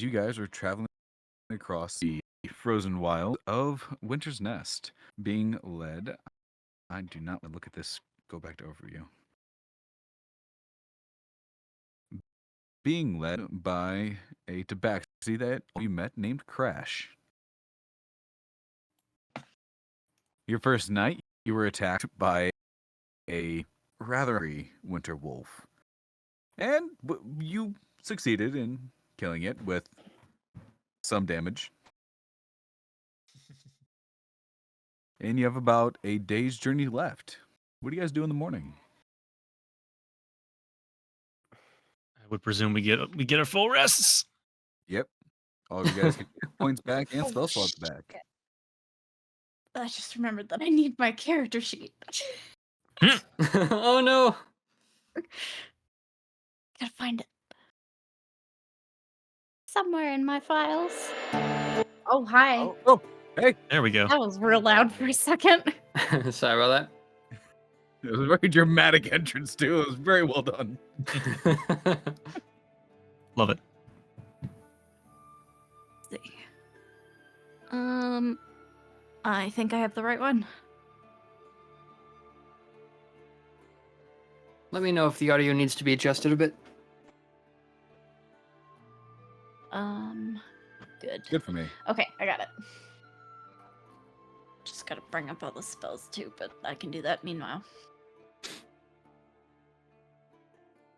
you guys are traveling across the frozen wild of Winter's Nest, being led. I do not look at this. Go back to overview. Being led by a tabaxi that you met named Crash. Your first night, you were attacked by a rather hungry winter wolf. And you succeeded in killing it with some damage. And you have about a day's journey left. What do you guys do in the morning? I would presume we get our full rests. Yep. All of you guys get hit points back and Oh, spell slots shit. back. I just remembered that I need my character sheet. Oh no! Gotta find it. Somewhere in my files. Oh, hi. Oh, hey. There we go. That was real loud for a second. Sorry about It was a very dramatic entrance, too. It was very well done. that. Love it. Let's see. I think I have the right one. Let me know if the audio needs to be adjusted a bit. Good. Good for me. Okay, I got it. Just gotta bring up all the spells too, but I can do that meanwhile.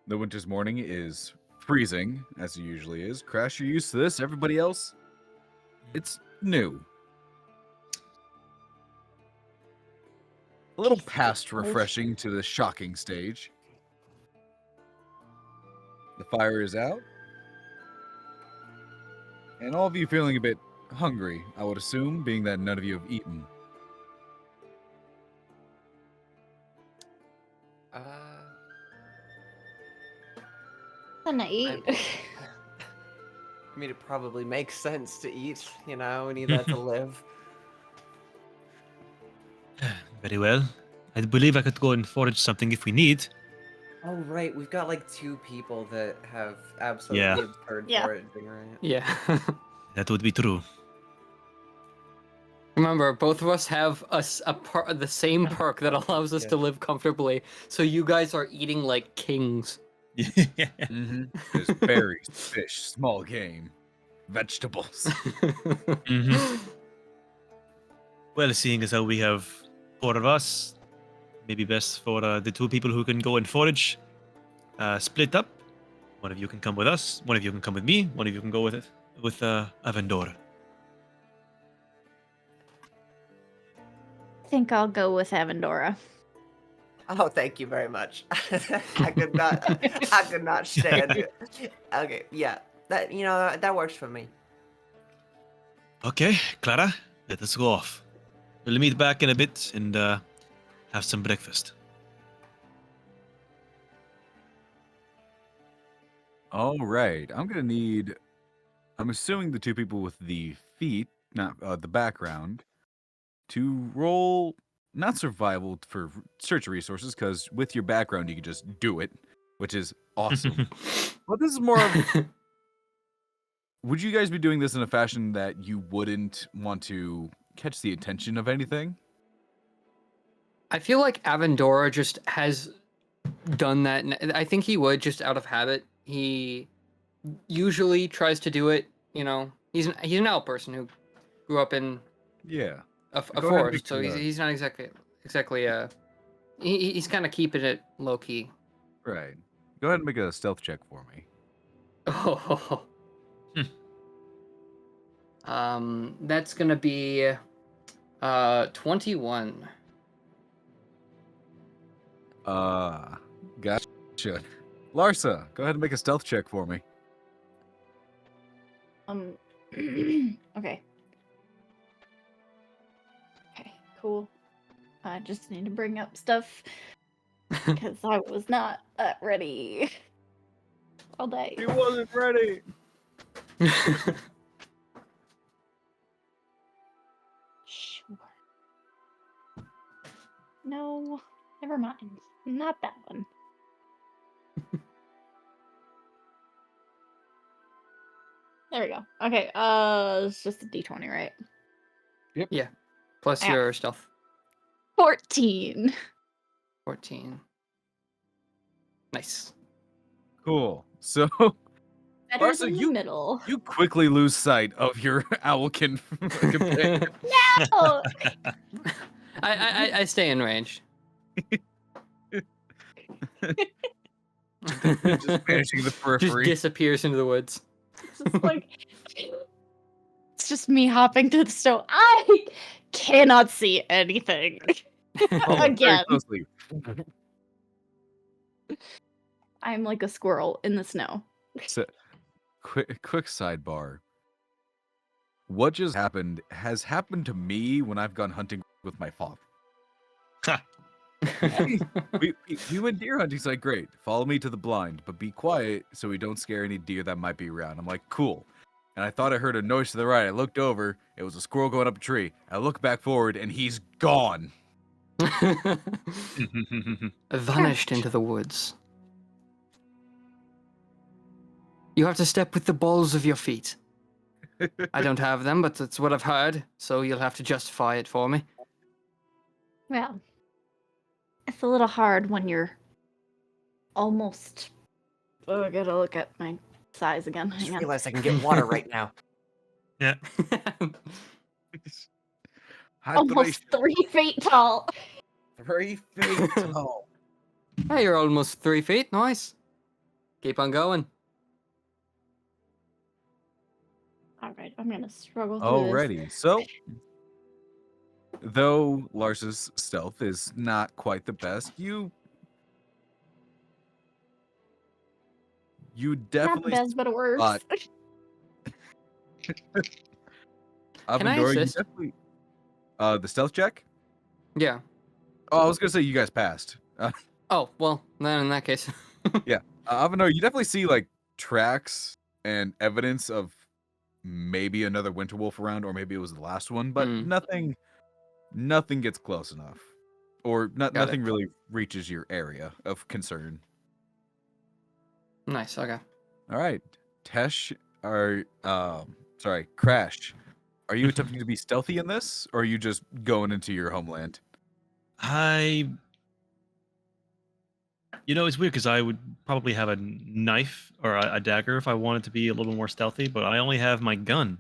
The winter's morning is freezing, as it usually is. Crash, you're used to this. Everybody else, it's new. A little past refreshing to the shocking stage. The fire is out. And all of you feeling a bit hungry, I would assume, being that none of you have eaten. Then I eat. I mean, it probably makes sense to eat, you know, we need that to live. Very well. I believe I could go and forage something if we need. Oh, right, we've got like 2 people that have absolutely Yeah. absurd Yeah. foraging, right? Yeah. That would be true. Remember, both of us have the same perk that allows us to live comfortably. So you guys are eating like kings. Mm-hmm. There's berries, fish, small game, vegetables. Well, seeing as how we have 4 of us, maybe best for the 2 people who can go and forage. Split up. One of you can come with us. One of you can come with me. One of you can go with Avendor. I think I'll go with Avendora. Oh, thank you very much. I could not stand it. Okay, yeah, that, you know, that works for me. Okay, Clara, let us go off. We'll meet back in a bit and have some breakfast. All right. I'm assuming the 2 people with the feet, not the background, to roll, not survival for search resources, because with your background, you can just do it, which is awesome. But this is more of, would you guys be doing this in a fashion that you wouldn't want to catch the attention of anything? I feel like Avendora just has done that. I think he would just out of habit. He usually tries to do it. You know, he's an owl person who grew up in Yeah. a Go ahead and forest, make so the- he's not exactly he's kind of keeping it low key. Right. Go ahead and make a stealth check for me. Oh. That's gonna be 21. Gotcha. Larsa, go ahead and make a stealth check for me. Okay. Okay, cool. I just need to bring up stuff because I was not ready all day. He wasn't ready. Sure. No, never mind. Not that one. There we go. Okay, it's just a d20, right? Plus Yeah. your stealth. 14. 14. Nice. Cool. So, Better Larsa, than the middle. you quickly lose sight of your owlkin companion. Oh, I stay in range. Just vanishing in the Just periphery. disappears into the woods. it's just like it's just me hopping to the stove. I cannot see anything. Oh, very Again, closely. I'm like a squirrel in the snow. So, quick sidebar. What just happened has happened to me when I've gone hunting with my father. We went deer hunting. He's like, great, follow me to the blind, but be quiet so we don't scare any deer that might be around. I'm like, cool. And I thought I heard a noise to the right. I looked over. It was a squirrel going up a tree. I look back forward, and he's gone. Vanished into the woods. You have to step with the balls of your feet. I don't have them, but it's what I've heard, so you'll have to justify it for me. Well, it's a little hard when you're almost. Oh, I gotta look at my size again. I just Hang on. realized I can get water right now. Almost 3 feet tall. 3 feet tall. Hey, you're almost 3 feet. Nice. Keep on going. All right, I'm gonna struggle through this. Alrighty. So, though Lars's stealth is not quite the best, you Not the definitely best, but worse. spot- Can I Avendora, you assist? definitely the stealth check? Yeah. Oh, I was gonna say you guys passed. Oh, well, then in that case. Avendora, you definitely see like tracks and evidence of maybe another winter wolf around, or maybe it was the last one, but Hmm. nothing gets close enough, or Got it. nothing really reaches your area of concern. Nice, okay. All right, Teche, Crash, are you attempting to be stealthy in this, or are you just going into your homeland? You know, it's weird because I would probably have a knife or a dagger if I wanted to be a little more stealthy, but I only have my gun,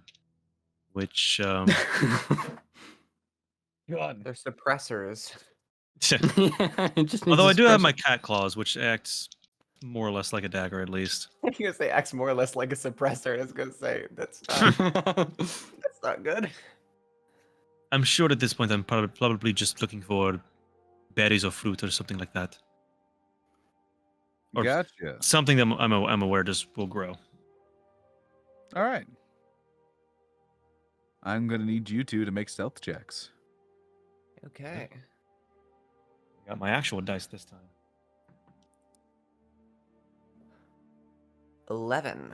which God. They're suppressors. although I do have my cat claws, which acts more or less like a dagger at least. I'm gonna say acts more or less like a suppressor. I was gonna say that's not good. I'm sure at this point I'm probably just looking for berries or fruit or something like that. Or Gotcha. something that I'm aware just will grow. All right. I'm gonna need you two to make stealth checks. Okay. Got my actual dice this time. 11.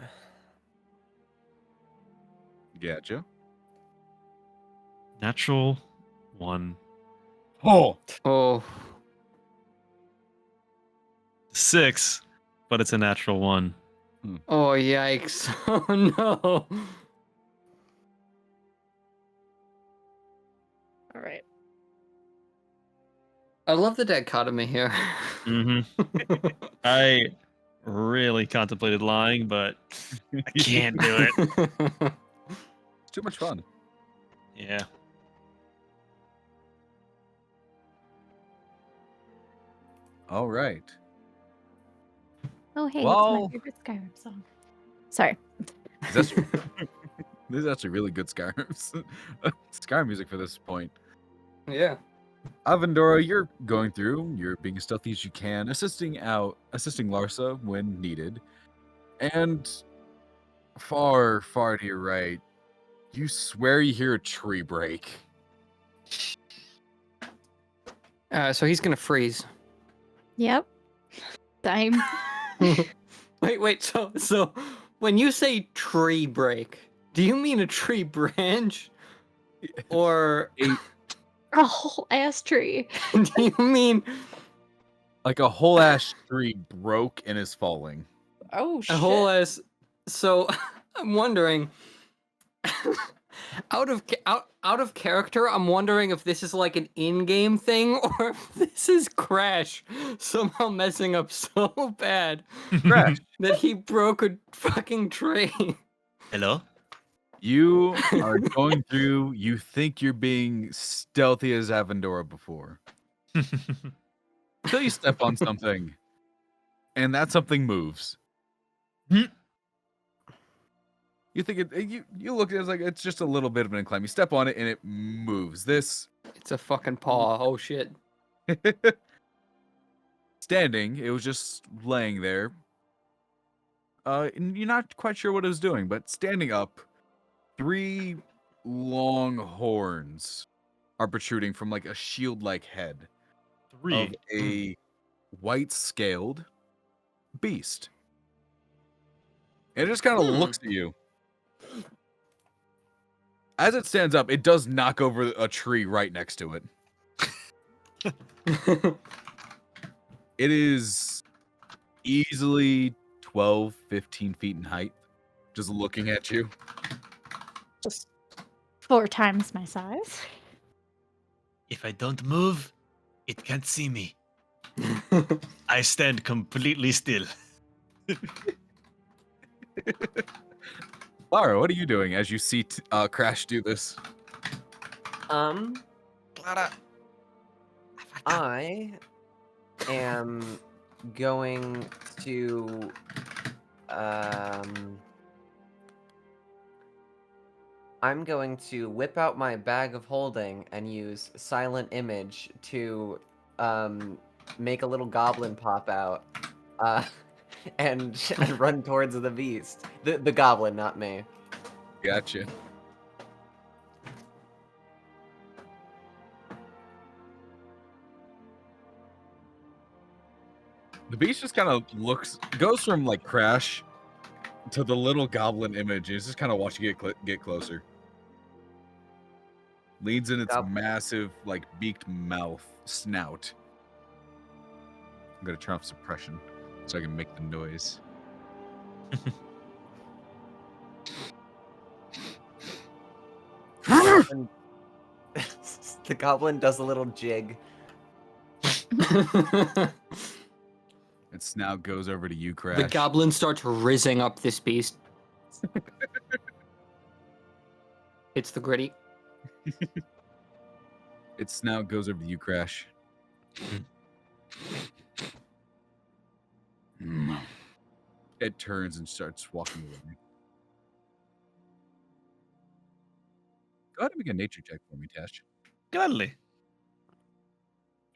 Gotcha. Natural 1. Oh, Oh, 6, but it's a natural 1. oh, yikes. Oh, no. All right. I love the dichotomy here. Mm-hmm. I really contemplated lying, but I can't do it. it's too much fun. Yeah. All right. Oh, hey, Well- it's my favorite Skyrim song. Sorry. This is actually really good Skyrim Skyrim music for this point. Yeah. Avendora, you're going through. You're being as stealthy as you can, assisting Larsa when needed, and far to your right, you swear you hear a tree break. So he's gonna freeze. Yep. Time. Wait. So when you say tree break, do you mean a tree branch, or A whole ass tree. do you mean Like a whole ash tree broke and is falling. Oh a shit. whole ass? So I'm wondering. Out of character, I'm wondering if this is like an in-game thing or if this is Crash somehow messing up so bad Crash, that he broke a fucking train. Hello? you are going through. You think you're being stealthy as Avendora before, until you step on something, and that something moves. Hmm? You think you look at it as like it's just a little bit of an incline. You step on it and it moves. This It's a fucking paw. Oh shit. standing, it was just laying there. And you're not quite sure what it was doing, but standing up, 3 long horns are protruding from like a shield-like head of 3. a white-scaled beast. And it just kind of looks at you. As it stands up, it does knock over a tree right next to it. It is easily 12, 15 feet in height, just looking at you. Just 4 times my size. If I don't move, it can't see me. I stand completely still. Lara, what are you doing as you see Crash do this? Clara. I am going to I'm going to whip out my bag of holding and use silent image to make a little goblin pop out and run towards the beast. The goblin, not me. Gotcha. The beast just kind of goes from like Crash to the little goblin image. And it's just kind of watching it get closer. Leads in its massive, like beaked snout. I'm gonna turn off suppression so I can make the noise. The goblin does a little jig. Its snout goes over to you, Crash. The goblin starts rizzing up this beast. It's the gritty. Its snout goes over to you, Crash. It turns and starts walking away. Go ahead and make a nature check for me, Teche. Gladly.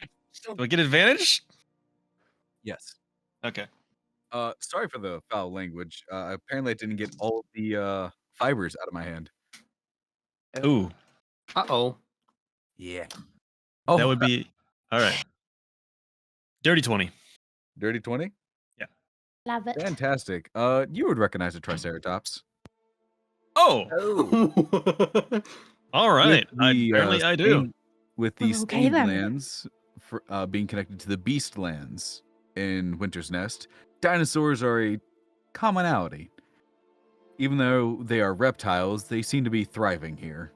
Do I get advantage? Yes. Okay. Sorry for the foul language. Apparently I didn't get all of the fibers out of my hand. Ooh. Uh-oh. Yeah. That would be... All right. Dirty 20. Dirty 20? Love it. Fantastic. You would recognize a Triceratops. Oh! Oh, All right. Apparently I do. With the Well, okay stained then. lands being connected to the beast lands in Winter's Nest, dinosaurs are a commonality. Even though they are reptiles, they seem to be thriving here.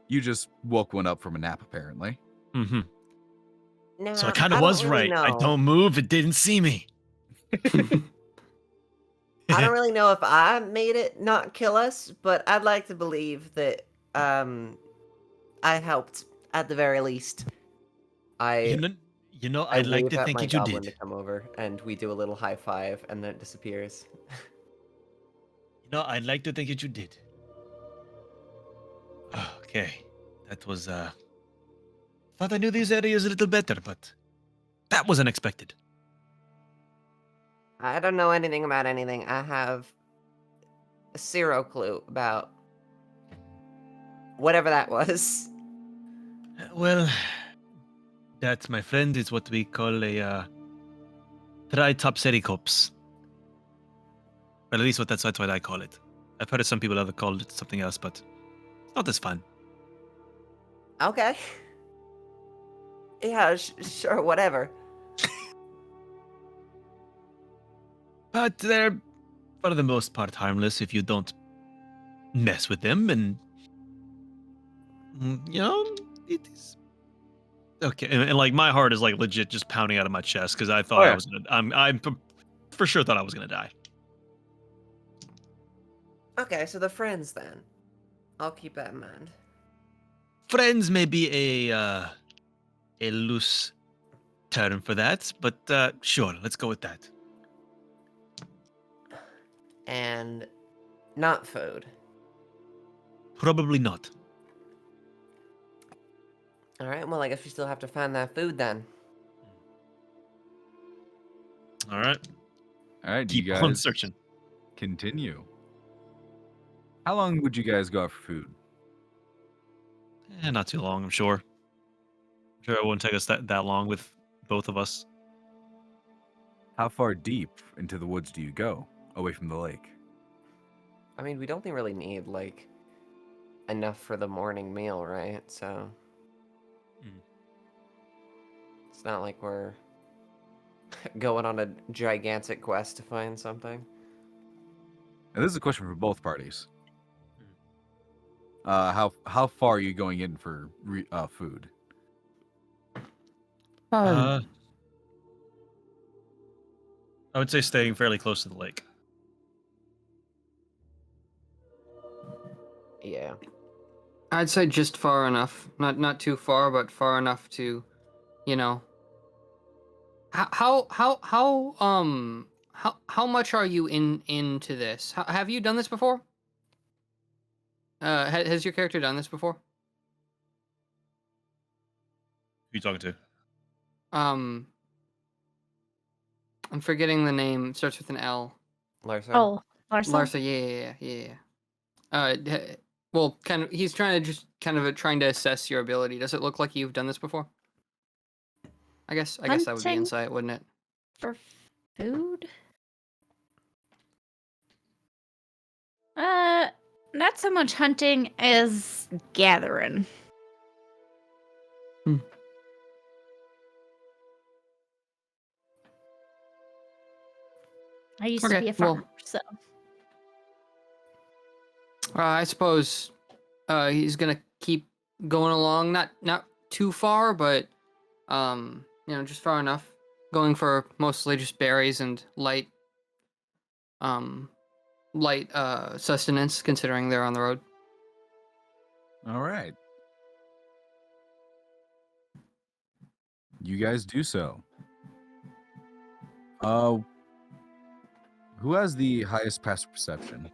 You just woke one up from a nap, apparently. Mm-hmm. nah, So I kind of don't was really right. I know. don't move. It didn't see me. I don't really know if I made it not kill us, but I'd like to believe that I helped at the very least. You know, I I'd like wave to at think my that you goblin did. to come over, and we do a little high five, and then it disappears. You know, I'd like to think that you did. Okay. That was, thought I knew these areas a little better, but that was unexpected. I don't know anything about anything. I have 0 clue about whatever that was. Well, that, my friend, is what we call a Tritopsericops. Well, at least that's what I call it. I've heard of some people have called it something else, but it's not as fun. Okay. Yeah, sure, whatever. But they're, for the most part, harmless if you don't mess with them, and it is okay. And like my heart is like legit just pounding out of my chest because I thought Oh, I yeah. was gonna. For sure thought I was gonna die. Okay, so the friends then. I'll keep that in mind. Friends may be a loose term for that, but sure, let's go with that. And not food. Probably not. All right, well, I guess we still have to find that food then. All right, All right, keep you on guys searching. continue. How long would you guys go out for food? Not too long, I'm sure. I'm sure it won't take us that long with both of us. How far deep into the woods do you go away from the lake? I mean, we don't really need, like, enough for the morning meal, right? So... Mm. It's not like we're going on a gigantic quest to find something. And this is a question for both parties. How far are you going in for food? I would say staying fairly close to the lake. Yeah. I'd say just far enough, not too far, but far enough to, you know. How much are you into this? Have you done this before? Has your character done this before? Who you talking to? I'm forgetting the name. It starts with an L. Larsa? Oh, Larsa. Larsa, yeah. Well, kind of. He's trying to assess your ability. Does it look like you've done this before? I guess that would be Hunting? insight, wouldn't it? For food? Not so much hunting as gathering. I used to Okay, be a well- farmer, so I suppose he's gonna keep going along, not too far, but just far enough. Going for mostly just berries and light sustenance, considering they're on the road. All right. You guys do so. Who has the highest passive perception?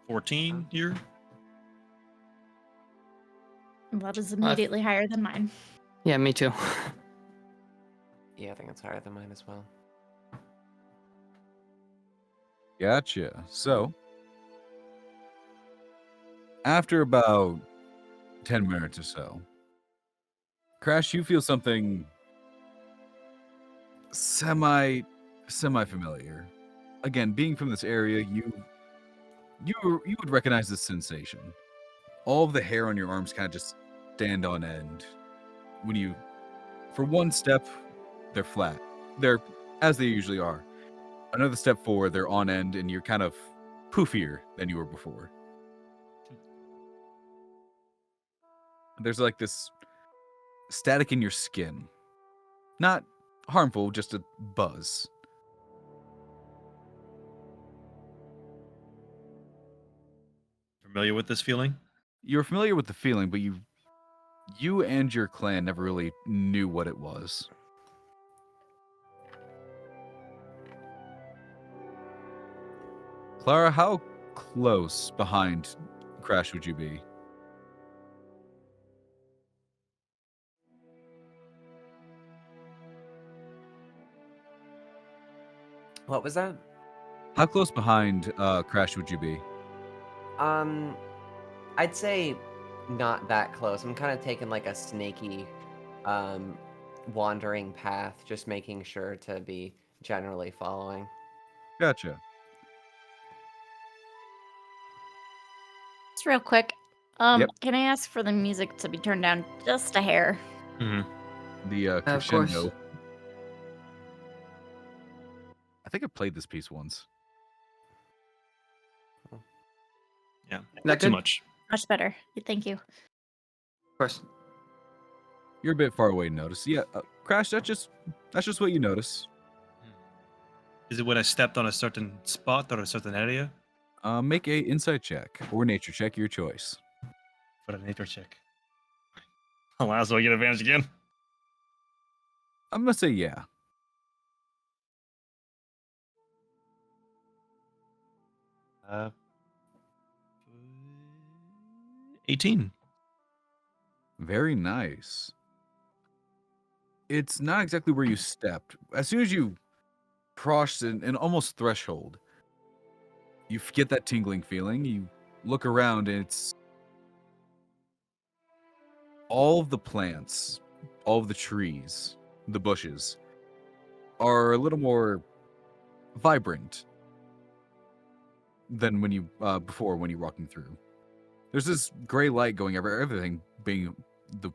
14 here. that is immediately higher than mine. Yeah, me too. Yeah, I think it's higher than mine as well. Gotcha. So, after about 10 minutes or so, Crash, you feel something semi-familiar. Again, being from this area, you would recognize this sensation. All of the hair on your arms kind of just stand on end. When you, for one step, they're flat. They're as they usually are. Another step forward, they're on end, and you're kind of poofier than you were before. There's like this static in your skin. Not harmful, just a buzz. Familiar with this feeling? You're familiar with the feeling, but you and your clan never really knew what it was. Clara, how close behind Crash would you be? What was that? How close behind Crash would you be? I'd say not that close. I'm kind of taking like a snaky, wandering path, just making sure to be generally following. Gotcha. Just real quick. Yep. Can I ask for the music to be turned down just a hair? Mm-hmm. The Of course. crescendo. I think I played this piece once. Yeah, That not too good? much. Much better. Thank you. Of course. You're a bit far away to notice. Yeah, Crash. That's just what you notice. Is it when I stepped on a certain spot or a certain area? Make a insight check or nature check, your choice. For a nature check. Oh wow, so I get advantage again? I'm gonna say yeah. Uh, 18. Very nice. It's not exactly where you stepped. As soon as you cross an almost threshold, you get that tingling feeling. You look around, and it's all of the plants, all of the trees, the bushes are a little more vibrant than when you before when you're walking through. There's this gray light going over everything, being the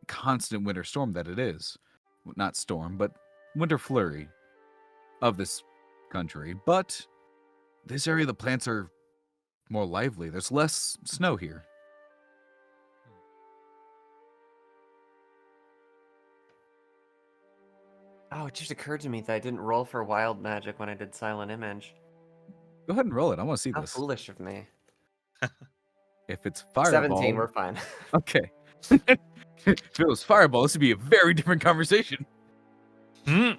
constant winter storm that it is. Not storm, but winter flurry of this country. But this area, the plants are more lively. There's less snow here. Oh, it just occurred to me that I didn't roll for wild magic when I did silent image. Go ahead and roll it. I want to see How this. foolish of me. If it's fireball, 17, we're fine. okay. If it was fireball, this would be a very different conversation. Hmm.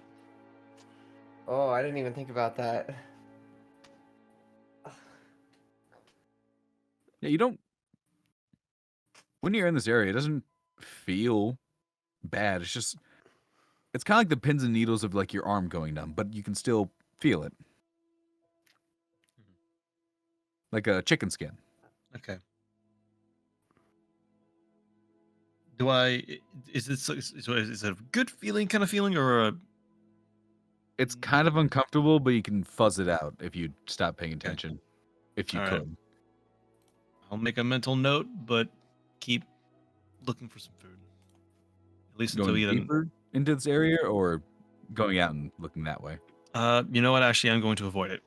Oh, I didn't even think about that. Yeah, you don't. When you're in this area, it doesn't feel bad. It's just, it's kind of like the pins and needles of like your arm going numb, but you can still feel it, like a chicken skin. Okay. Do I? Is this is it a good feeling kind of feeling or a? It's kind of uncomfortable, but you can fuzz it out if you stop paying Okay. attention. If you All right. could. I'll make a mental note, but keep looking for some food. At least until Going we then. deeper into this area or going out and looking that way. You know what? Actually, I'm going to avoid it.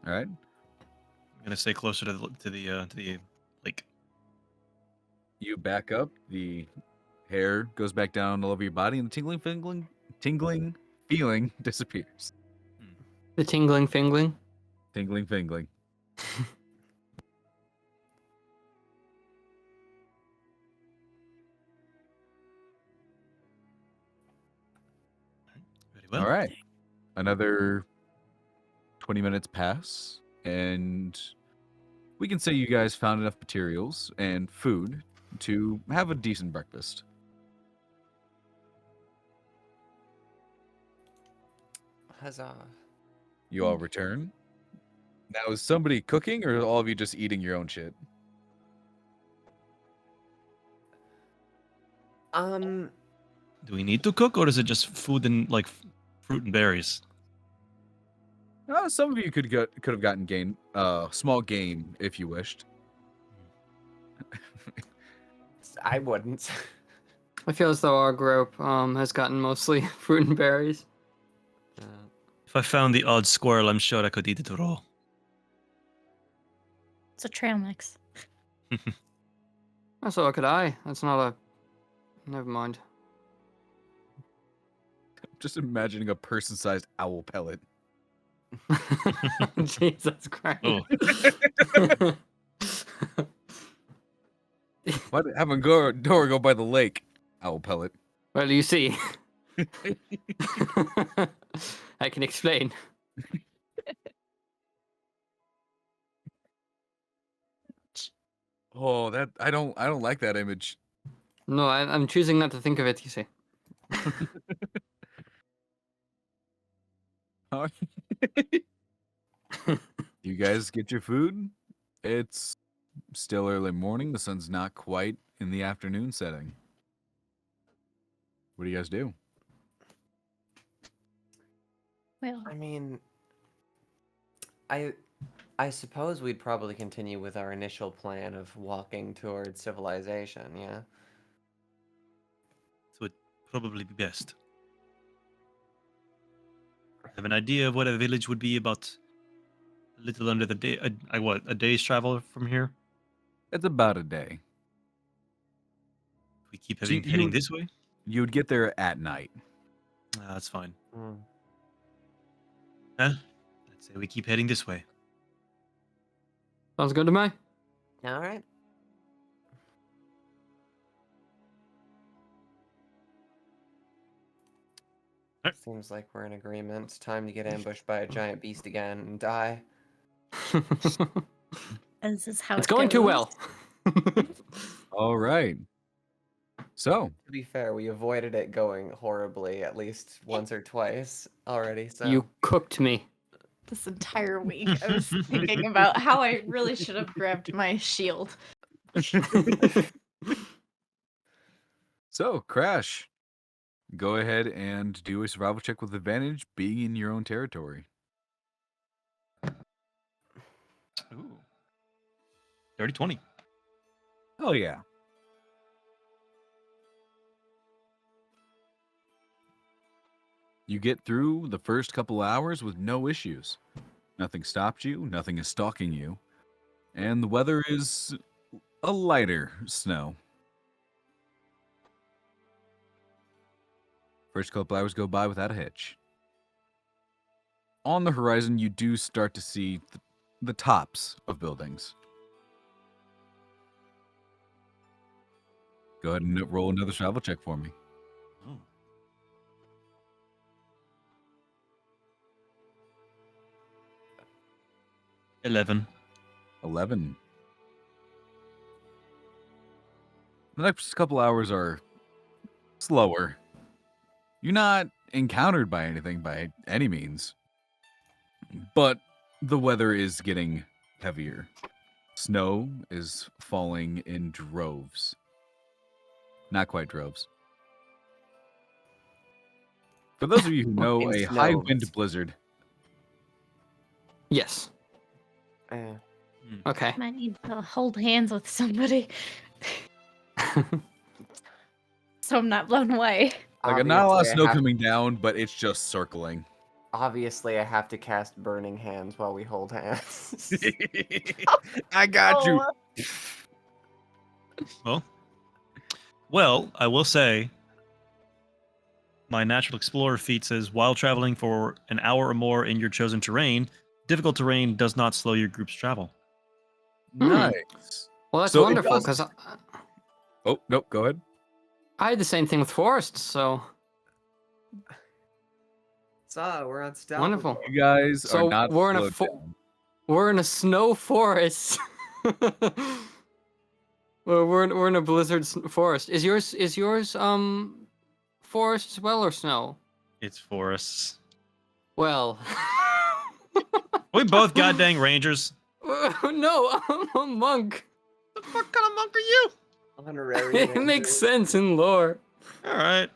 All right. I'm gonna stay closer to the lake. You back up. The hair goes back down all over your body, and the tingling feeling disappears. The tingling fingling. Tingling fingling. Very well. All right. Another 20 minutes pass, and we can say you guys found enough materials and food to have a decent breakfast. Huzzah. You all return. Now, is somebody cooking, or are all of you just eating your own shit? Do we need to cook, or is it just food and like fruit and berries? Some of you could have gotten small game if you wished. I wouldn't. I feel as though our group has gotten mostly fruit and berries. If I found the odd squirrel, I'm sure I could eat it raw. It's a trail mix. So could I. That's not a. Never mind. Just imagining a person-sized owl pellet. Jesus Christ. Oh. Why did have a door go by the lake? Owl pellet. Well, you see. I can explain. Oh, that I don't like that image. No, I'm choosing not to think of it, you see. Huh? You guys get your food. It's still early morning. The sun's not quite in the afternoon setting. What do you guys do? Well, I mean, I suppose we'd probably continue with our initial plan of walking towards civilization, yeah? So it'd probably be best. Have an idea of what a village would be about a little under the day. A day's travel from here. It's about a day. If we keep So heading this way. You would get there at night. That's fine. Mm. Huh? Let's say we keep heading this way. Sounds good to me. All right. Alright. Seems like we're in agreement. It's time to get ambushed by a giant beast again and die. This is how It's it going too goes. well. All right. So, To be fair, we avoided it going horribly at least once or twice already. So You cooked me. This entire week, I was thinking about how I really should have grabbed my shield. so Crash, go ahead and do a survival check with advantage, being in your own territory. Ooh. Dirty 20. Oh yeah. You get through the first couple hours with no issues. Nothing stopped you, nothing is stalking you, and the weather is a lighter snow. First couple hours go by without a hitch. On the horizon, you do start to see the tops of buildings. Go ahead and roll another survival check for me. Oh. $11. 11. The next couple hours are slower. You're not encountered by anything by any means, but the weather is getting heavier. Snow is falling in droves. Not quite droves. For those of you who know, In a high snowves. wind blizzard. Yes. eh. Okay. I need to hold hands with somebody so I'm not blown away. Like, not a lot of Obviously, I snow have- coming down, but it's just circling. Obviously, I have to cast Burning Hands while we hold hands. I got you. Oh, Well, I will say my Natural Explorer feat says while traveling for an hour or more in your chosen terrain, difficult terrain does not slow your group's travel. Nice. Well, that's So it wonderful does- because Oh, nope, go ahead. I had the same thing with forests. So We're unstoppable. wonderful. You guys So are not we're in a slowed fo- down. We're in a snow forest. we're in a blizzard forest. Is yours forest as well or snow? It's forests. Well, We both goddamn rangers. no, I'm a monk. What the fuck kind of monk are you? Honorary It makes Rangers. sense in lore. All right.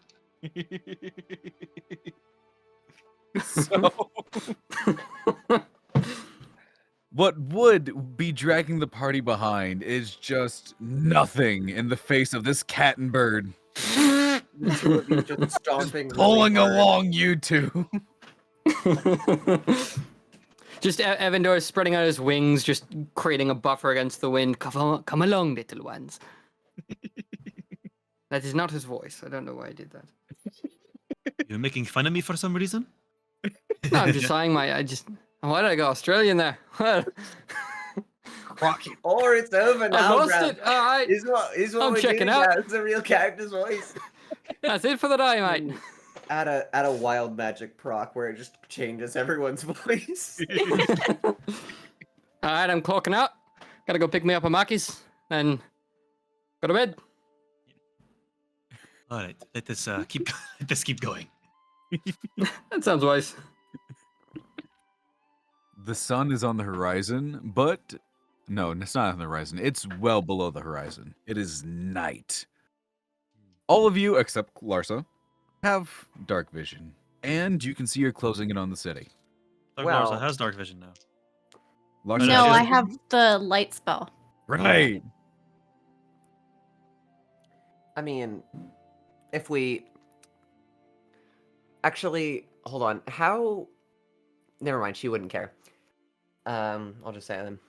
So, what would be dragging the party behind is just nothing in the face of this cat and bird The two of you just stomping really pulling hard. along you two. Just Evandor spreading out his wings, just creating a buffer against the wind. Come along, little ones. That is not his voice. I don't know why I did that. You're making fun of me for some reason? No, I'm just saying why did I go Australian there? What? Or it's over I now, lost Brad. it. All right, Is what I'm we're checking doing out. now. It's a real character's voice. that's it for the day, mate. Add a wild magic proc where it just changes everyone's voice. All right, I'm clocking out. Gotta go pick me up a Mackey's and go to bed. All right, let this keep let this keep going. That sounds wise. The sun is on the horizon, but no, it's not on the horizon. It's well below the horizon. It is night. All of you, except Larsa, have dark vision, and you can see you're closing in on the city. Dark Well- Larsa has dark vision now. Larsa no, has- I have the light spell. Right. I mean, if we actually hold on, how never mind. She wouldn't care. I'll just say them.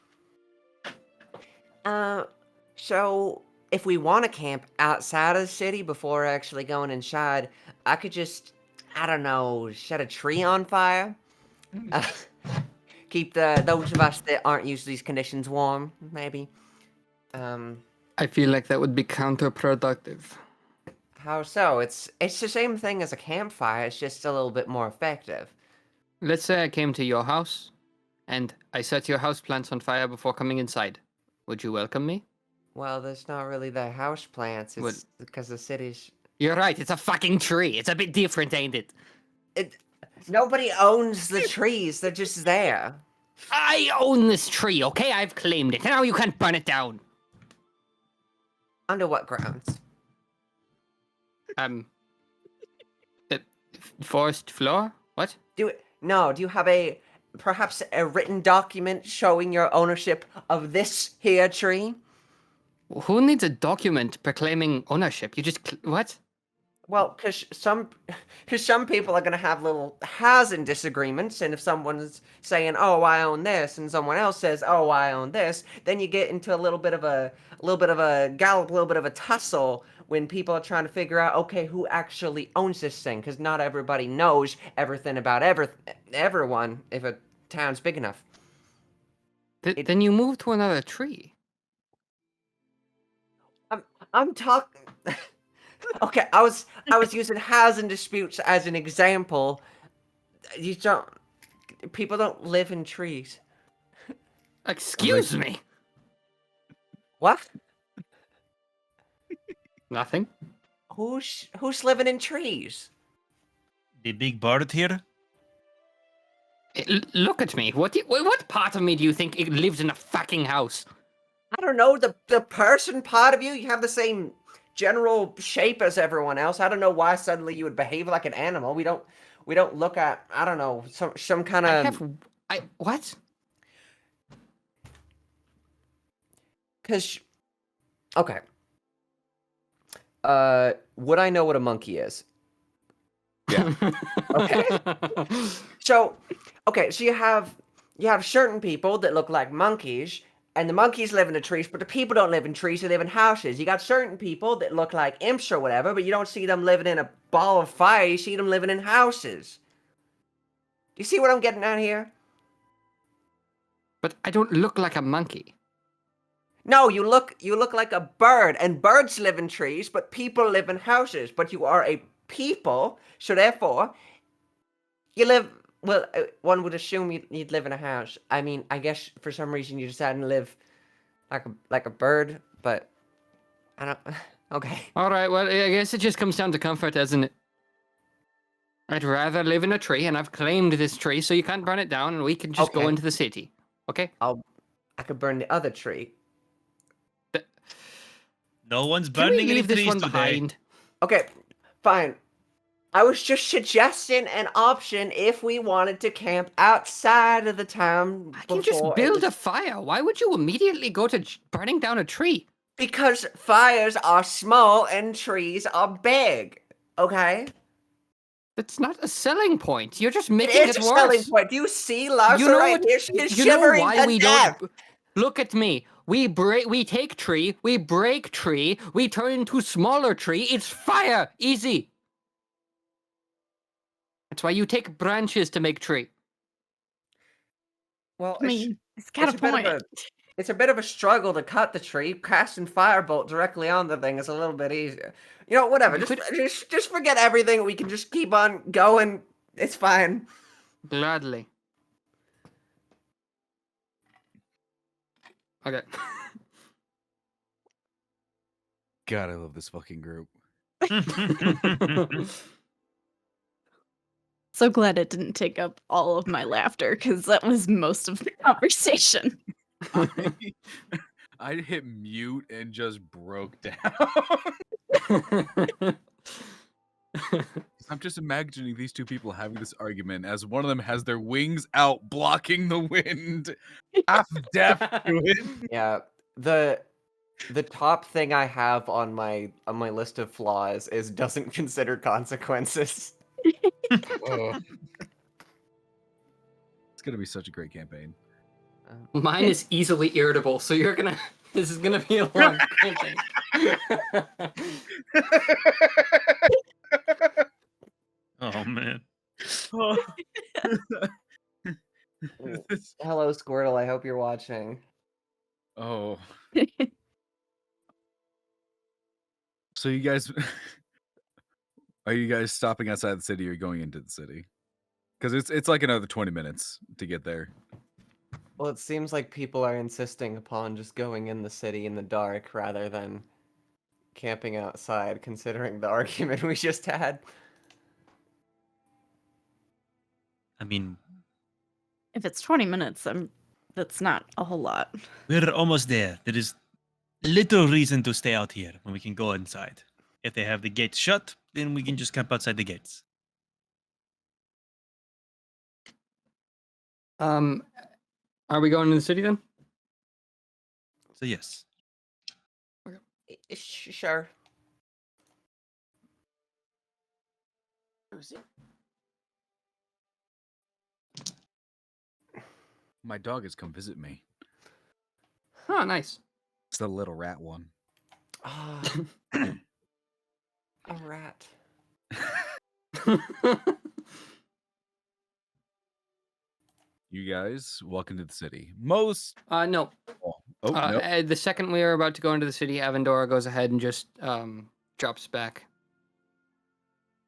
So if we want to camp outside of the city before actually going inside, I could just, I don't know, set a tree on fire. Keep those of us that aren't used to these conditions warm, maybe. I feel like that would be counterproductive. How so? It's the same thing as a campfire. It's just a little bit more effective. Let's say I came to your house, and I set your houseplants on fire before coming inside. Would you welcome me? Well, there's not really the house plants. What- It's because the city's. You're right, it's a fucking tree. It's a bit different, ain't it? Nobody owns the trees. They're just there. I own this tree, okay? I've claimed it. Now you can't burn it down. Under what grounds? The forest floor? What? Do you have perhaps a written document showing your ownership of this here tree? Who needs a document proclaiming ownership? You just what? Well, because some people are gonna have little housing disagreements, and if someone's saying, "Oh, I own this," and someone else says, "Oh, I own this," then you get into a little bit of a gallop, a little bit of a tussle when people are trying to figure out, okay, who actually owns this thing? Because not everybody knows everything about everyone if a town's big enough. Then you move to another tree. I'm talking. Okay, I was using housing disputes as an example. People don't live in trees. Excuse me. What? Nothing. Who's living in trees? The big bird here. Look at me. What part of me do you think it lives in a fucking house? I don't know, the person part of you. You have the same general shape as everyone else. I don't know why suddenly you would behave like an animal. We don't look at, I don't know, some kind of. What? Cause, okay. Would I know what a monkey is? Yeah. Okay. So you have certain people that look like monkeys, and the monkeys live in the trees, but the people don't live in trees, they live in houses. You got certain people that look like imps or whatever, but you don't see them living in a ball of fire, you see them living in houses. Do you see what I'm getting at here? But I don't look like a monkey. No, you look like a bird, and birds live in trees, but people live in houses. But you are a people, so therefore, you live. Well, one would assume you'd live in a house. I mean, I guess for some reason you decided to live like a bird, but I don't. Okay. All right. Well, I guess it just comes down to comfort, doesn't it? I'd rather live in a tree, and I've claimed this tree, so you can't burn it down, and we can just go Okay. into the city. Okay? I could burn the other tree. No one's Can we burning any leave this trees one today. behind? Okay, fine. I was just suggesting an option if we wanted to camp outside of the town. I can just build a fire. Why would you immediately go to burning down a tree? Because fires are small and trees are big. Okay? That's not a selling point. You're just It making is it a worse. selling point. Do you see Larsa You know right what- here? She is You know shivering why to we death. don't look at me? We take tree, we break tree, we turn into smaller tree. It's fire, easy. That's why you take branches to make tree. Well, I mean, it's got a bit of point. it's a bit of a struggle to cut the tree. Casting firebolt directly on the thing is a little bit easier. You know, whatever. You Just forget everything. We can just keep on going. It's fine. Gladly. Okay. God, I love this fucking group. So glad it didn't take up all of my laughter because that was most of the conversation. I hit mute and just broke down. I'm just imagining these two people having this argument as one of them has their wings out blocking the wind. Half deaf to it. Yeah. The top thing I have on my list of flaws is doesn't consider consequences. Oh. gonna be such a great campaign. Mine is easily irritable, so you're gonna. This is gonna be a long campaign. Oh man. Hello, Squirtle. I hope you're watching. Oh. So you guys, are you guys stopping outside the city or going into the city? Because it's like another 20 minutes to get there. Well, it seems like people are insisting upon just going in the city in the dark rather than camping outside, considering the argument we just had. I mean, If it's 20 minutes, that's not a whole lot. we're almost there. There is little reason to stay out here when we can go inside. If they have the gates shut, then we can just camp outside the gates. Are we going to the city then? So yes. Sure. My dog has come visit me. Oh, nice. It's the little rat one. Ah, a rat. You guys, welcome to the city. Most. No. Oh, no. The second we are about to go into the city, Avendora goes ahead and just drops back.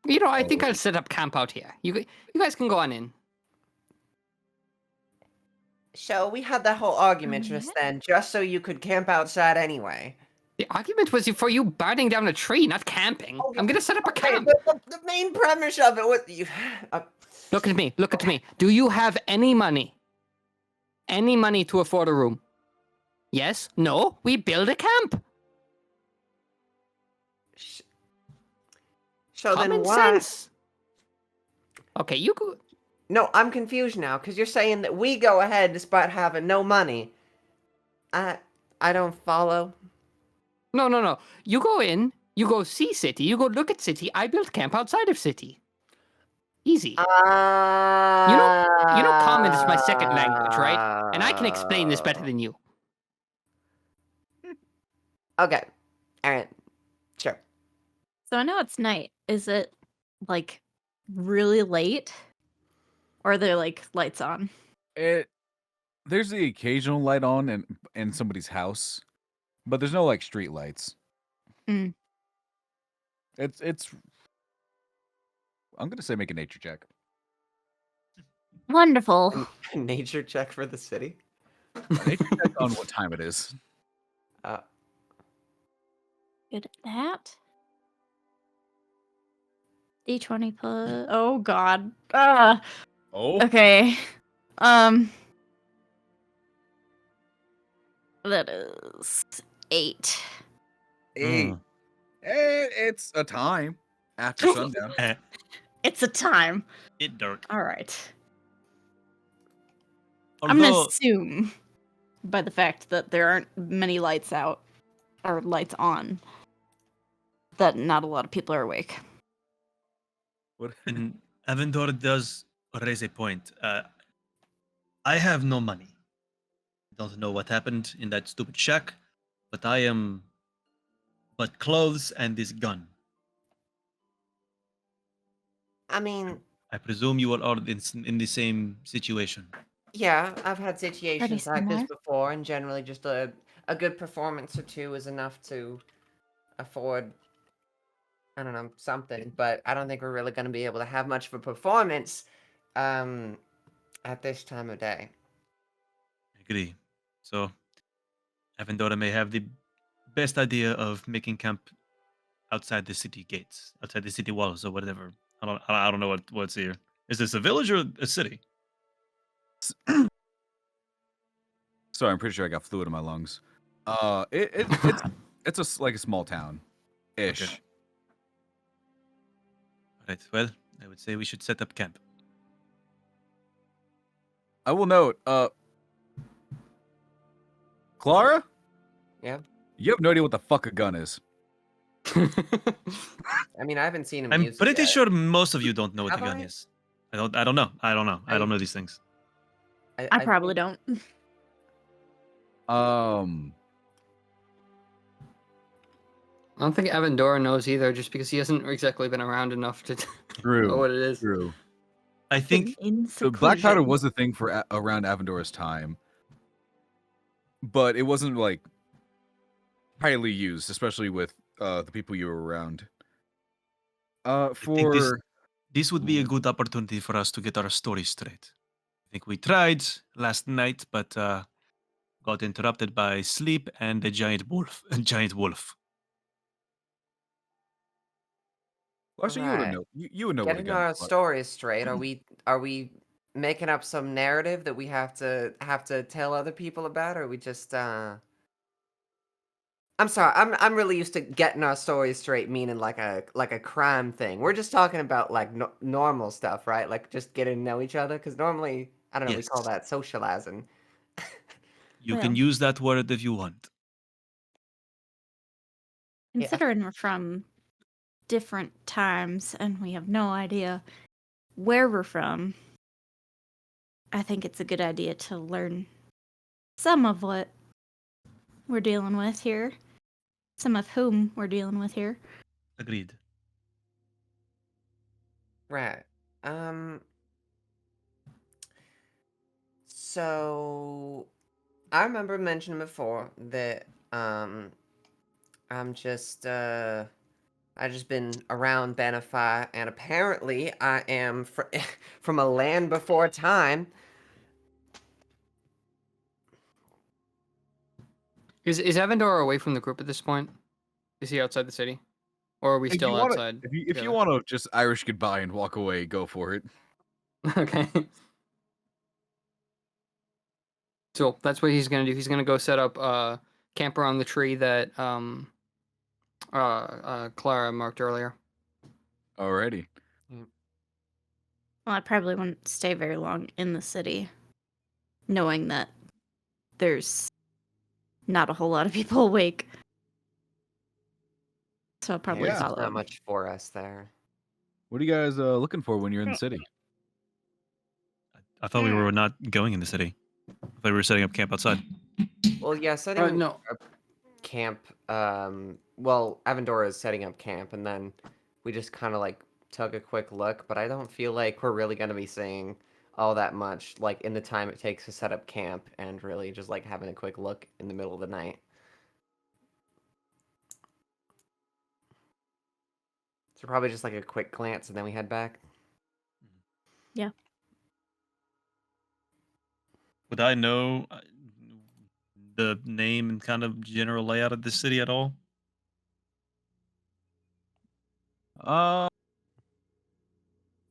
You know, I think I'll set up camp out here. You guys can go on in. So we had that whole argument just then, just so you could camp outside anyway. The argument was for you burning down a tree, not camping. I'm gonna set up a camp. The main premise of it was you. Look at me. Look at me. Do you have any money? Any money to afford a room? Yes? No? We build a camp. So then Common why? sense. Okay, you go. No, I'm confused now because you're saying that we go ahead despite having no money. I don't follow. No. You go in. You go see city. You go look at city. I built camp outside of city. Easy. You know, common is my second language, right? And I can explain this better than you. Okay. All right. Sure. So I know it's night. Is it like really late? Or are there like lights on? There's the occasional light on in somebody's house, but there's no like street lights. Mm. It's. I'm gonna say make a nature check. Wonderful. Nature check for the city. Nature check on what time it is. Good at that. D20 plus. Oh God. Ah. Oh. Okay. That is 8. Hey. It's a time after sundown. It's a time. It dark. All right. I'm gonna Although, assume, by the fact that there aren't many lights out or lights on, that not a lot of people are awake. What? and Avendor does raise a point. I have no money. Don't know what happened in that stupid shack, but I am but clothes and this gun. I mean, I presume you are all in the same situation. yeah, I've had situations like this similar. before, and generally just a good performance or two is enough to afford, I don't know, something. But I don't think we're really going to be able to have much of a performance at this time of day. Agree. So, Avendora may have the best idea of making camp outside the city gates, outside the city walls, or whatever. I don't know what's here. Is this a village or a city? Sorry, I'm pretty sure I got fluid in my lungs. It's like a small town, ish. Okay. Right. Well, I would say we should set up camp. I will note, Clara, Yeah. you have no idea what the fuck a gun is. I mean, I haven't seen him I'm use it pretty yet. sure most of you don't know what Have a gun I? is. I don't know. I don't know these things. I probably think- don't. I don't think Avendora knows either, just because he hasn't exactly been around enough to know True. what it is. True. I think In So black powder seclusion. was a thing for around Avendora's time, but it wasn't like highly used, especially with the people you were around. think For this would be a good opportunity for us to get our story straight. I think we tried last night, but got interrupted by sleep and a giant wolf. A giant wolf. well, actually, you would Right. know. You would know what Getting again. our stories straight, are we making up some narrative that we have to tell other people about, or are we just I'm sorry, I'm really used to getting our stories straight, meaning like a crime thing. We're just talking about like normal stuff, right? Like just getting to know each other, because normally I don't know, we call Yes. that socializing. You can Well. use that word if you want. Yeah. Considering we're from different times and we have no idea where we're from, I think it's a good idea to learn some of what we're dealing with here. Some of whom we're dealing with here. Agreed. Right. So I remember mentioning before that I'm just I just been around Banify, and apparently I am from a land before time. Is Avendora away from the group at this point? Is he outside the city, or are we If still you want to, outside? if you want to just Irish goodbye and walk away, go for it. Okay. So that's what he's gonna do. He's gonna go set up camp around the tree that Clara marked earlier. Alrighty. Well, I probably wouldn't stay very long in the city, knowing that there's not a whole lot of people awake. So I'll probably There's follow not him. much for us there. What are you guys looking for when you're in the city? I thought we were not going in the city. I thought we were setting up camp outside. Well, yeah, setting No. up camp. Well, Avendora is setting up camp, and then we just kind of like took a quick look. But I don't feel like we're really gonna be seeing all that much, like in the time it takes to set up camp, and really just like having a quick look in the middle of the night. So probably just like a quick glance, and then we head back. Would I know the name and kind of general layout of the city at all?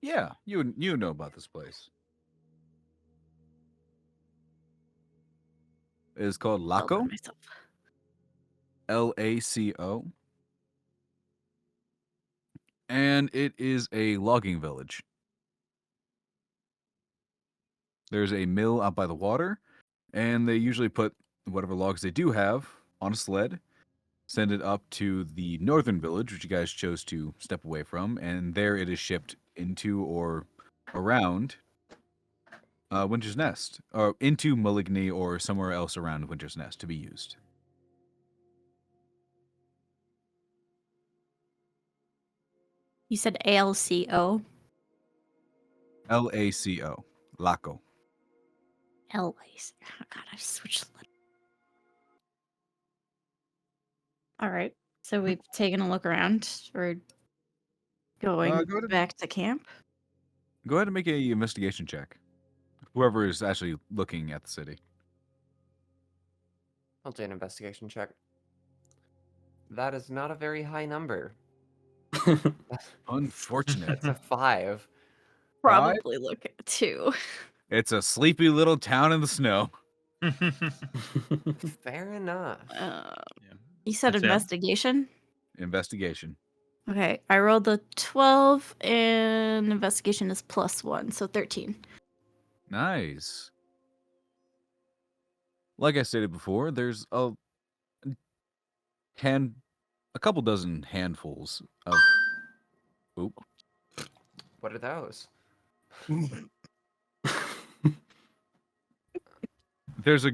Yeah, you know about this place. It is called Spell by Laco, myself. Laco, and it is a logging village. There's a mill out by the water, and they usually put whatever logs they do have on a sled, send it up to the northern village, which you guys chose to step away from, and there it is shipped into or around Winter's Nest, or into Maligny or somewhere else around Winter's Nest to be used. You said ALCO? Laco, Laco. LAC. Oh god, I switched the letter. Alright. So we've taken a look around. We're going Go ahead and- back to camp. Go ahead and make a investigation check. Whoever is actually looking at the city. I'll do an investigation check. That is not a very high number. Unfortunate. It's a 5. Probably look at 2. It's a sleepy little town in the snow. Fair enough. You said That's it. investigation? Investigation. Okay, I rolled the 12 and investigation is +1, so 13. Nice. Like I stated before, there's a couple dozen handfuls of. Oop. What are those? there's a.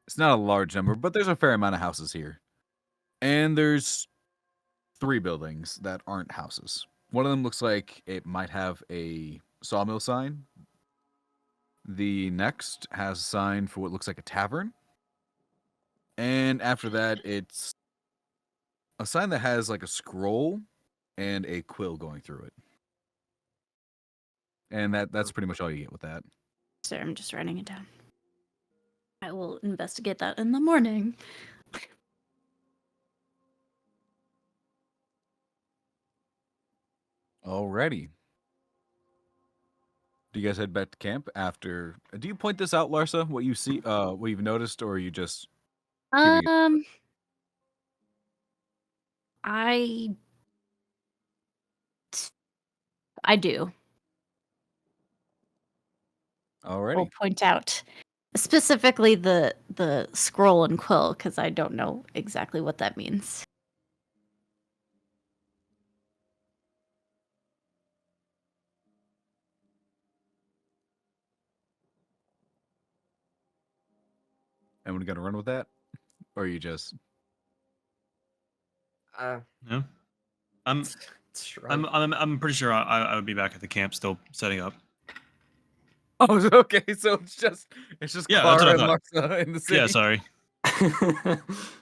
It's not a large number, but there's a fair amount of houses here, and there's 3 buildings that aren't houses. One of them looks like it might have a sawmill sign. The next has a sign for what looks like a tavern. And after that, it's a sign that has like a scroll and a quill going through it. And that's pretty much all you get with that. Sorry, I'm just writing it down. I will investigate that in the morning. Alrighty. Do you guys head back to camp after? Do you point this out, Larsa? What you see, what you've noticed, or are you just keeping it? I do. Alrighty. Will point out specifically the scroll and quill because I don't know exactly what that means. And we're gonna run with that, or are you just? Yeah. I'm Shrug. I'm pretty sure I would be back at the camp still setting up. Oh, okay. So it's just Yeah, that's Clara what I and Larsa in the city. Yeah, sorry.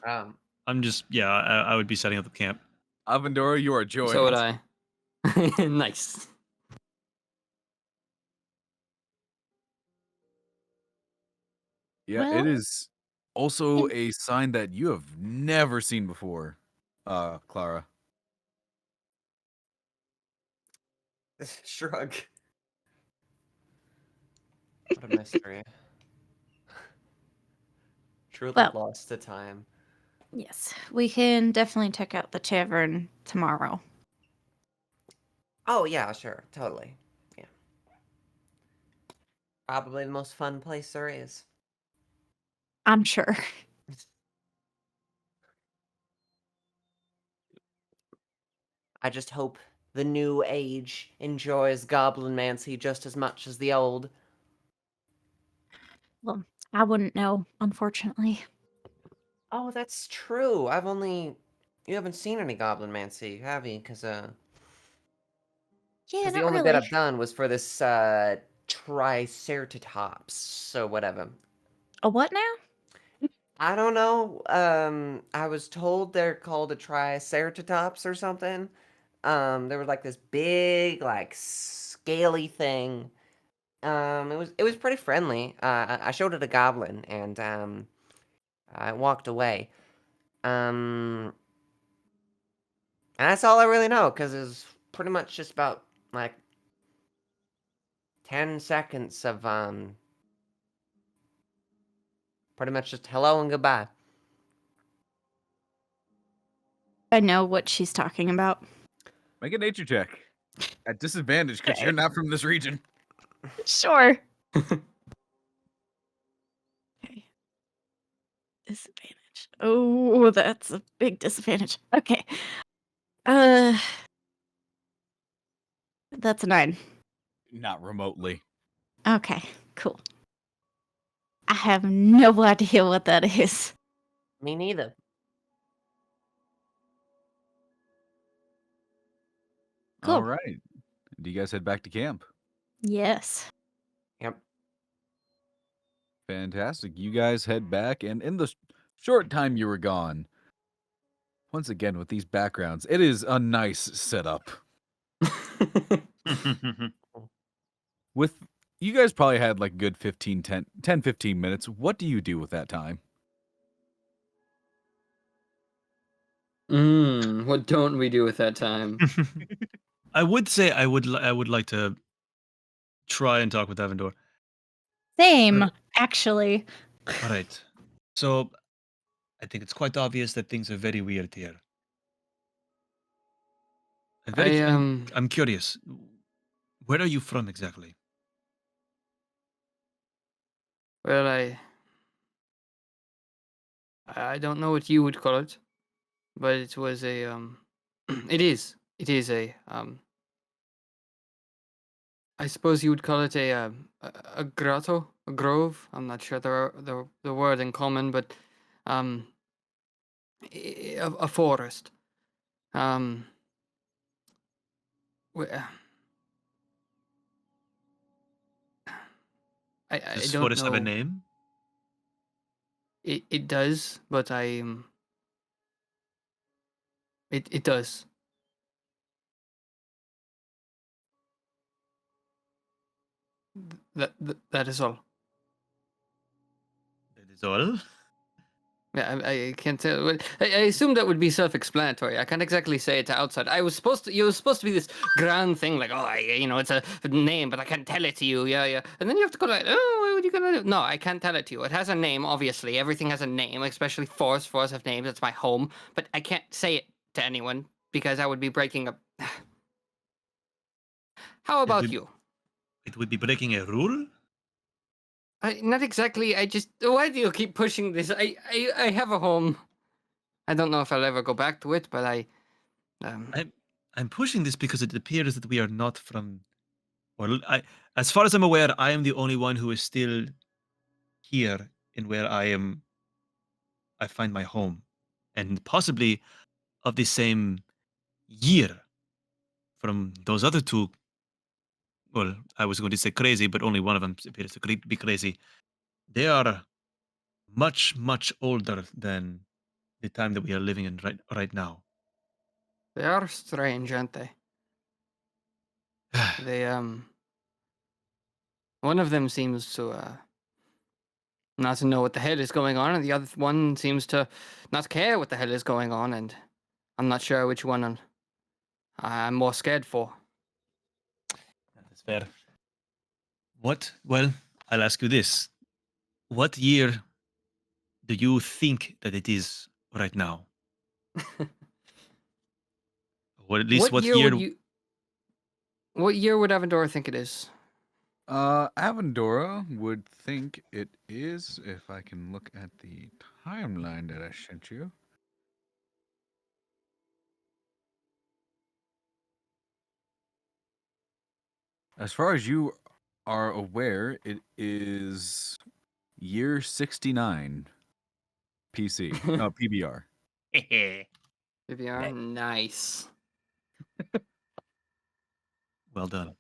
Um, I'm just I would be setting up the camp. Avendora, you are joined. So would I. Nice. Yeah, Well, it is also a sign that you have never seen before, Clara. shrug. What a mystery. Truly Well. lost to time. Yes, we can definitely check out the tavern tomorrow. Oh yeah, sure, totally. Yeah. Probably the most fun place there is. I'm sure. I just hope the new age enjoys goblinmancy just as much as the old. Well, I wouldn't know, unfortunately. Oh, that's true. You haven't seen any goblinmancy, have you? Because Yeah, the not only bit really. I've done was for this triceratops. So whatever. A what now? I don't know. I was told they're called a triceratops or something. They were like this big, like scaly thing. It was pretty friendly. I showed it a goblin and I walked away. And that's all I really know because it's pretty much just about like 10 seconds of pretty much just hello and goodbye. I know what she's talking about. Make a nature check. At disadvantage because Okay. you're not from this region. Sure. Okay. Disadvantage. Oh, that's a big disadvantage. Okay. That's a 9. Not remotely. Okay, cool. I have no idea what that is. Me neither. Cool. All right. Do you guys head back to camp? Yes. Yep. Fantastic. You guys head back, and in the short time you were gone, once again with these backgrounds, it is a nice setup. With you guys probably had like good 10, 15 minutes. What do you do with that time? What don't we do with that time? I would say I would like to try and talk with Avendor. Same, actually. All right. So I think it's quite obvious that things are very weird here. I'm curious. Where are you from exactly? Well, I don't know what you would call it, but it was a it is a I suppose you would call it a grotto, a grove. I'm not sure the word in common, but a forest. Um, wh- I Does don't forest have a know. name? It does, but it does. That is all. That is all. Yeah, I can't tell. I assume that would be self-explanatory. I can't exactly say it to outside. It was supposed to be this grand thing, like, oh, it's a name, but I can't tell it to you. Yeah, yeah. And then you have to go like, oh, what are you gonna do? No, I can't tell it to you. It has a name, obviously. Everything has a name, especially forests. Forests have names. It's my home, but I can't say it to anyone because I would be breaking up. How It about would, you? it would be breaking a rule? Not exactly. I just. Why do you keep pushing this? I have a home. I don't know if I'll ever go back to it, but Um, I'm pushing this because it appears that we are not from. Well, as far as I'm aware, I am the only one who is still here in where I am. I find my home, and possibly of the same year from those other two. Well, I was going to say crazy, but only one of them appears to be crazy. They are much, much older than the time that we are living in right now. they are strange, aren't they? They one of them seems to not to know what the hell is going on, and the other one seems to not care what the hell is going on, and I'm not sure which one I'm more scared for. That's fair. What? Well, I'll ask you this: what year do you think that it is right now? Or at least What what year year? would you? What year would Avendora think it is? Avendora would think it is, if I can look at the timeline that I sent you. As far as you are aware, it is year 69 PC. No, PBR. PBR, nice. Well done.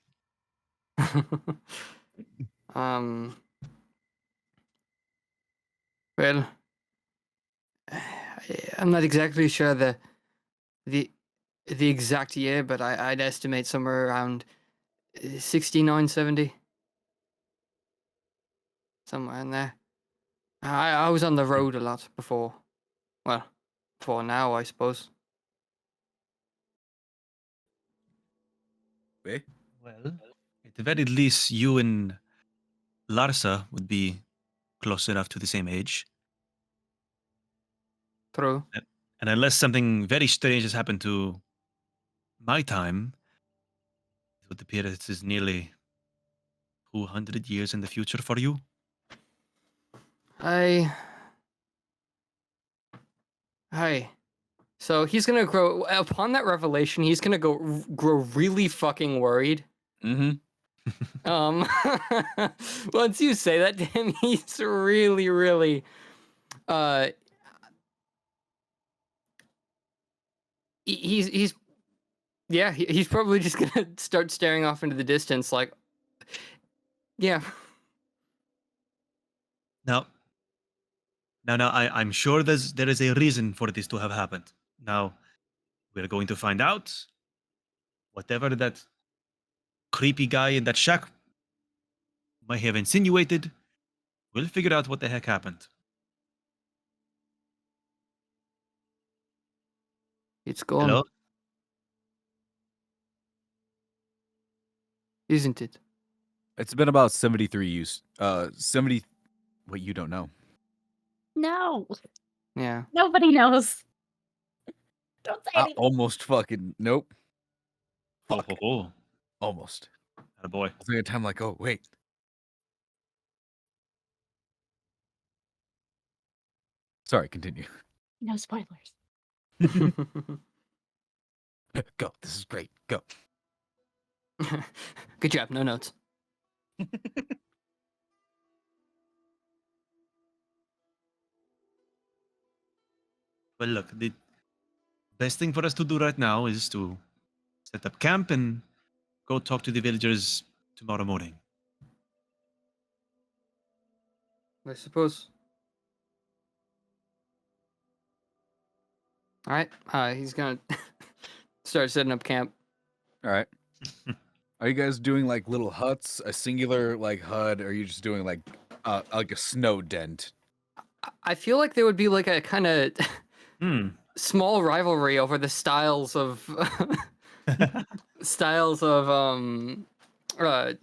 um. Well, I'm not exactly sure the the exact year, but I'd estimate somewhere around 69, 70. Somewhere in there. I was on the road a lot before. Well, before now, I suppose. Eh? Well, at the very least, you and Larsa would be close enough to the same age. True. And unless something very strange has happened to my time, it would appear it is nearly 200 years in the future for you. I. Hi. So he's gonna grow. Upon that revelation, he's gonna grow really fucking worried. Mm-hmm. Um, once you say that to him, he's really, really, uh, he's yeah, he's probably just gonna start staring off into the distance, like, yeah. Now, now, I'm sure there is a reason for this to have happened. Now, we're going to find out whatever that creepy guy in that shack might have insinuated. We'll figure out what the heck happened. It's gone, Hello? isn't it? It's been about 73 use. 70. Wait, you don't know. No, Yeah. nobody knows. Don't say I anything. almost fucking. Nope. Oh, Fuck. ho, ho. Almost. Atta boy. I was thinking time like, oh, wait. Sorry, continue. No spoilers. Go. This is great. Go. Good job. No notes. Well, look, the best thing for us to do right now is to set up camp and go talk to the villagers tomorrow morning. I suppose. All right. He's gonna start setting up camp. All right. Are you guys doing like little huts, a singular like hut, or are you just doing like a snow dent? I feel like there would be like a kind of Hmm. small rivalry over the styles of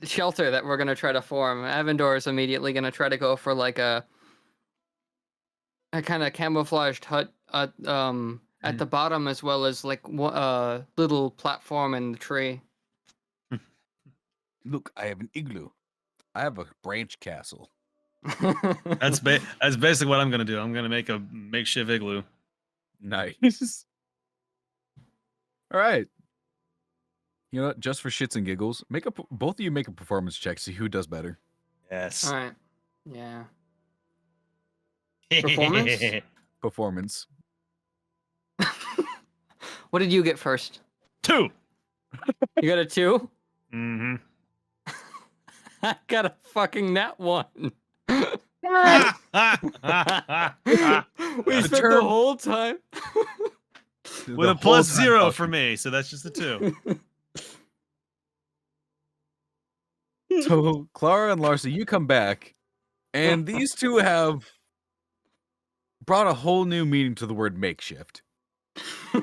shelter that we're gonna try to form. Avendor is immediately gonna try to go for like a kind of camouflaged hut at the bottom, as well as like little platform in the tree. Look, I have an igloo. I have a branch castle. That's basically what I'm gonna do. I'm gonna make a makeshift igloo. Nice. All right. You know what? Just for shits and giggles, both of you make a performance check. See who does better. Yes. All right. Yeah. Performance? Performance. What did you get first? 2. You got a 2? Mm-hmm. I got a fucking nat 1. We spent the term- whole time. With a plus 0 for me, so that's just a 2. So Clara and Larsa, you come back, and these two have brought a whole new meaning to the word makeshift. All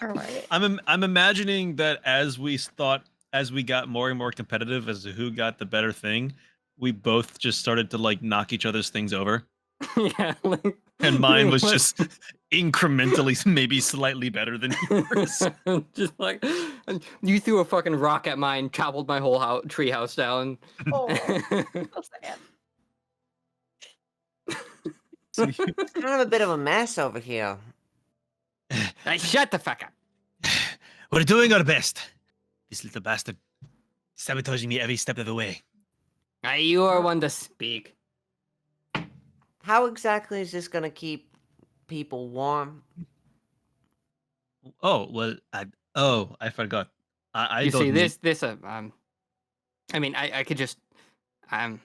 right. I'm imagining that as we got more and more competitive as to who got the better thing, we both just started to like knock each other's things over. Yeah, like, And mine was just incrementally maybe slightly better than yours. just like you threw a fucking rock at mine, toppled my whole tree house down. Oh, so sad. It's kind of a bit of a mess over here. Hey, shut the fuck up. We're doing our best. This little bastard sabotaging me every step of the way. You are one to speak. How exactly is this gonna keep people warm? Oh well, I forgot. I You don't see, need- this I mean, I could just I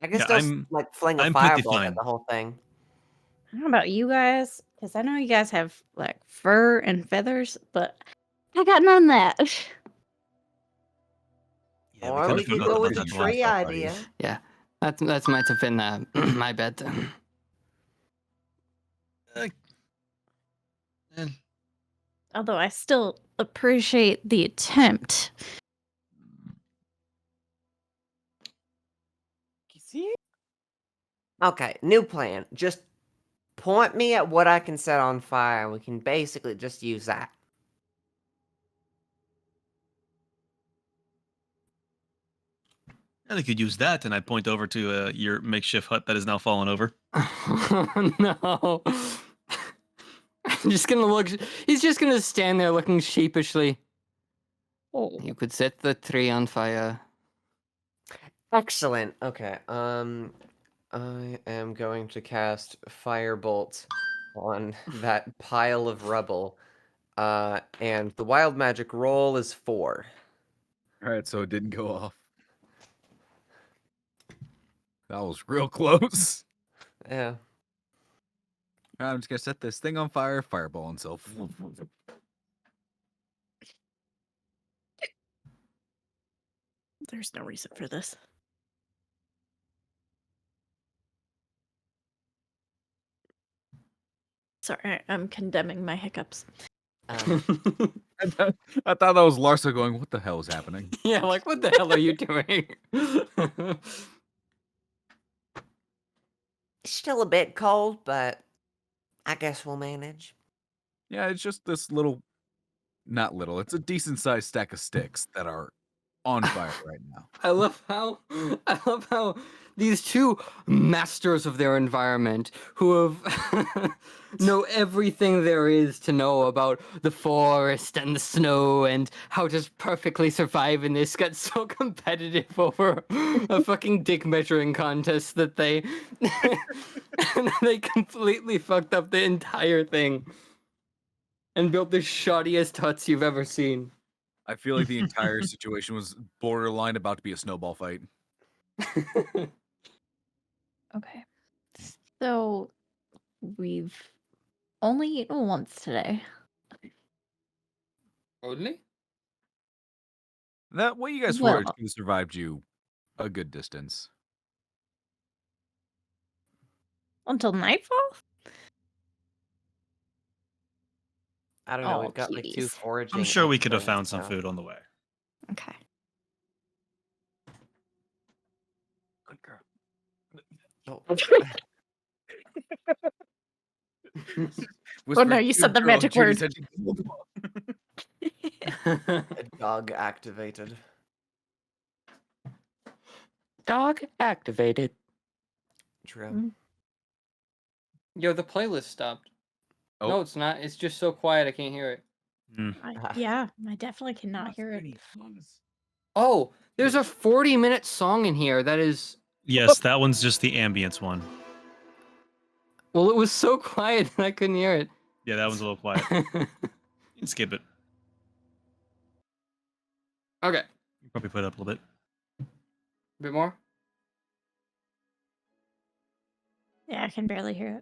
can Yeah, still like fling a I'm pretty fireball fine. at the whole thing. How about you guys? Because I know you guys have like fur and feathers, but I got none of that. Yeah, Or kinda we could forgot go about with the that one. tree idea. Yeah. That might have been my bad. Eh, Although I still appreciate the attempt. Okay, new plan. Just point me at what I can set on fire, and we can basically just use that. I could use that, and I point over to your makeshift hut that is now fallen over. No. I'm just gonna look. He's just gonna stand there looking sheepishly. Oh. You could set the tree on fire. Excellent. Okay. I am going to cast Firebolt on that pile of rubble. And the wild magic roll is 4. All right, so it didn't go off. That was real close. Yeah. I'm just gonna set this thing on fire, fireball himself. There's no reason for this. Sorry, I'm condemning my hiccups. Um, I thought that was Larsa going, what the hell is happening? Yeah, like what the hell are you doing? it's still a bit cold, but I guess we'll manage. Yeah, it's just this little, not little, it's a decent sized stack of sticks that are on fire right now. I love how these two masters of their environment who have know everything there is to know about the forest and the snow and how to perfectly survive in this got so competitive over a fucking dick measuring contest that they they completely fucked up the entire thing and built the shoddiest huts you've ever seen. I feel like the entire situation was borderline about to be a snowball fight. Okay. So we've only eaten once today. Only? That what you guys Well- foraged could have survived you a good distance. Until nightfall? I don't know. Oh, We've got like 2 cuties. foraging. I'm sure we could have things found some now. food on the way. Okay. Good girl. Oh. Oh, no, you said the magic word. Dog activated. Dog activated. True. Mm. Yo, the playlist stopped. Oh. No, it's not. It's just so quiet I can't hear it. Yeah, I definitely cannot hear it. Oh, there's a 40-minute song in here that is. Yes, that one's just the ambience one. Well, it was so quiet that I couldn't hear it. Yeah, that one's a little quiet. You can skip it. Okay, You probably put it up a little bit. a bit more. Yeah, I can barely hear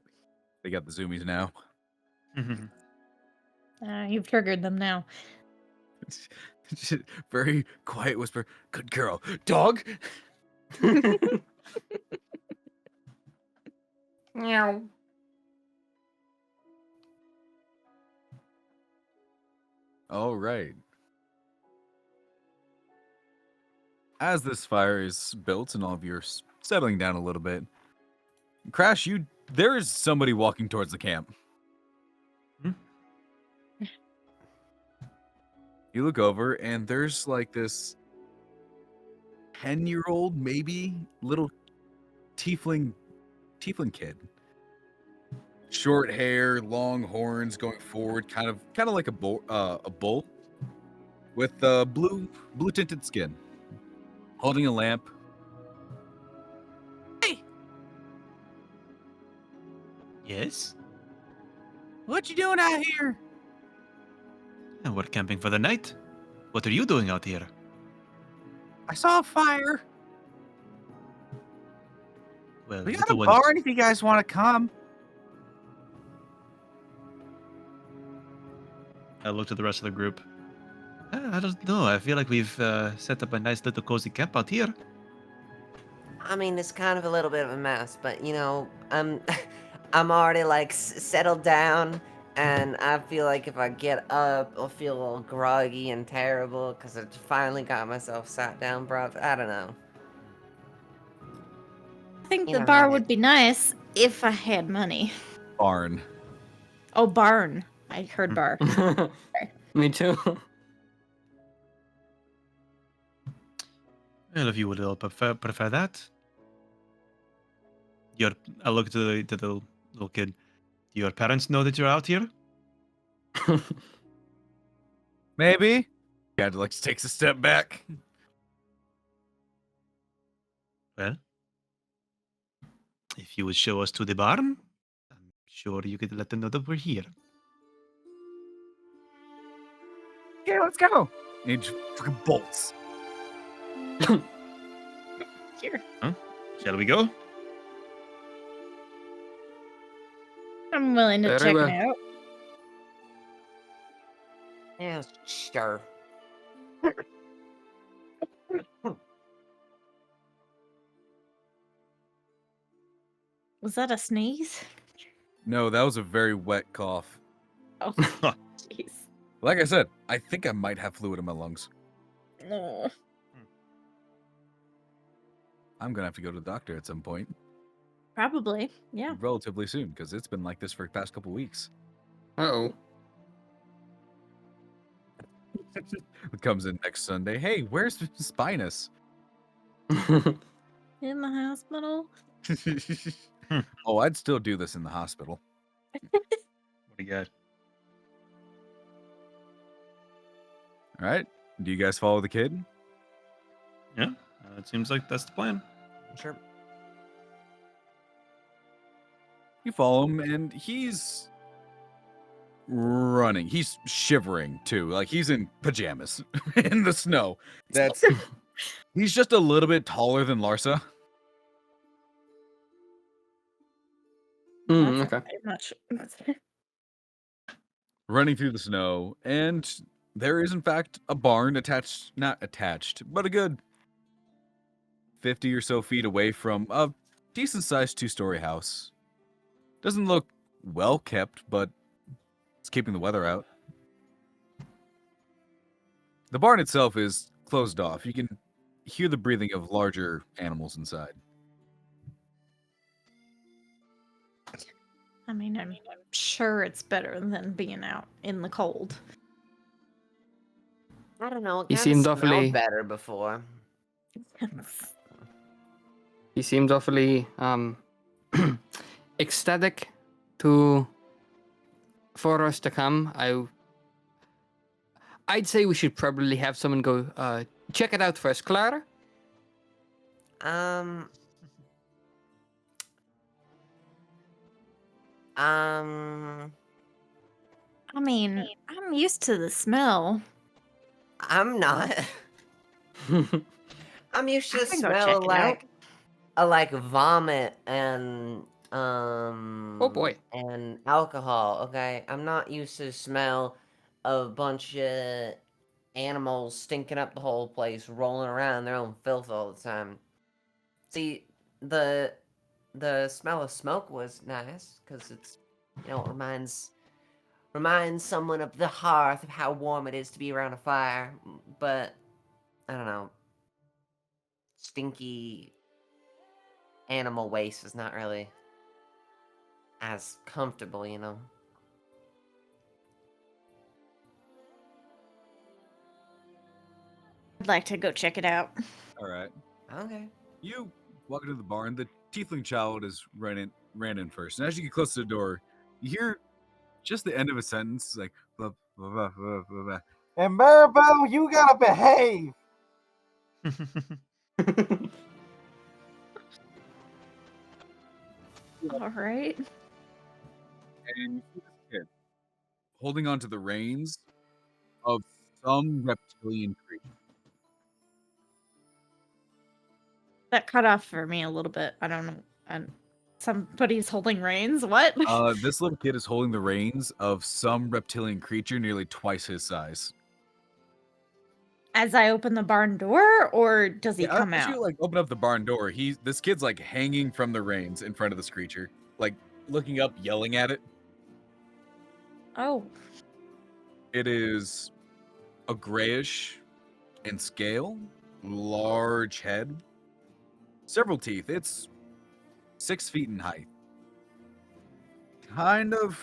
They got the zoomies now. it. You've triggered them now. Very quiet whisper. Good girl. Dog. Meow. All right. As this fire is built and all of you are settling down a little bit, Crash, there is somebody walking towards the camp. Hmm? You look over and there's like this 10-year-old, maybe little tiefling kid. Short hair, long horns going forward, kind of like a bull with blue tinted skin, holding a lamp. Yes? What you doing out here? And we're camping for the night. What are you doing out here? I saw a fire. Well, We got little a one. barn if you guys want to come. I looked at the rest of the group. I don't know. I feel like we've set up a nice little cozy camp out here. I mean, it's kind of a little bit of a mess, but you know, I'm already like settled down, and I feel like if I get up, I'll feel a little groggy and terrible because I finally got myself sat down, bro. I don't know. I think You the know bar how would it- be nice if I had money. Barn. Oh, barn. I heard bar. Me too. Well, if you would all prefer that. I look to the little kid. Do your parents know that you're out here? Maybe. Dad like takes a step back. Well, if you would show us to the barn, I'm sure you could let them know that we're here. Yeah, let's go. And he just fucking bolts. Here. Shall we go? I'm willing to Very check well. it out. Yeah, sure. Was that a sneeze? No, that was a very wet cough. Oh, jeez. Like I said, I think I might have fluid in my lungs. Oh. I'm gonna have to go to the doctor at some point, Probably. Yeah. relatively soon, because it's been like this for the past couple weeks. Uh-oh. Comes in next Sunday. Hey, where's Spinus? In the hospital. Oh, I'd still do this in the hospital. What do you got? All right. Do you guys follow the kid? Yeah, it seems like that's the plan. Sure. You follow him, and he's running. He's shivering too. Like he's in pajamas in the snow. He's just a little bit taller than Larsa. That's Okay. very much. Running through the snow, and there is in fact a barn attached, not attached, but a good 50 or so feet away from a decent sized 2-story house. Doesn't look well kept, but it's keeping the weather out. The barn itself is closed off. You can hear the breathing of larger animals inside. I mean, I'm sure it's better than being out in the cold. I don't know. It He kind seemed of smelled awfully- better before. He seemed awfully ecstatic for us to come. I'd say we should probably have someone go check it out first, Clara. I mean, I'm used to the smell. I'm not. I'm used to I the can go smell check of it out. like vomit and Oh boy. and alcohol. Okay, I'm not used to the smell of a bunch of animals stinking up the whole place, rolling around in their own filth all the time. See, the smell of smoke was nice because it's, you know, it reminds someone of the hearth, of how warm it is to be around a fire. But I don't know, stinky animal waste is not really as comfortable, you know. I'd like to go check it out. All right. Okay. You walk into the barn. The tiefling child ran in first, and as you get close to the door, you hear just the end of a sentence. It's like blah, blah, blah, blah, blah, blah. And Maribel, you gotta behave. All right. And you see this kid holding onto the reins of some reptilian creature. That cut off for me a little bit. I don't know. And somebody's holding reins. What? This little kid is holding the reins of some reptilian creature nearly twice his size. As I open the barn door, or does he come As out? you like open up the barn door, this kid's like hanging from the reins in front of this creature, like looking up, yelling at it. Oh, It is a grayish in scale, large head, several teeth. It's 6 feet in height. Kind of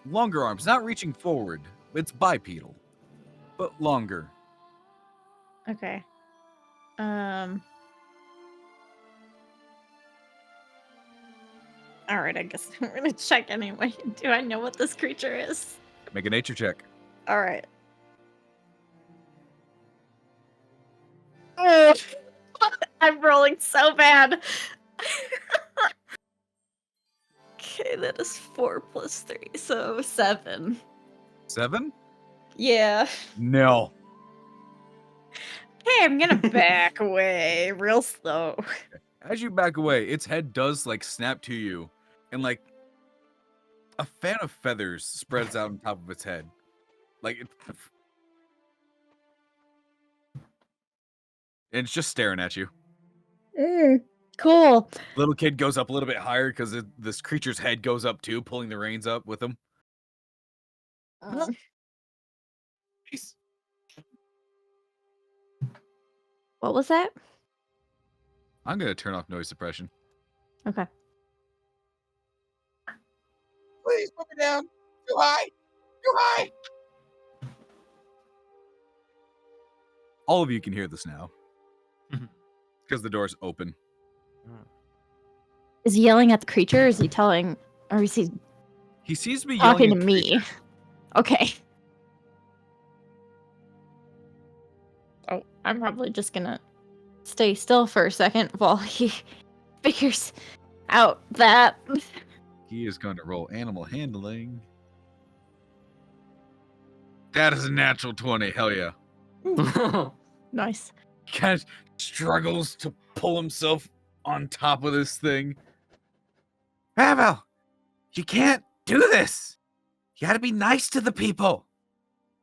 longer arms, not reaching forward. It's bipedal, but longer. okay. All right, I guess I'm gonna check anyway. Do I know what this creature is? Make a nature check. All right. Oh, I'm rolling so bad. Okay, that is 4 plus 3, so 7. 7? Yeah. No. Hey, I'm gonna back away real slow. As you back away, its head does like snap to you, and like a fan of feathers spreads out on top of its head. Like and it's just staring at you. Cool. Little kid goes up a little bit higher because this creature's head goes up too, pulling the reins up with him. Jeez. What was that? I'm gonna turn off noise suppression. Okay. Please put me down. Too high. Too high. All of you can hear this now. Mhm. Because the door's open. Is he yelling at the creature? Or is he telling, or is he He seems to be talking yelling to at the me? creature. Okay. Oh, I'm probably just gonna stay still for a second while he figures out that. He is going to roll animal handling. That is a natural 20. Hell yeah. Nice. Kind of struggles to pull himself on top of this thing. Pavel, you can't do this. You got to be nice to the people.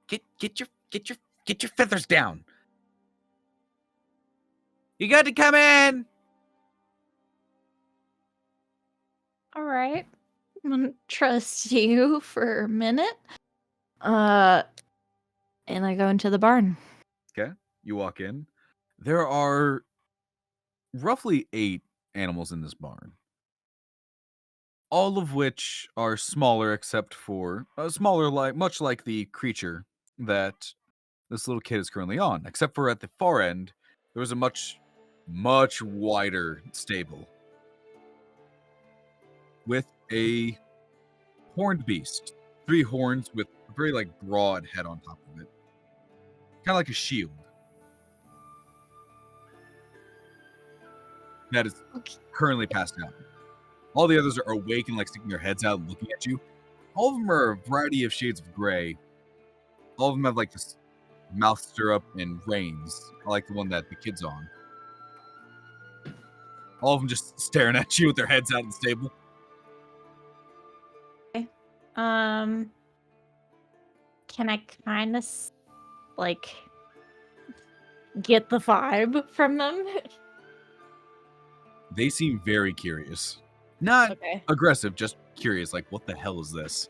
Get your feathers down. You got to come in. All right. I'm gonna trust you for a minute. And I go into the barn. Okay. You walk in. There are roughly 8 animals in this barn. All of which are smaller except for smaller, like much like the creature that this little kid is currently on, except for at the far end there was a much wider stable with a horned beast, 3 horns with a very like broad head on top of it, kind of like a shield that is Okay. currently passed out. All the others are awake and like sticking their heads out and looking at you. All of them are a variety of shades of gray. All of them have like this mouth stirrup and reins, like the one that the kid's on. All of them just staring at you with their heads out in the stable. Can I kind of like get the vibe from them? They seem very curious. Not Okay. aggressive, just curious, like, what the hell is this?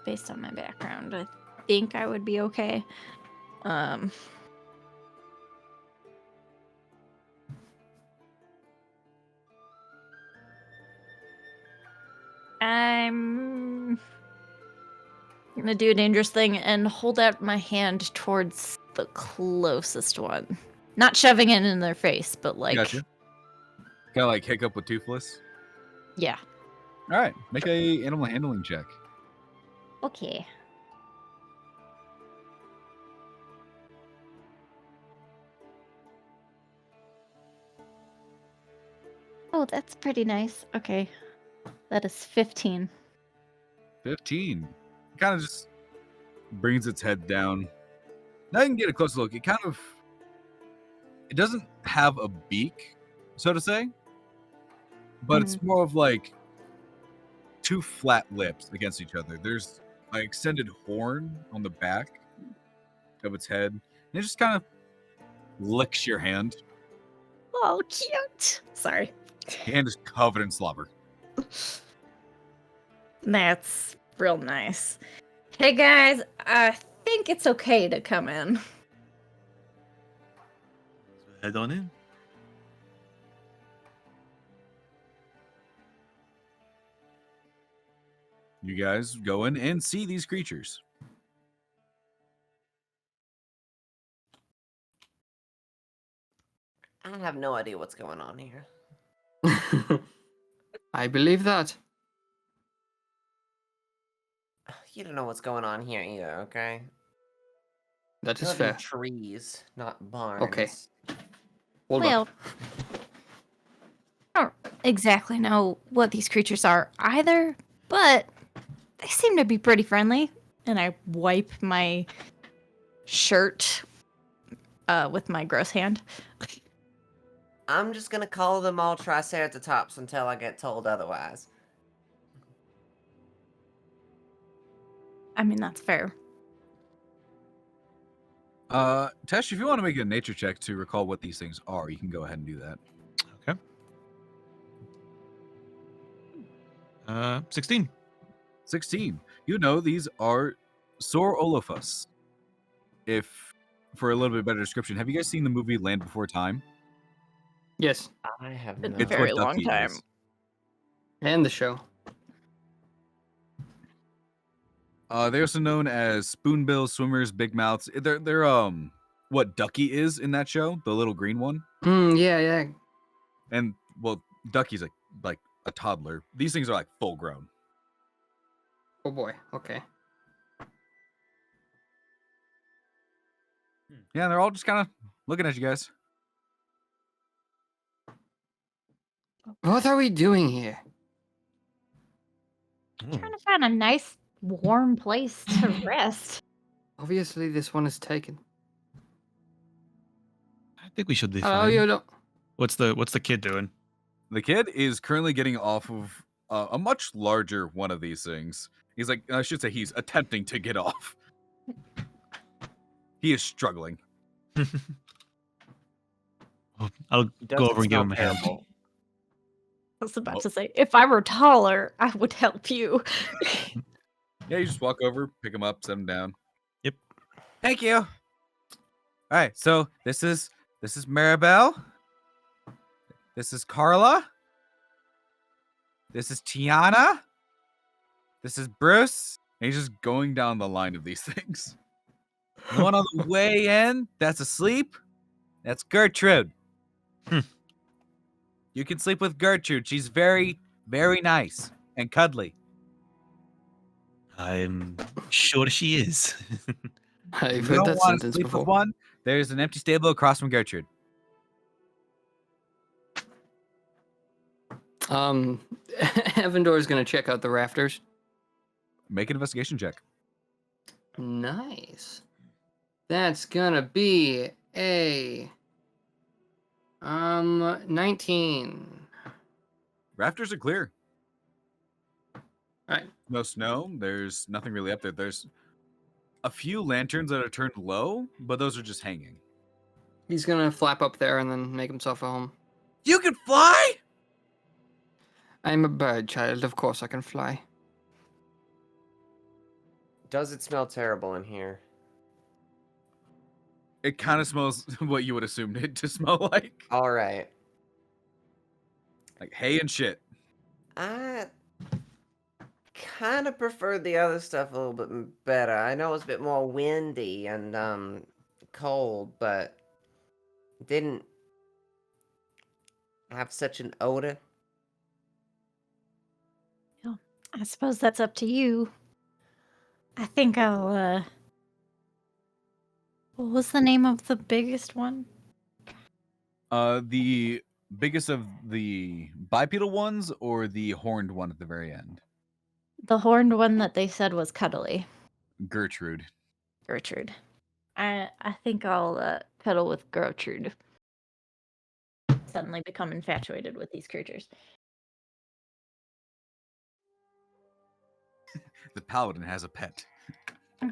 Based on my background, I think I would be okay. I'm gonna do a dangerous thing and hold out my hand towards the closest one. Not shoving it in their face, but like, Gotcha. Kind of like hiccup with Toothless. yeah. All right, make a animal handling check. Okay. Oh, that's pretty nice. Okay. That is 15. 15. Kind of just brings its head down. Now you can get a close look. It doesn't have a beak, so to say, but it's more of like 2 flat lips against each other. There's an extended horn on the back of its head, and it just kind of licks your hand. Oh, cute. Sorry. Your hand is covered in slobber. That's real nice. Hey guys, I think it's okay to come in. So head on in. You guys go in and see these creatures. I have no idea what's going on here. I believe that. You don't know what's going on here either, okay? That We is live in fair. trees, not barns. Okay. Hold Well, up. I don't exactly know what these creatures are either, but they seem to be pretty friendly. And I wipe my shirt with my gross hand. I'm just gonna call them all Triceratops until I get told otherwise. I mean, that's fair. Teche, if you want to make a nature check to recall what these things are, you can go ahead and do that. Okay. 16. 16. You know these are Saurolophus. If, for a little bit better description, have you guys seen the movie Land Before Time? Yes. I have Been no. a very long Ducky time. is. And the show. They're also known as spoonbills, swimmers, big mouths. They're what Ducky is in that show, the little green one. Yeah. And well, Ducky's like a toddler. These things are like full grown. Oh boy. Okay. Yeah, they're all just kind of looking at you guys. What are we doing here? Trying to find a nice, warm place to rest. Obviously, this one is taken. I think we should be Oh, fine. you don't. What's the kid doing? The kid is currently getting off of a much larger one of these things. He's like, I should say, he's attempting to get off. He is struggling. I'll He go doesn't over and give smell him a hand. terrible. I was about to say, if I were taller, I would help you. Yeah, you just walk over, pick him up, set him down. Yep. Thank you. All right, so this is Maribel. This is Carla. This is Tiana. This is Bruce. And he's just going down the line of these things. The one on the way in, that's asleep. That's Gertrude. You can sleep with Gertrude. She's very, very nice and cuddly. I'm sure she is. I've If you heard don't that want to sentence sleep before. with one, there's an empty stable across from Gertrude. Avendor is gonna check out the rafters. Make an investigation check. Nice. That's gonna be a 19. Rafters are clear. Alright. No snow. There's nothing really up there. There's a few lanterns that are turned low, but those are just hanging. He's gonna flap up there and then make himself a home. You can fly? I'm a bird child, of course I can fly. Does it smell terrible in here? It kind of smells what you would assume it to smell like. All right. Like hay and shit. I kind of prefer the other stuff a little bit better. I know it's a bit more windy and cold, but it didn't have such an odor. I suppose that's up to you. I think I'll, what was the name of the biggest one? The biggest of the bipedal ones or the horned one at the very end? The horned one that they said was cuddly. Gertrude. Gertrude. I think I'll cuddle with Gertrude. Suddenly become infatuated with these creatures. The paladin has a pet. All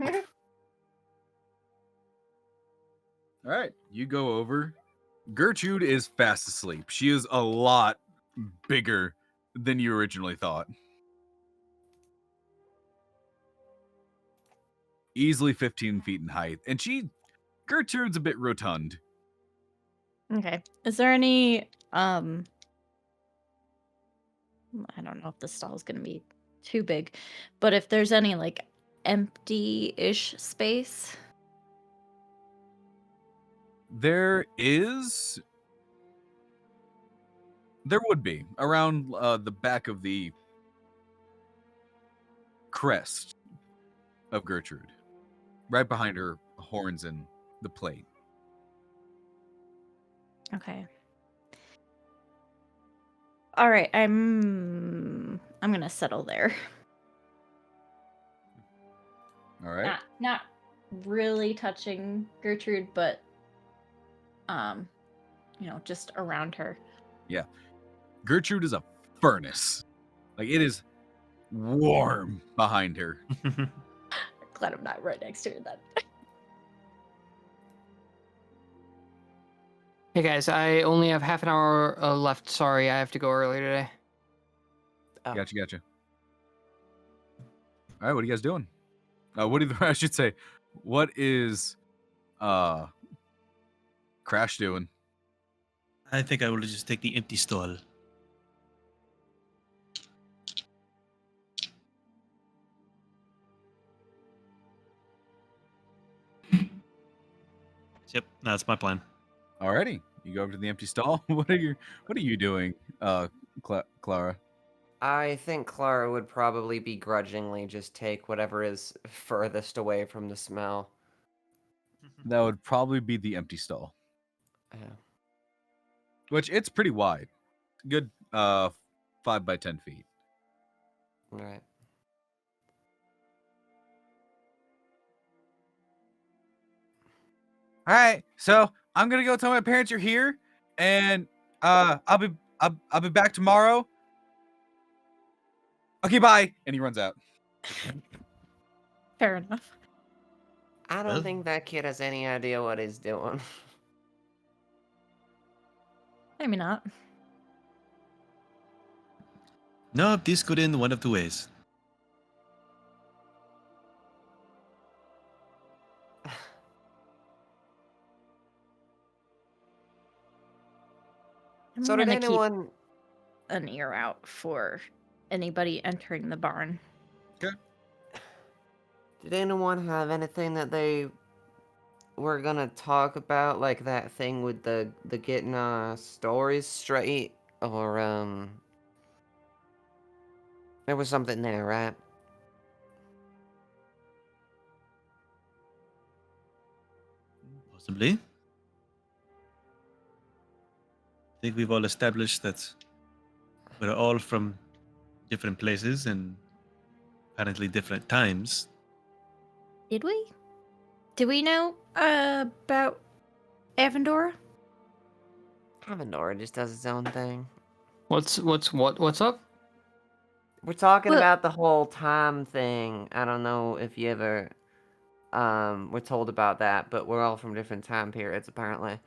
right, you go over. Gertrude is fast asleep. She is a lot bigger than you originally thought. Easily 15 feet in height. And Gertrude's a bit rotund. Okay. Is there any I don't know if the stall is going to be too big, but if there's any like empty-ish space? There would be around the back of the crest of Gertrude, right behind her horns and the plate. Okay. All right, I'm gonna settle there. All right. Not really touching Gertrude, but just around her. Yeah. Gertrude is a furnace. Like, it is warm behind her. Glad I'm not right next to her then. Hey guys, I only have half an hour left. Sorry, I have to go early today. Oh. Gotcha. All right, what are you guys doing? I should say, what is Crash doing? I think I will just take the empty stall. Yep, that's my plan. Alrighty, you go over to the empty stall. What are you doing, Clara? I think Clara would probably begrudgingly just take whatever is furthest away from the smell. That would probably be the empty stall, Yeah. which it's pretty wide, good 5 by 10 feet. Right. All right, so I'm gonna go tell my parents you're here, and I'll be back tomorrow. Okay, bye. And he runs out. Fair enough. I don't Well- think that kid has any idea what he's doing. Maybe not. No, this could end one of two ways. I'm So did gonna keep anyone... an ear out for anybody entering the barn. Did anyone have anything that they were gonna talk about, like that thing with the getting stories straight, or there was something there, right? Possibly. I think we've all established that we're all from different places and apparently different times. Did we? Did we know about Avendora? Avendora just does its own thing. What's up? We're talking Well- about the whole time thing. I don't know if you ever were told about that, but we're all from different time periods apparently.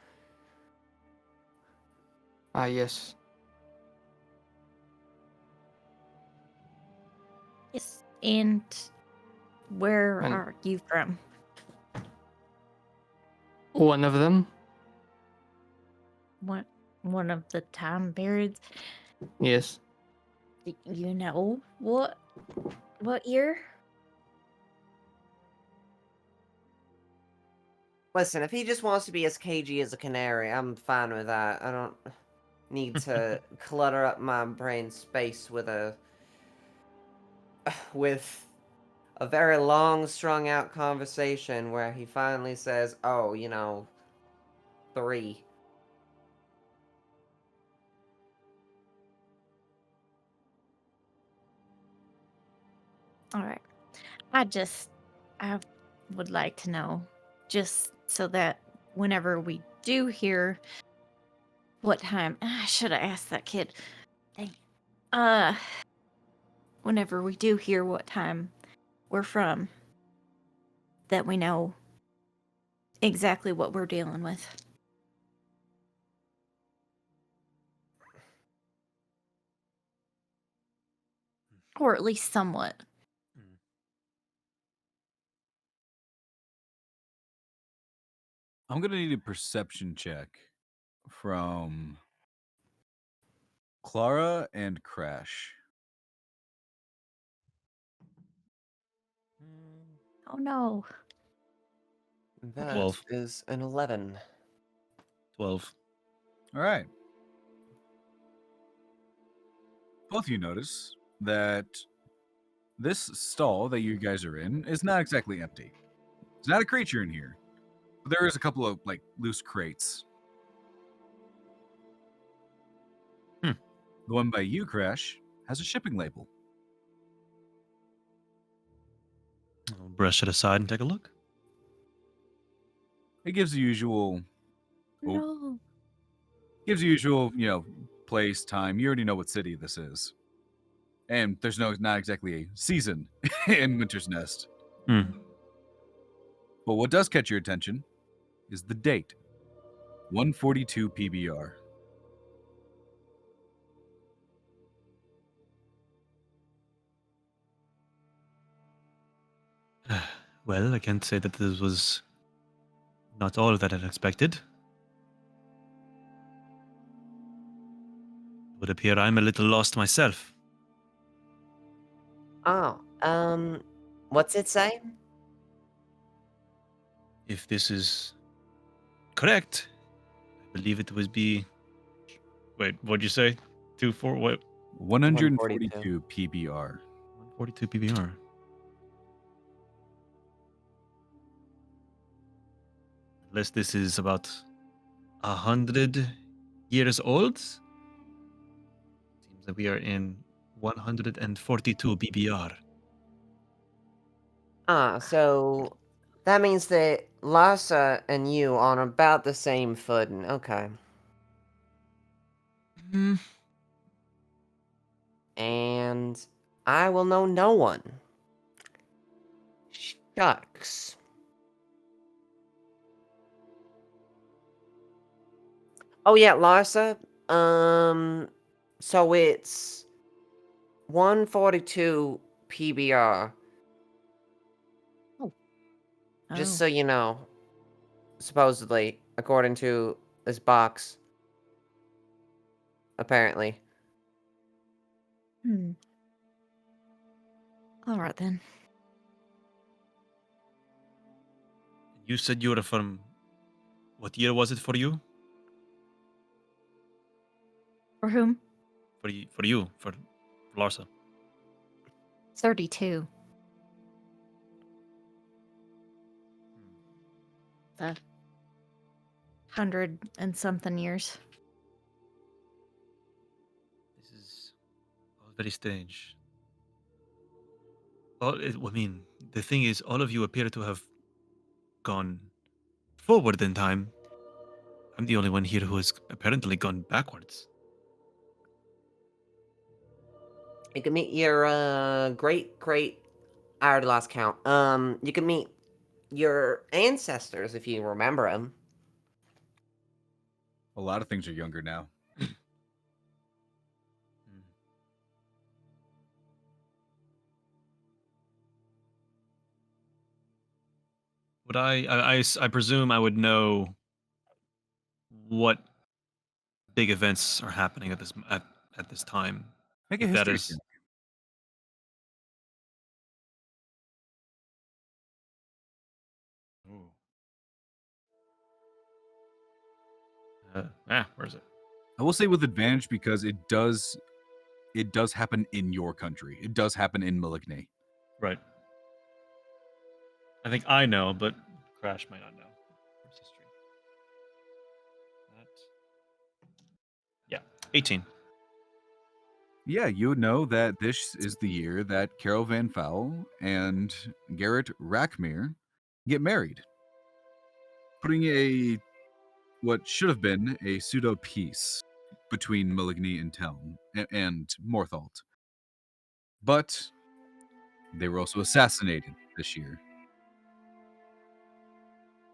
Ah, yes. Yes. And where And- are you from? One of them. What? One of the time periods? Yes. You know what year? Listen, if he just wants to be as cagey as a canary, I'm fine with that. I don't need to clutter up my brain space with a very long strung out conversation where he finally says, "Oh, 3." All right. I would like to know, just so that whenever we do hear what time, I should have asked that kid. Dang. Whenever we do hear what time we're from, that we know exactly what we're dealing with. Or at least somewhat. I'm gonna need a perception check from Clara and Crash. Oh no. That 12. is an 11. 12. All right. Both of you notice that this stall that you guys are in is not exactly empty. There's not a creature in here. But there is a couple of loose crates. Hmm. The one by you, Crash, has a shipping label. I'll brush it aside and take a look. It gives the usual No. place, time. You already know what city this is. And there's not exactly a season in Winter's Nest. Hmm. But what does catch your attention is the date. 142 PBR. Well, I can't say that this was not all that I expected. It would appear I'm a little lost myself. Oh, what's it say? If this is correct, I believe it would be. Wait, what'd you say? 2-4. What? 142 PBR. 142 PBR. Unless this is about 100 years old. Seems that we are in 142 BBR. So that means that Lhasa and you are on about the same footing. Okay. Hmm. And I will know no one. Shucks. Oh yeah, Lhasa. So it's 142 PBR. Just Oh. so you know, supposedly, according to this box. Apparently. Hmm. All right then. You said you were from. What year was it for you? For whom? For you, for Larsa. 32. 100 and something years. This is all very strange. I mean, the thing is, all of you appear to have gone forward in time. I'm the only one here who has apparently gone backwards. You can meet your great. I already lost count. You can meet your ancestors if you remember them. A lot of things are younger now. Would I presume I would know what big events are happening at this time. Make a If that history is check. where is it? I will say with advantage because it does happen in your country. It does happen in Malignay. Right. I think I know, but Crash might not know. Where's history? That. Yeah, 18. Yeah, you would know that this is the year that Carol Van Fowl and Garrett Rackmere get married, putting what should have been a pseudo peace between Malignay and Telm and Morthalt. But they were also assassinated this year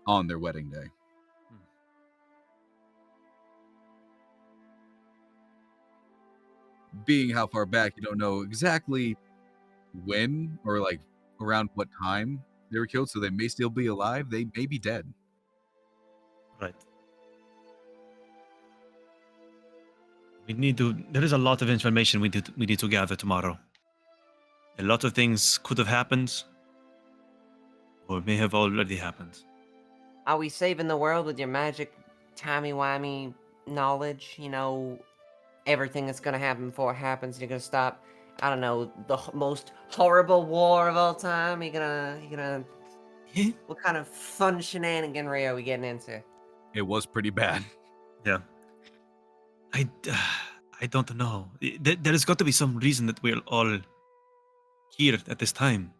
on their wedding day. Being how far back, you don't know exactly when or like around what time they were killed, so they may still be alive. They may be dead. Right. We need to. There is a lot of information we need to gather tomorrow. A lot of things could have happened, or may have already happened. Are we saving the world with your magic timey-wimey knowledge? You know, everything that's gonna happen before it happens. You're gonna stop, I don't know, the most horrible war of all time. You're gonna. What kind of fun shenaniganry are we getting into? It was pretty bad. Yeah. I don't know. There has got to be some reason that we're all here at this time.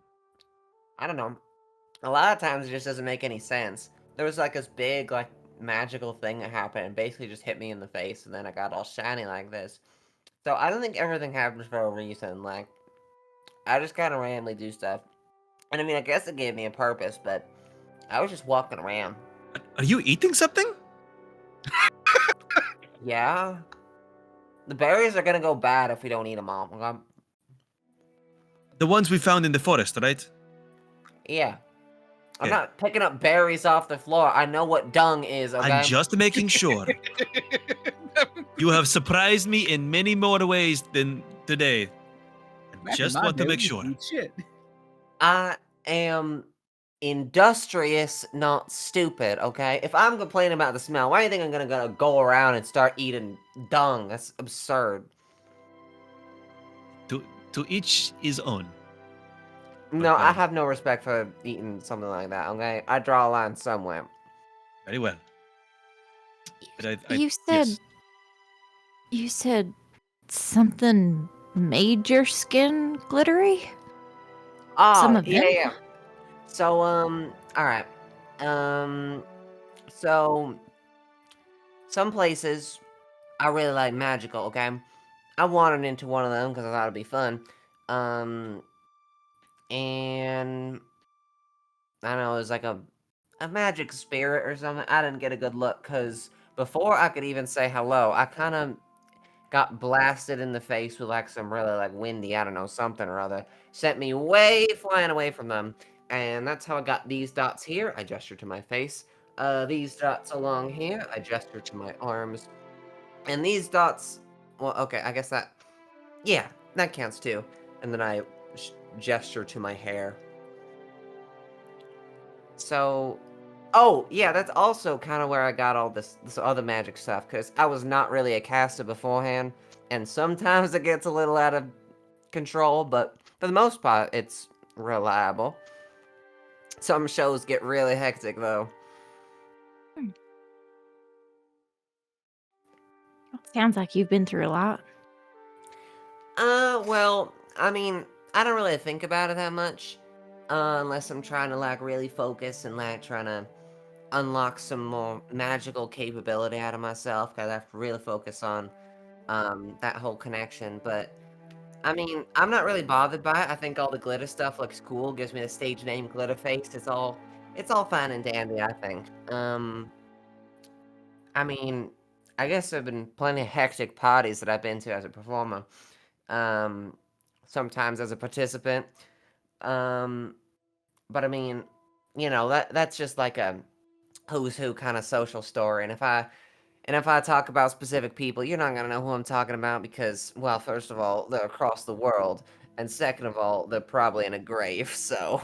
I don't know. A lot of times it just doesn't make any sense. There was like this big, like, magical thing that happened and basically just hit me in the face, and then I got all shiny like this. So I don't think everything happens for a reason. Like, I just kind of randomly do stuff. And I mean, I guess it gave me a purpose, but I was just walking around. Are you eating something? Yeah. The berries are gonna go bad if we don't eat them all. Okay? The ones we found in the forest, right? Yeah. I'm Okay. not picking up berries off the floor. I know what dung is, okay? I'm just making sure. You have surprised me in many more ways than today. I just want to make sure. Shit. I am industrious, not stupid, okay? If I'm complaining about the smell, why do you think I'm gonna go around and start eating dung? That's absurd. To each his own. No, But, I have no respect for eating something like that, okay? I draw a line somewhere. very well. But You said yes. you said something made your skin glittery? Some Oh, event? yeah. So, alright. So, some places I really like magical, okay? I wandered into one of them because I thought it'd be fun. And I don't know, it was like a magic spirit or something. I didn't get a good look because before I could even say hello, I kind of got blasted in the face with like some really like windy, I don't know, something or other. Sent me way flying away from them. And that's how I got these dots here. I gesture to my face. These dots along here, I gesture to my arms. And these dots, well, okay, I guess that, yeah, that counts too. And then I gesture to my hair. So, oh, yeah, that's also kind of where I got all this other magic stuff, because I was not really a caster beforehand, and sometimes it gets a little out of control, but for the most part, it's reliable. Some shows get really hectic, though. Sounds like you've been through a lot. Well, I mean, I don't really think about it that much, unless I'm trying to, like, really focus and, like, trying to unlock some more magical capability out of myself, because I have to really focus on that whole connection. But I mean, I'm not really bothered by it. I think all the glitter stuff looks cool. Gives me the stage name Glitterface. It's all fine and dandy, I think. I mean, I guess there've been plenty of hectic parties that I've been to as a performer. Sometimes as a participant. Um, but I mean, that's just like a who's who kind of social story. And if I talk about specific people, you're not gonna know who I'm talking about because, well, first of all, they're across the world, and second of all, they're probably in a grave, so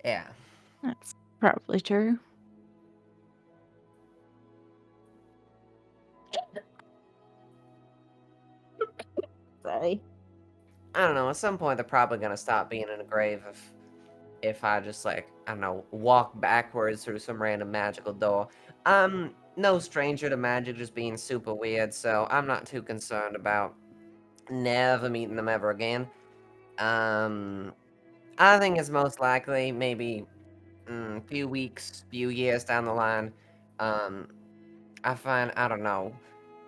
yeah. That's probably true. Sorry. I don't know, at some point they're probably gonna stop being in a grave if I just like, I don't know, walk backwards through some random magical door. I'm no stranger to magic just being super weird, so I'm not too concerned about never meeting them ever again. I think it's most likely maybe few weeks, few years down the line, um, I find, I don't know,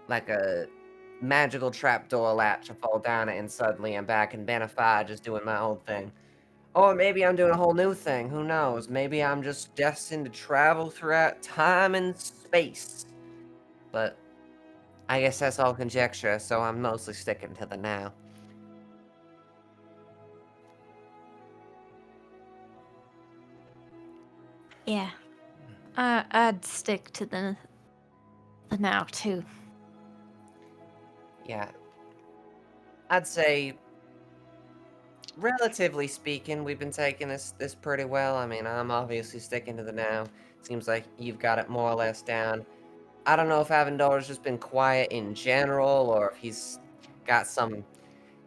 like a magical trapdoor latch, I fall down it, and suddenly I'm back in Benify just doing my old thing. Or maybe I'm doing a whole new thing, who knows? Maybe I'm just destined to travel throughout time and space. But I guess that's all conjecture, so I'm mostly sticking to the now. Yeah. I'd stick to the now too. Yeah. I'd say, relatively speaking, we've been taking this pretty well. I mean, I'm obviously sticking to the now. Seems like you've got it more or less down. I don't know if Avendor's just been quiet in general, or if he's got some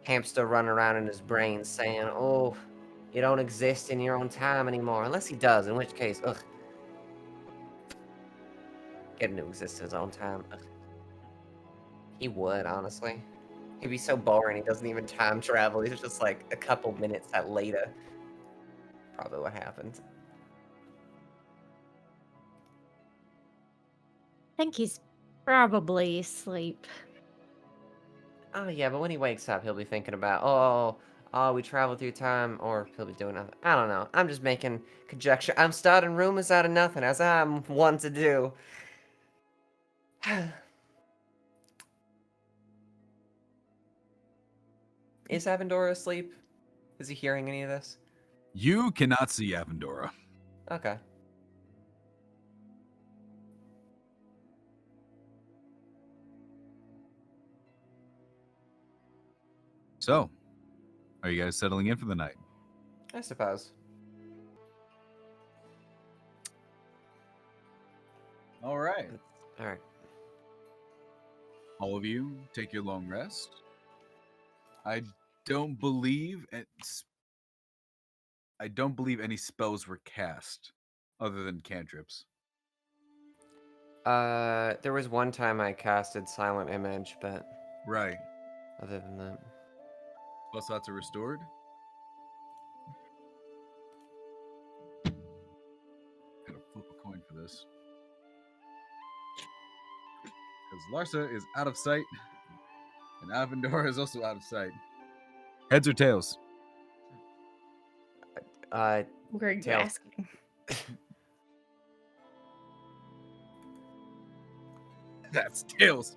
hamster running around in his brain saying, "Oh, you don't exist in your own time anymore." Unless he does, in which case, ugh, getting to exist in his own time. Ugh. He would, honestly. He'd be so boring. He doesn't even time travel. He's just like a couple minutes later. Probably what happened. I think he's probably asleep. Oh yeah, but when he wakes up, he'll be thinking about, oh, we traveled through time, or he'll be doing nothing. I don't know. I'm just making conjecture. I'm starting rumors out of nothing, as I'm one to do. Is Avendora asleep? Is he hearing any of this? You cannot see Avendora. Okay. So, are you guys settling in for the night? I suppose. All right. All right. All of you take your long rest. I don't believe any spells were cast other than cantrips. There was one time I casted Silent Image, but Right. other than that. Spell slots are restored. Gotta flip a coin for this. Because Larsa is out of sight, and Avendora is also out of sight. Heads or tails? Uh, Where are you Tails. asking? That's tails.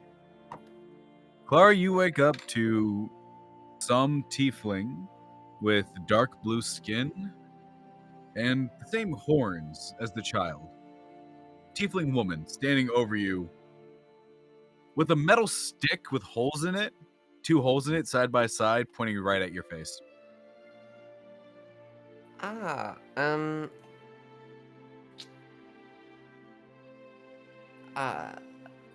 Clara, you wake up to some tiefling with dark blue skin and the same horns as the child. Tiefling woman standing over you with a metal stick with holes in it, 2 holes in it side by side, pointing right at your face. Ah,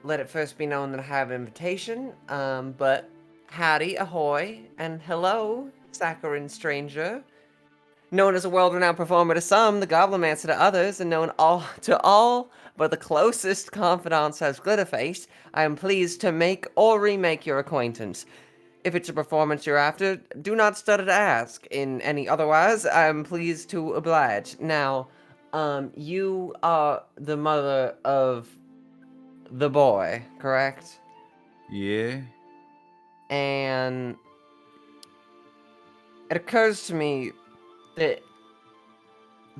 let it first be known that I have an invitation, but howdy, ahoy, and hello, saccharine stranger. Known as a world-renowned performer to some, the goblinomancer to others, and known to all but the closest confidants as Glitterface, I am pleased to make or remake your acquaintance. If it's a performance you're after, do not stutter to ask. In any otherwise, I am pleased to oblige. Now, you are the mother of the boy, correct? Yeah. And it occurs to me that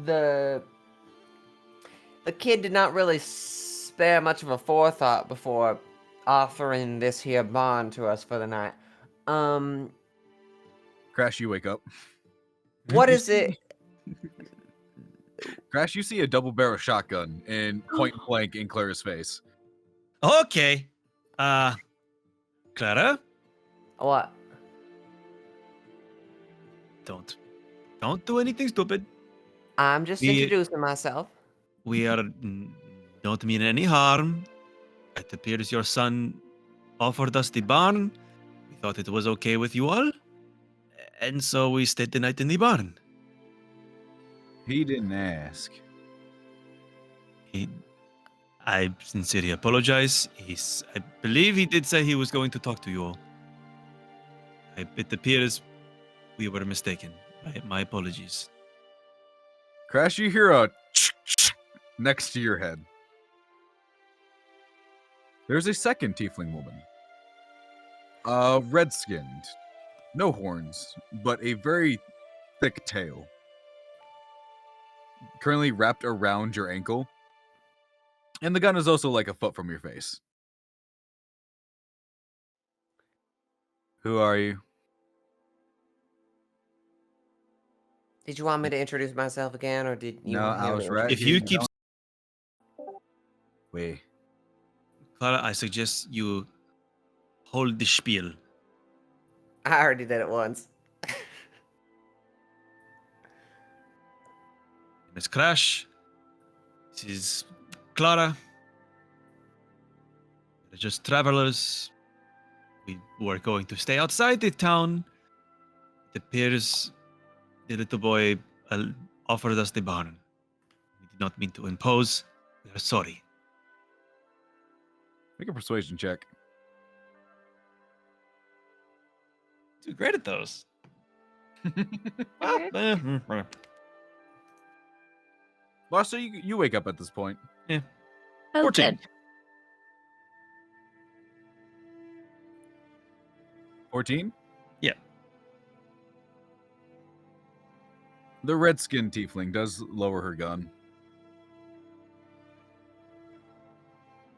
the kid did not really spare much of a forethought before offering this here bond to us for the night. Crash, you wake up. What You is it? Crash, you see a double barrel shotgun in point blank in Clara's face. Okay. Clara, What? don't do anything stupid. I'm just We- introducing myself. We are don't mean any harm. It appears your son offered us the barn. We thought it was okay with you all, and so we stayed the night in the barn. He didn't ask. I sincerely apologize. I believe he did say he was going to talk to you all. It appears we were mistaken. My apologies. Crash, you hear a next to your head. There's a second tiefling woman. Red-skinned. No horns, but a very thick tail. Currently wrapped around your ankle. And the gun is also like a foot from your face. Who are you? Did you want me to introduce myself again, or did you No, want to I hear was me right. If here, you you keep, Wait. Clara, I suggest you hold the spiel. I already did it once. Miss Crash, this is Clara. We're just travelers. We were going to stay outside the town. It appears the little boy offered us the barn. We did not mean to impose. We are sorry. Make a persuasion check. Too great at those. Well, so you wake up at this point. Yeah. Oh, 14. good. 14? Yeah. The red-skinned tiefling does lower her gun.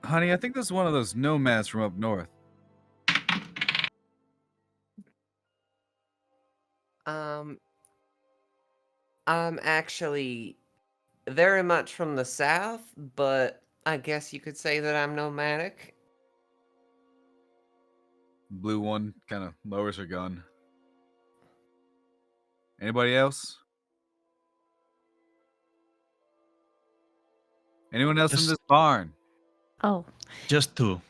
Honey, I think this is one of those nomads from up north. I'm actually very much from the south, but I guess you could say that I'm nomadic. Blue one kind of lowers her gun. Anybody else? Anyone else in Just- this barn? Oh, Just 2.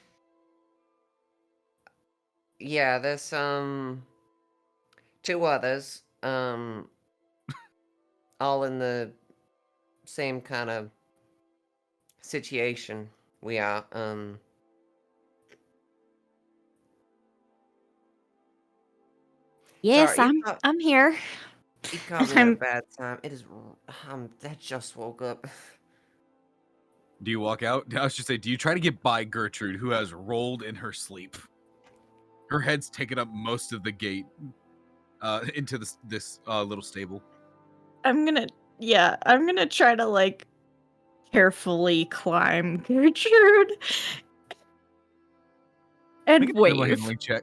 Yeah, there's 2 others. All in the same kind of situation we are. yes, Sorry, I'm here. you caught me at a I'm bad time. It is. I just woke up. Do you walk out? I should say, do you try to get by Gertrude, who has rolled in her sleep? Her head's taken up most of the gate into this little stable. I'm gonna try to like carefully climb Gertrude Make and an animal wave. handling check.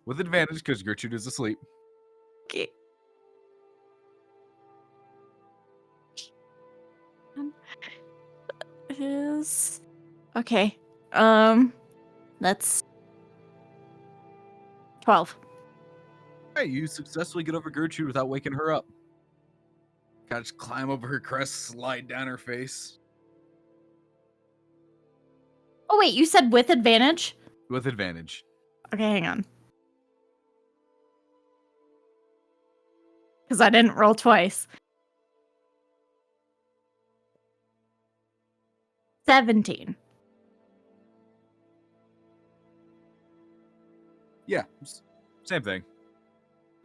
With advantage, because Gertrude is asleep. Okay. Is okay. That's 12. Hey, you successfully get over Gertrude without waking her up. Gotta just climb over her crest, slide down her face. Oh wait, you said with advantage? With advantage. Okay, hang on. Because I didn't roll twice. 17. Yeah, same thing.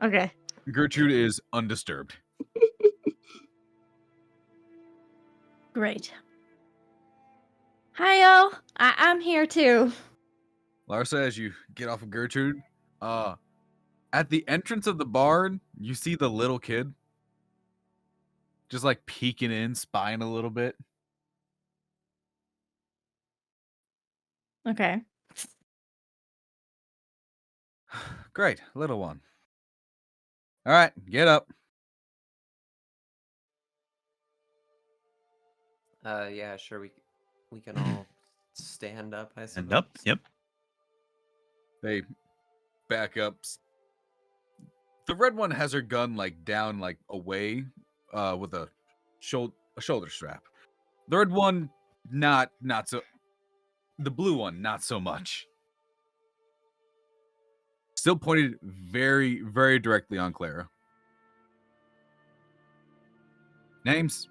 Okay. Gertrude is undisturbed. Great. Hi-yo. I'm here too. Larsa, as you get off of Gertrude, at the entrance of the barn, you see the little kid just like peeking in, spying a little bit. Okay. Great, little one. All right, get up. Yeah, sure. We can all stand up. I suppose. And up. Yep. They back up. The red one has her gun like down, like away, with a shoulder strap. The red one, not so. The blue one, not so much. Still pointed very, very directly on Clara. Names?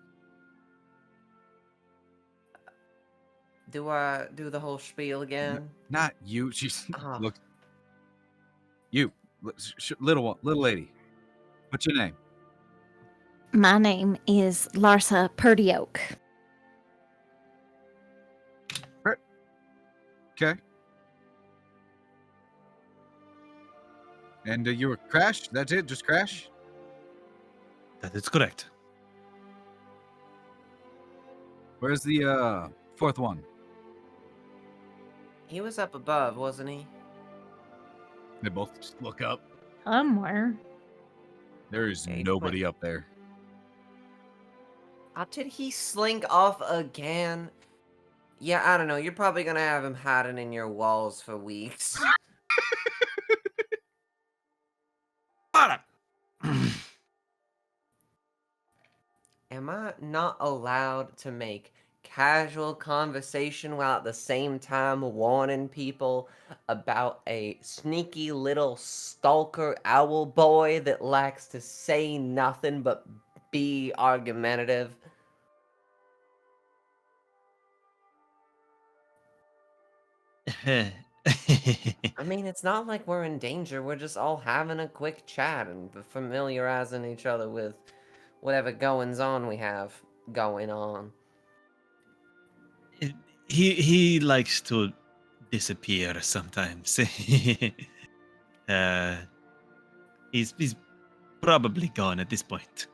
Do I do the whole spiel again? Not you. She's Ah. look. You, little one, little lady. What's your name? My name is Larsa Purdioak. Okay. And you were Crash? That's it? Just Crash? That is correct. Where's the fourth one? He was up above, wasn't he? They both just look up. Somewhere. There is Yeah, he nobody up there. Did he slink off again? Yeah, I don't know. You're probably gonna have him hiding in your walls for weeks. Am I not allowed to make casual conversation while at the same time warning people about a sneaky little stalker owl boy that likes to say nothing but be argumentative? I mean, it's not like we're in danger. We're just all having a quick chat and familiarizing each other with whatever goings on we have going on. He likes to disappear sometimes. He's probably gone at this point.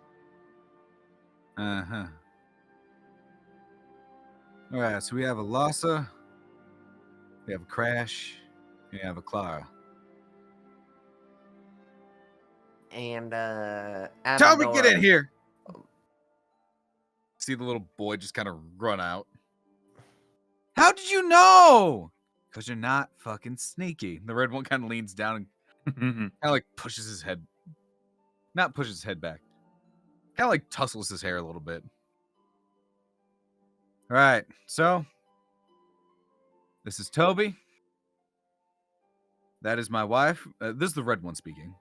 Uh-huh. All right, so we have a Lhasa, we have a Crash, and we have a Clara. And Tell me, get in Avendora- here! See the little boy just kind of run out. How did you know? Because you're not fucking sneaky. The red one kind of leans down and kind of like pushes his head. Not pushes his head back. Kind of like tussles his hair a little bit. All right. So this is Toby. That is my wife. This is the red one speaking.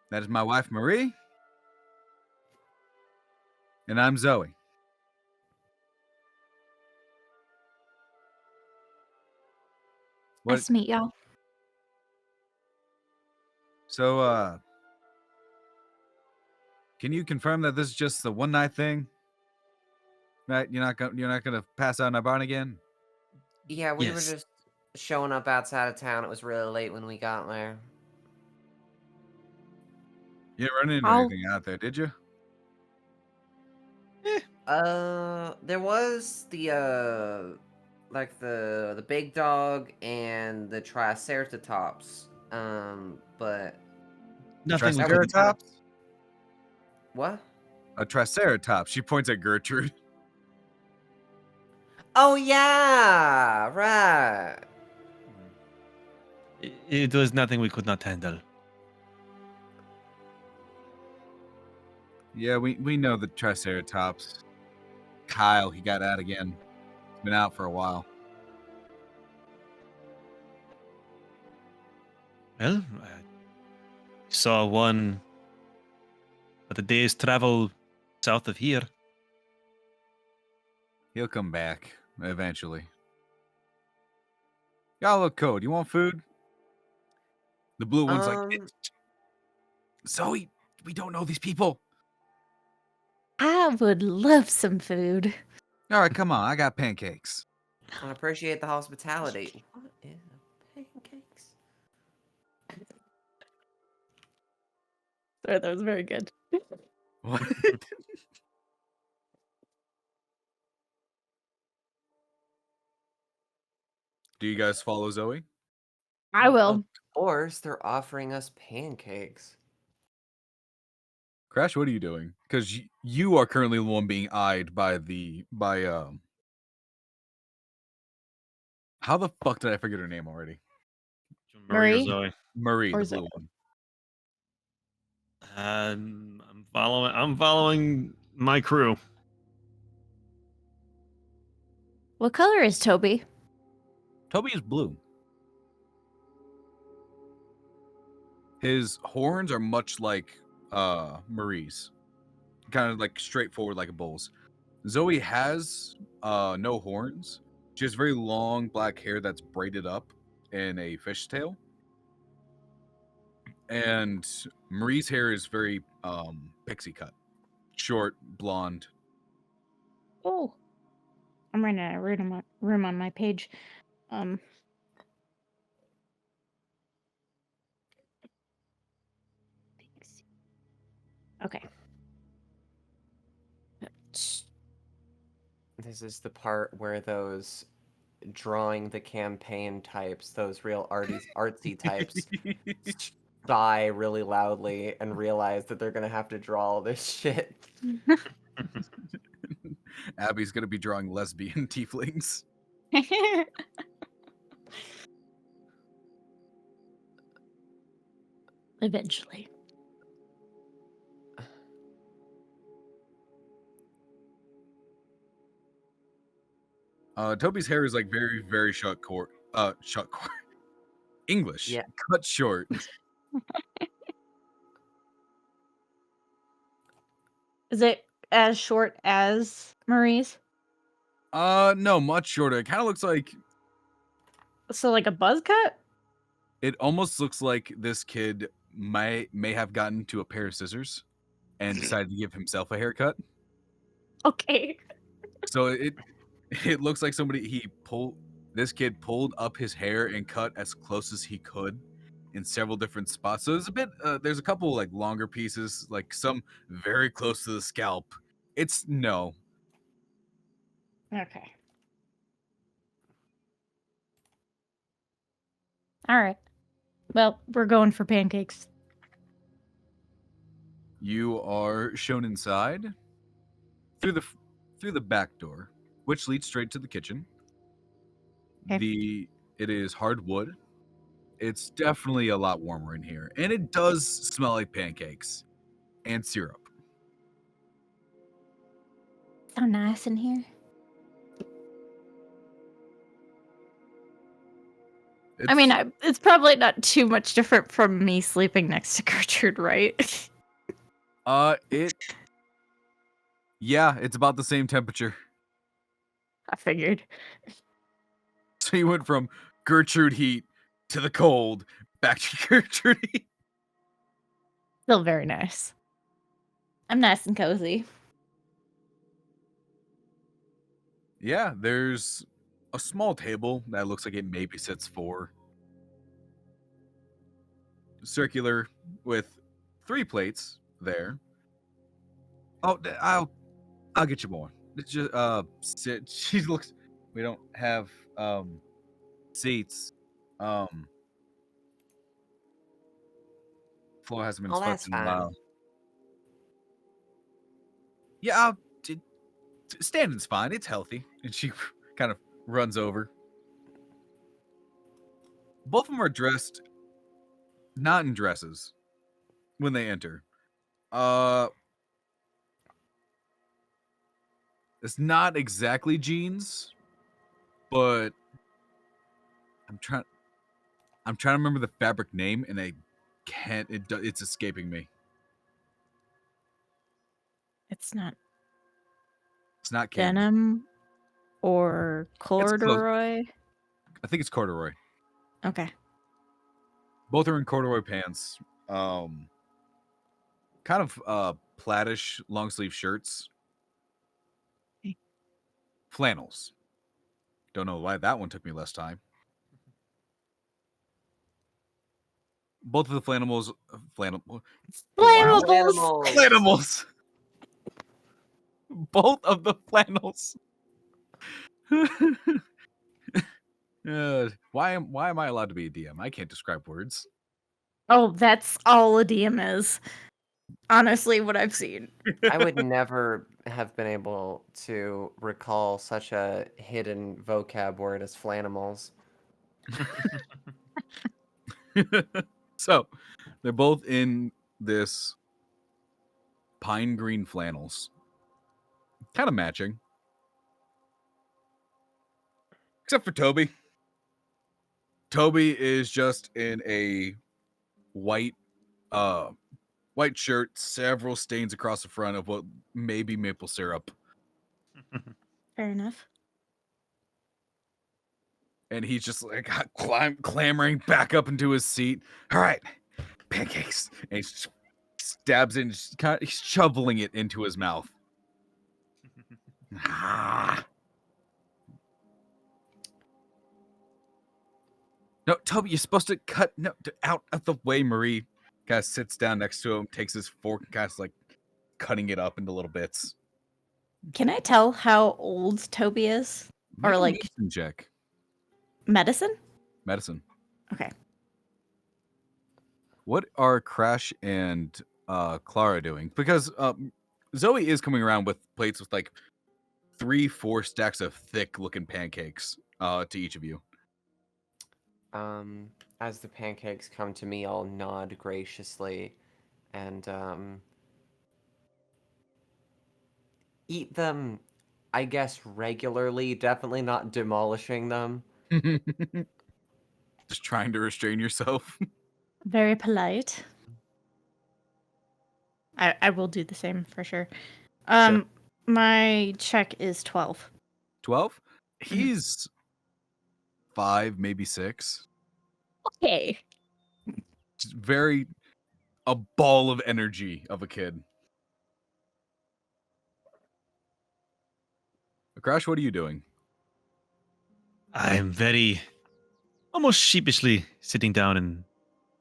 That is my wife, Marie. And I'm Zoe. What? Nice to meet y'all. So, can you confirm that this is just the one night thing? Right? You're not gonna pass out in our barn again? Yeah, we were Yes. just showing up outside of town. It was really late when we got there. You didn't run into I'll- anything out there, did you? There was the like the big dog and the triceratops. But Nothing we couldn't. Triceratops? what? A triceratops. She points at Gertrude. Oh yeah, right. It was nothing we could not handle. Yeah, we know the triceratops. Kyle, he got out again. He's been out for a while. Well, I saw one at a day's travel south of here. He'll come back eventually. Y'all look cold. You want food? The blue one's like, Zoe, we don't know these people. I would love some food. All right, come on. I got pancakes. I appreciate the hospitality. What is pancakes? Sorry, that was very good. What? Do you guys follow Zoe? I will. Of course, they're offering us pancakes. Crash, what are you doing? Because you are currently the one being eyed by how the fuck did I forget her name already? Marie or Marie? Zoe. Marie, Or the Zoe. blue one. I'm following my crew. What color is Toby? Toby is blue. His horns are much like Marie's. Kind of like straightforward like a bull's. Zoe has no horns. She has very long black hair that's braided up in a fishtail. And Marie's hair is very pixie cut. Short, blonde. Oh. I'm running out of room on my page. Okay. This is the part where those drawing the campaign types, those real artsy types, sigh really loudly and realize that they're gonna have to draw all this shit. Abby's gonna be drawing lesbian tieflings. Eventually. Toby's hair is like very, very short English. Yeah. Cut short. Is it as short as Marie's? No, much shorter. It kind of looks like So like a buzz cut? it almost looks like this kid may have gotten to a pair of scissors and decided to give himself a haircut. Okay. So it looks like this kid pulled up his hair and cut as close as he could in several different spots. So there's a bit there's a couple like longer pieces, like some very close to the scalp. It's no. Okay. All right. Well, we're going for pancakes. You are shown inside through the back door, which leads straight to the kitchen. Okay. It is hardwood. It's definitely a lot warmer in here, and it does smell like pancakes and syrup. so nice in here. I mean, it's probably not too much different from me sleeping next to Gertrude, right? Yeah, it's about the same temperature. I figured. So you went from Gertrude heat to the cold, back to Gertrude heat. Still very nice. I'm nice and cozy. Yeah, there's a small table that looks like it maybe sits 4. Circular with 3 plates there. Oh, I'll get you more. It's just sit. She looks. We don't have seats. Floor hasn't been Oh, swept that's in a fine. while. Yeah, standing's fine. It's healthy. And she kind of runs over. Both of them are dressed not in dresses when they enter. It's not exactly jeans, but I'm trying to remember the fabric name, and I can't. It's escaping me. It's not It's not candy. denim or close. corduroy. I think it's corduroy. Okay. Both are in corduroy pants. Kind of plaidish long sleeve shirts. Okay. Flannels. Don't know why that one took me less time. Both of the flannels. Flammables. Flannels. Both of the flannels. Why am I allowed to be a DM? I can't describe words. Oh, that's all a DM is. Honestly, what I've seen. I would never have been able to recall such a hidden vocab word as flanimals. So, they're both in this pine green flannels. Kind of matching. Except for Toby. Toby is just in a white shirt, several stains across the front of what may be maple syrup. Fair enough. And he's just like clambering back up into his seat. All right, pancakes. And he stabs in, he's shoveling it into his mouth. No, Toby, you're supposed to cut. No, out of the way, Marie. Kind of sits down next to him, takes his fork, and kind of like cutting it up into little bits. Can I tell how old Toby is? Make Or a like medicine check. medicine? Medicine. Okay. What are Crash and Clara doing? Because Zoe is coming around with plates with like 3-4 stacks of thick looking pancakes to each of you. As the pancakes come to me, I'll nod graciously and eat them, I guess, regularly. Definitely not demolishing them. Just trying to restrain yourself. Very polite. I will do the same for sure. Sure. My check is 12. 12? He's 5, maybe 6. Okay. Just very a ball of energy of a kid. Crash, what are you doing? I'm very, almost sheepishly sitting down and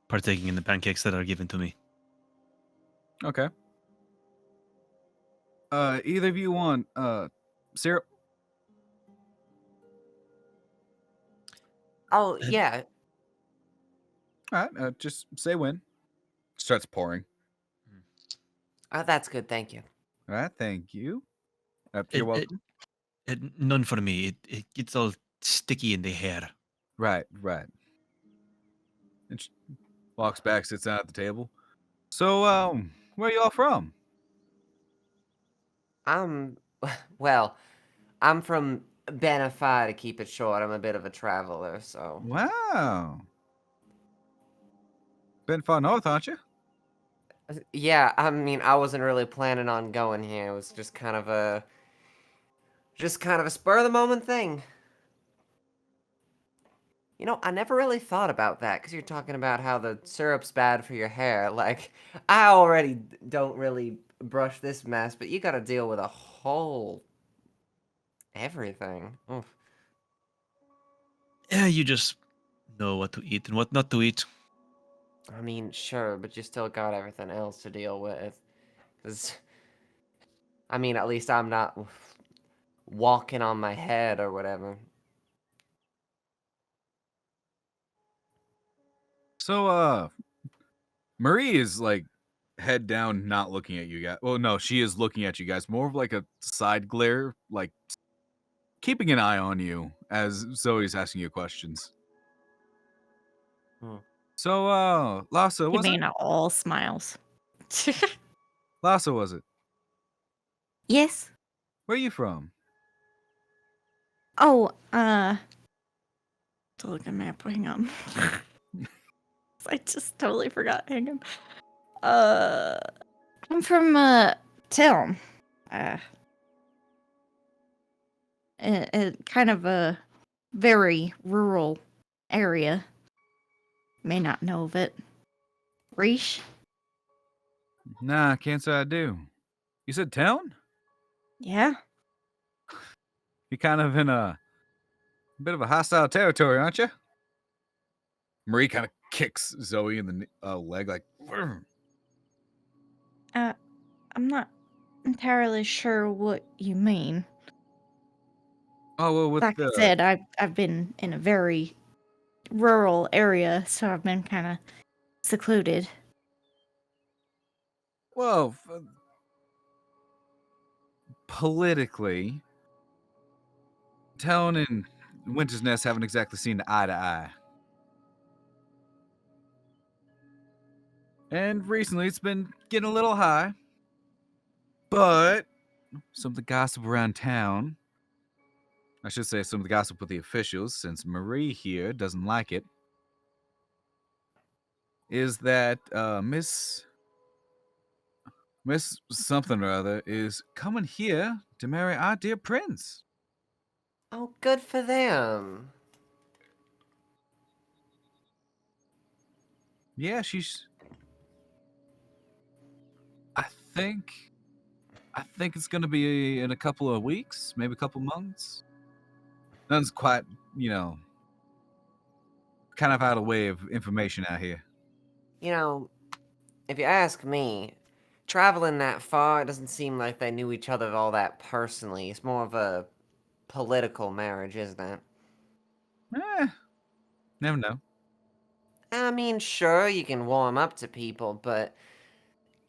partaking in the pancakes that are given to me. Okay. Either of you want syrup? Oh, yeah. All right, just say when. Starts pouring. Oh, that's good. Thank you. All right, thank you. You're welcome. None for me. It gets all sticky in the hair. Right. And she walks back, sits down at the table. So, where are y'all from? I'm Well, I'm from Benefi, to keep it short. I'm a bit of a traveler, so. Wow. Been far north, aren't you? Yeah, I mean, I wasn't really planning on going here. It was just kind of a spur of the moment thing. You know, I never really thought about that because you're talking about how the syrup's bad for your hair. Like, I already don't really brush this mess, but you gotta deal with a whole everything. Oof. Yeah, you just know what to eat and what not to eat. I mean, sure, but you still got everything else to deal with. 'Cause, I mean, at least I'm not walking on my head or whatever. So, Marie is like head down, not looking at you guys. Well, no, she is looking at you guys. More of like a side glare, like keeping an eye on you as Zoe's asking you questions. Hmm. So, Lhasa, You was it? mean all smiles? Lhasa, was it? Yes. Where are you from? Oh, to look at the map. Hang on. I just totally forgot. Hang on. I'm from town. Uh, kind of a very rural area. May not know of it. Reesh? Nah, can't say I do. You said town? Yeah. You're kind of in a bit of a hostile territory, aren't you? Marie kind of kicks Zoe in the leg, like. "Brr." I'm not entirely sure what you mean. Oh well, with Like I the said, I've been in a very rural area, so I've been kind of secluded. well, politically, town and Winter's Nest haven't exactly seen eye to eye. And recently it's been getting a little high. But some of the gossip around town, I should say some of the gossip with the officials, since Marie here doesn't like it, is that Miss something or other is coming here to marry our dear prince. Oh, good for them. Yeah, she's. I think. I think it's gonna be in a couple of weeks, maybe a couple months. Nothing's quite, you know, kind of out of way of information out here. You know, if you ask me, traveling that far, it doesn't seem like they knew each other all that personally. It's more of a political marriage, isn't it? Eh, never know. I mean, sure, you can warm up to people, but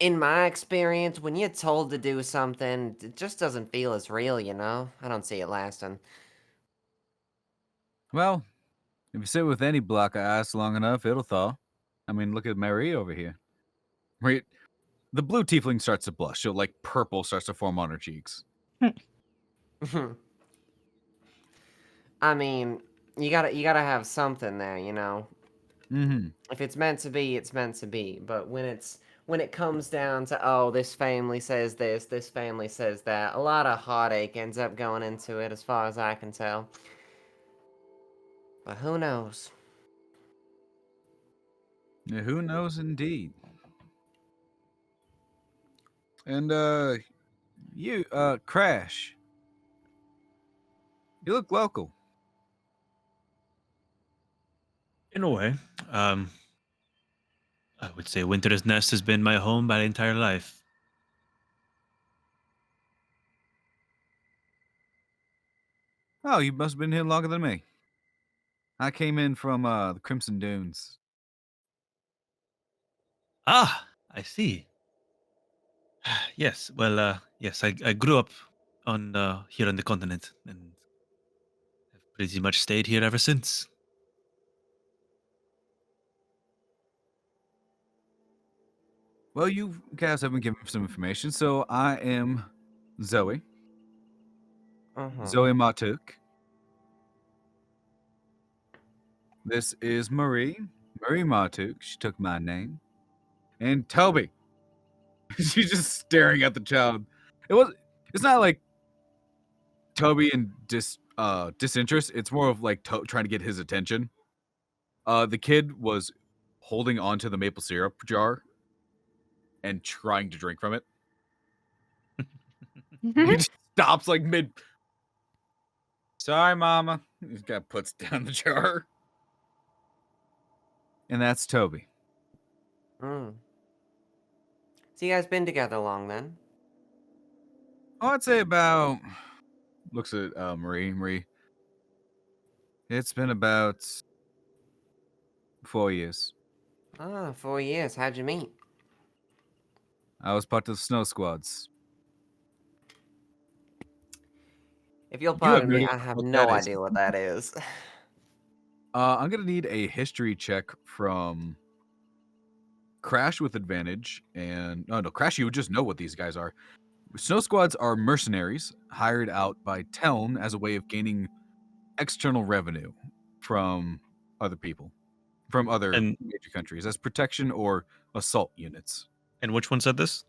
in my experience, when you're told to do something, it just doesn't feel as real, you know? I don't see it lasting. Well, if you sit with any block of ice long enough, it'll thaw. I mean, look at Marie over here. Marie, the blue tiefling starts to blush. So like purple starts to form on her cheeks. I mean, you gotta have something there, you know? Mm-hmm. If it's meant to be, it's meant to be. But when it comes down to, oh, this family says this family says that, a lot of heartache ends up going into it, as far as I can tell. But who knows? Yeah, who knows indeed. And you Crash, you look local. In a way, um, I would say Winter's Nest has been my home my entire life. Oh, you must have been here longer than me. I came in from the Crimson Dunes. Ah, I see. Yes, well, yes, I grew up on here on the continent and have pretty much stayed here ever since. Well, you guys have been given some information. So I am Zoe. Zoe Matuk. This is Marie. Marie Matuk. She took my name. And Toby. She's just staring at the child. It's not like Toby and disinterest. It's more of like trying to get his attention. The kid was holding onto the maple syrup jar and trying to drink from it. He just stops like mid. Sorry, Mama. He just kind of puts down the jar. And that's Toby. So you guys been together long then? Oh, I'd say about. Looks at Marie. Marie. It's been about 4 years. 4 years. How'd you meet? I was part of the snow squads. If you'll have pardon no me, idea I have what no that is. idea what that is. I'm gonna need a history check from Crash with advantage, and no, Crash, you would just know what these guys are. Snow squads are mercenaries hired out by Teln as a way of gaining external revenue from other people, from other major countries, as protection or assault units. And which one said this?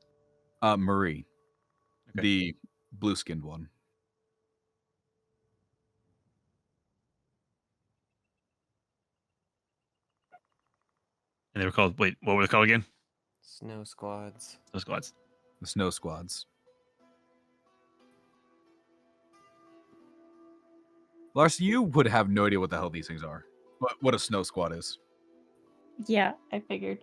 Marie, Okay. the blue-skinned one. And they were called. Wait, what were they called again? Snow squads. Those squads. The snow squads. Lars, you would have no idea what the hell these things are. What a snow squad is. Yeah, I figured.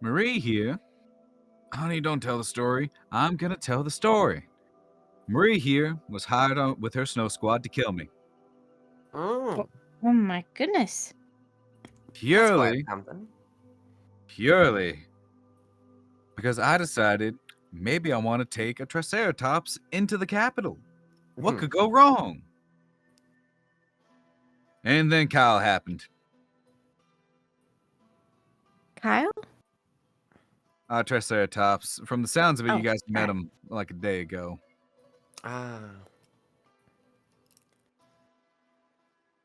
Marie here. Honey, don't tell the story. I'm gonna tell the story. Marie here was hired on with her snow squad to kill me. Oh, Oh my goodness. that's Purely, quite something. purely because I decided maybe I want to take a Triceratops into the capital. What could go wrong? And then Kyle happened. Kyle? Triceratops. From the sounds of it, Oh, you guys met right. him like a day ago.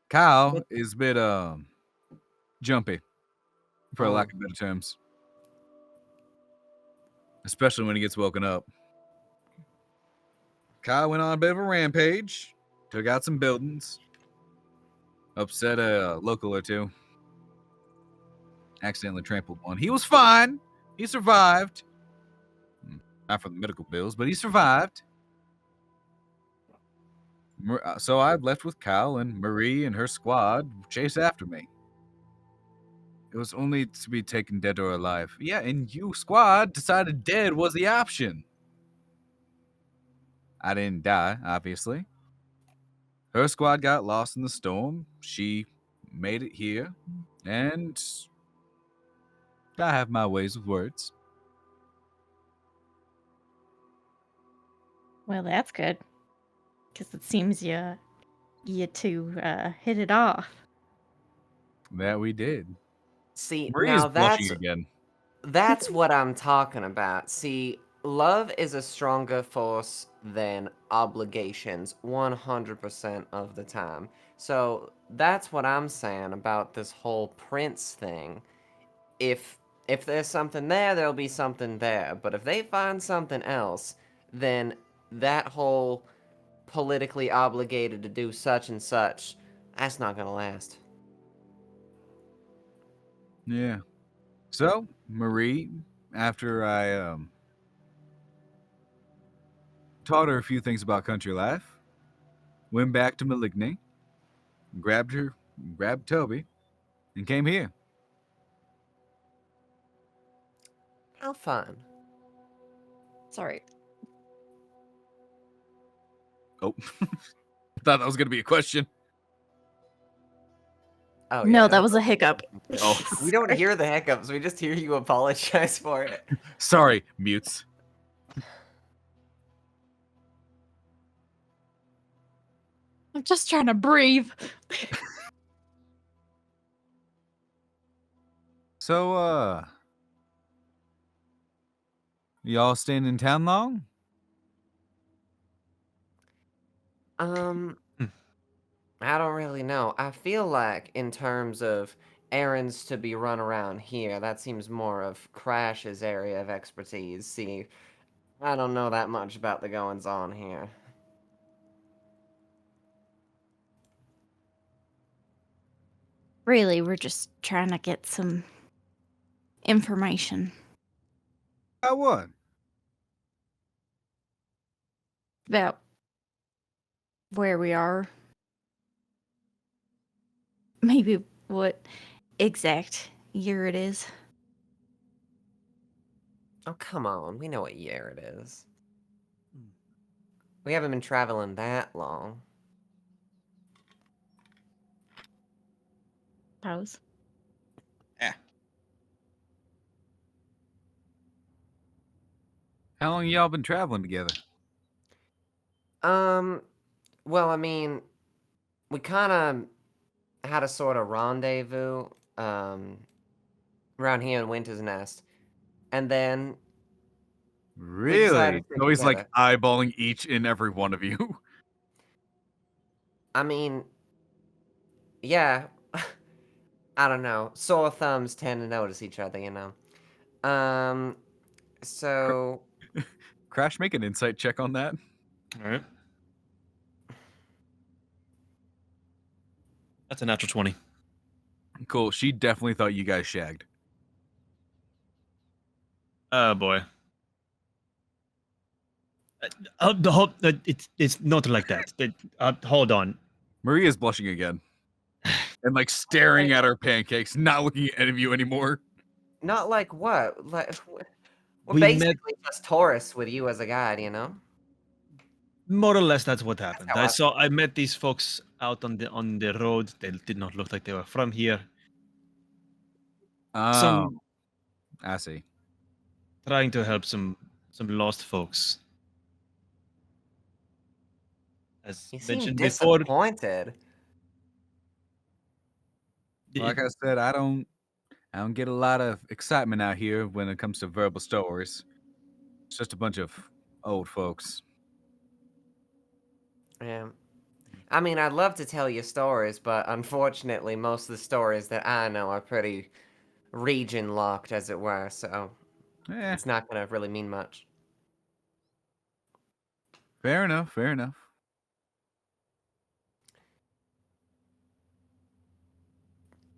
Kyle But- is a bit jumpy, for Oh. lack of better terms. Especially when he gets woken up. Kyle went on a bit of a rampage, took out some buildings, upset a local or two, accidentally trampled one. He was fine. He survived. Not for the medical bills, but he survived. So I left with Kyle, and Marie and her squad chased after me. It was only to be taken dead or alive. Yeah, and you squad decided dead was the option. I didn't die, obviously. Her squad got lost in the storm. She made it here, and I have my ways with words. Well, that's good. Because it seems you two hit it off. That we did. See, Marie now is blushing again. that's what I'm talking about. See, love is a stronger force than obligations 100% of the time. So that's what I'm saying about this whole prince thing. If there's something there, there'll be something there. But if they find something else, then that whole politically obligated to do such and such, that's not gonna last. Yeah. So, Marie, after I taught her a few things about country life, went back to Maligne, grabbed Toby, and came here. How fun. Sorry. Oh, I thought that was going to be a question. Oh, No, yeah, that was a hiccup. Oh, We don't hear the hiccups. We just hear you apologize for it. sorry, mutes. I'm just trying to breathe. So, Y'all staying in town long? Um, Hmm. I don't really know. I feel like in terms of errands to be run around here, that seems more of Crash's area of expertise. See, I don't know that much about the goings on here. Really, we're just trying to get some information About what? about where we are. Maybe what exact year it is. Oh, come on. We know what year it is. Hmm. We haven't been traveling that long. Pose. How long y'all been traveling together? Well, I mean, we kind of had a sort of rendezvous, around here in Winter's Nest. And then we decided Really? to stick So he's like together. eyeballing each and every one of you. I mean, yeah, I don't know. Sore thumbs tend to notice each other, you know. Um, so Crash, make an insight check on that. All right. That's a natural 20. Cool. She definitely thought you guys shagged. Oh boy. It's not like that. Hold on. Maria's blushing again and like staring at her pancakes, not looking at any of you anymore. not like what? Like we're We met basically just tourists with you as a guide, you know? more or less. That's what happened. how I I met these folks out on the road. They did not look like they were from here. Oh, Some I see. trying to help some lost folks. As You seem mentioned before, disappointed. Like I said, I don't get a lot of excitement out here when it comes to verbal stories. It's just a bunch of old folks. Yeah. I mean, I'd love to tell you stories, but unfortunately, most of the stories that I know are pretty region locked, as it were, so Eh, it's not gonna really mean much. fair enough, fair enough.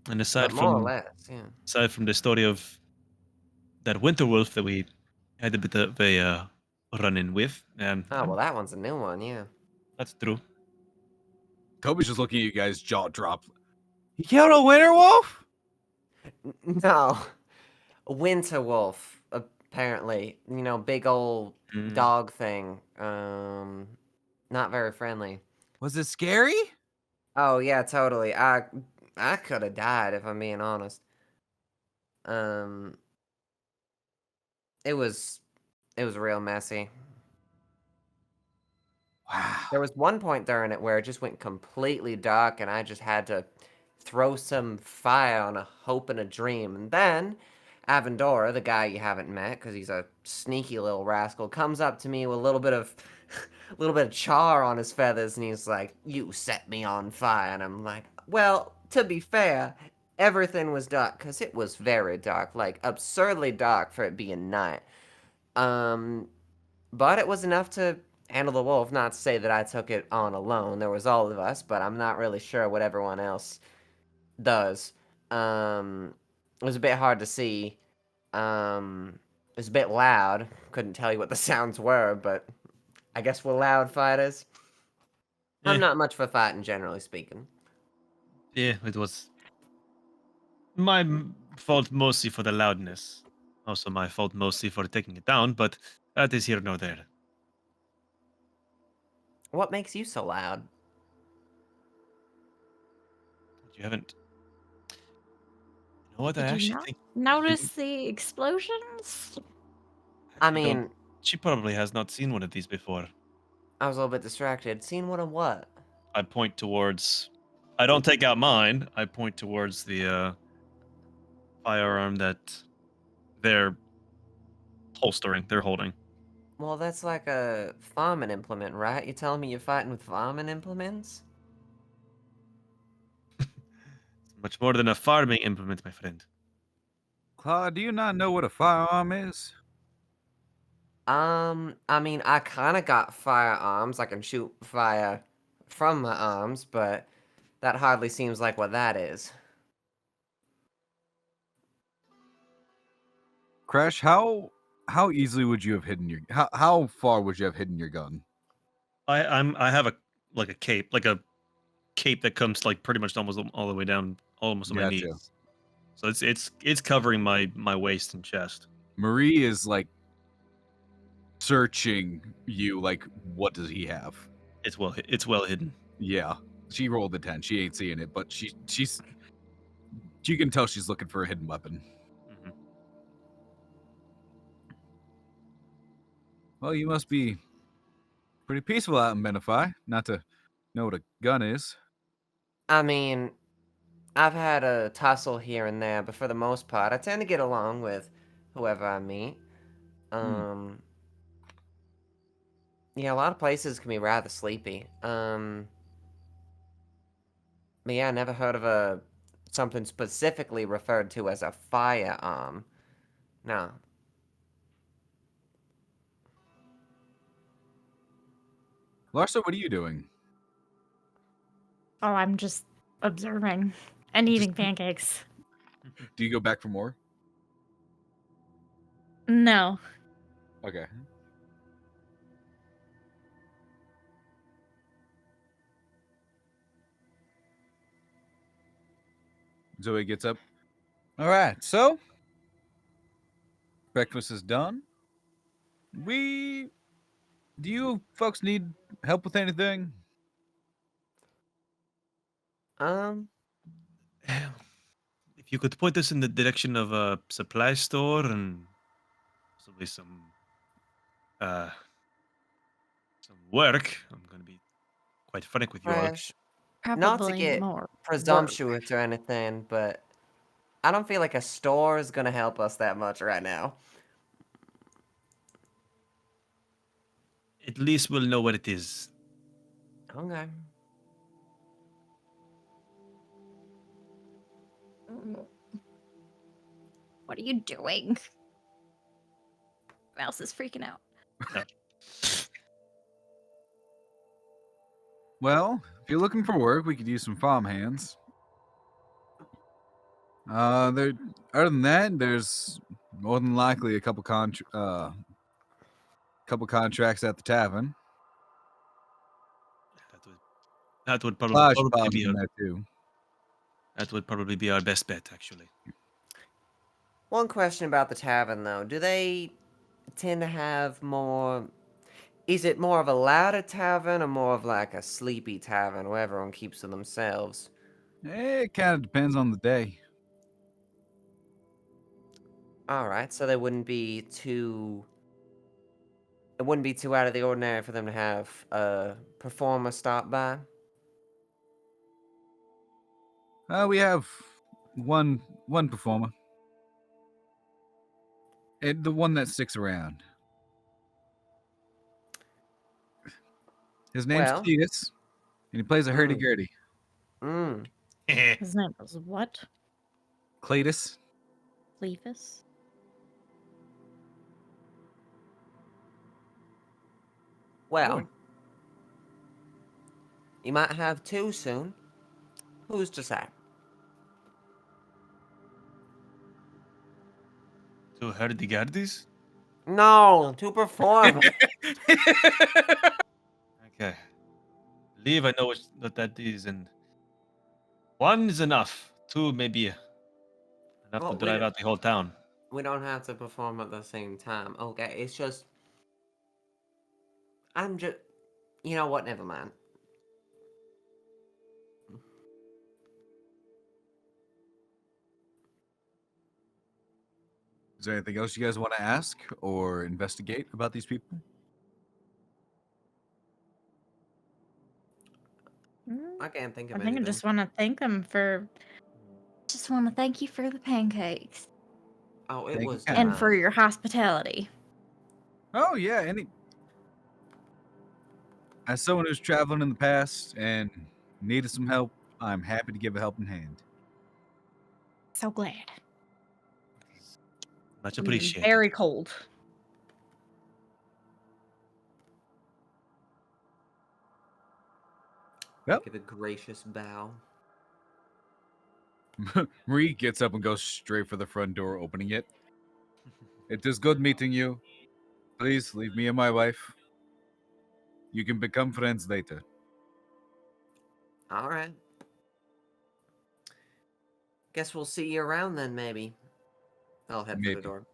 and But more or less, yeah. aside from the story of that winter wolf that we had a bit of a run-in with, Oh, well, that one's a new one, yeah. that's true. Toby's just looking at you guys, jaw drop. You killed a winter wolf? No. Winter wolf, apparently. You know, big old Mm. dog thing. Not very friendly. Was it scary? Oh, yeah, totally. I could have died, if I'm being honest. Um, it was real messy. Wow. There was one point during it where it just went completely dark and I just had to throw some fire on a hope and a dream. And then Avendora, the guy you haven't met because he's a sneaky little rascal, comes up to me with a little bit of char on his feathers and he's like, "You set me on fire." And I'm like, "Well, to be fair, everything was dark because it was very dark, like absurdly dark for it being night. But it was enough to handle the wolf. Not to say that I took it on alone. There was all of us, but I'm not really sure what everyone else does. It was a bit hard to see. It was a bit loud. Couldn't tell you what the sounds were, but I guess we're loud fighters. I'm Eh. not much for fighting, generally speaking. Yeah, it was my fault mostly for the loudness. Also my fault mostly for taking it down, but that is here nor there. What makes you so loud? You haven't. You know what? I Did you actually not think notice the explosions? I you don't. mean, She probably has not seen one of these before. I was a little bit distracted. Seen what and what? I point towards. I don't take out mine. I point towards the firearm that they're holstering. They're holding. Well, that's like a farming implement, right? You're telling me you're fighting with farming implements? It's much more than a farming implement, my friend. Claude, do you not know what a firearm is? I mean, I kind of got firearms. I can shoot fire from my arms, but that hardly seems like what that is. Crash, how easily would you have hidden your how far would you have hidden your gun? I have a cape that comes like pretty much almost all the way down, almost on my Gotcha. knees. So it's covering my waist and chest. Marie is like searching you like what does he have? It's well hidden. Yeah. She rolled a 10. She ain't seeing it, but you can tell she's looking for a hidden weapon. Mhm. Well, you must be pretty peaceful out in Benify, not to know what a gun is. I mean, I've had a tussle here and there, but for the most part, I tend to get along with whoever I meet. Yeah, a lot of places can be rather sleepy. But yeah, I never heard of something specifically referred to as a firearm. No. Larsa, what are you doing? Oh, I'm just observing and eating pancakes. Do you go back for more? No. Okay. Zoe gets up. All right, so breakfast is done. Do you folks need help with anything? If you could point us in the direction of a supply store and possibly some work, I'm gonna be quite frank with you all. Fresh. Not to Probably get more. presumptuous or anything, but I don't feel like a store is gonna help us that much right now. At least we'll know what it is. Okay. What are you doing? Mouse is freaking out. Well, if you're looking for work, we could use some farm hands. Other than that, there's more than likely a couple contracts at the tavern. That would probably, Flash probably Bob's be in our, there too. that would probably be our best bet, actually. One question about the tavern, though. Do they tend to have more... Is it more of a louder tavern or more of like a sleepy tavern where everyone keeps to themselves? It kind of depends on the day. Alright, so they wouldn't be too... It wouldn't be too out of the ordinary for them to have a performer stop by? We have one performer. The one that sticks around. His name's Well- Cletus, and he plays a hurdy-gurdy. Mmm. His name was what? Cletus. Leafus? Well, Boy. you might have two soon. Who's to say? So hurdy-gurdies? No, to perform. Okay. Leave, I know what that is, and one is enough. Two maybe enough Well, to we drive don't- out the whole town. We don't have to perform at the same time. Okay, it's just... I'm just... You know what? Never mind. Is there anything else you guys want to ask or investigate about these people? I can't think of I think I anything. just want to thank them for. Just want to thank you for the pancakes Oh, it Thank you, was... Ken. and for your hospitality. Oh yeah, as someone who's traveling in the past and needed some help, I'm happy to give a helping hand. So glad. Much Mm, appreciated. very cold. Yep. Give a gracious bow. Marie gets up and goes straight for the front door, opening it. It is good meeting you. Please leave me and my wife. You can become friends later. All right. Guess we'll see you around then, maybe. I'll head for Maybe. the door.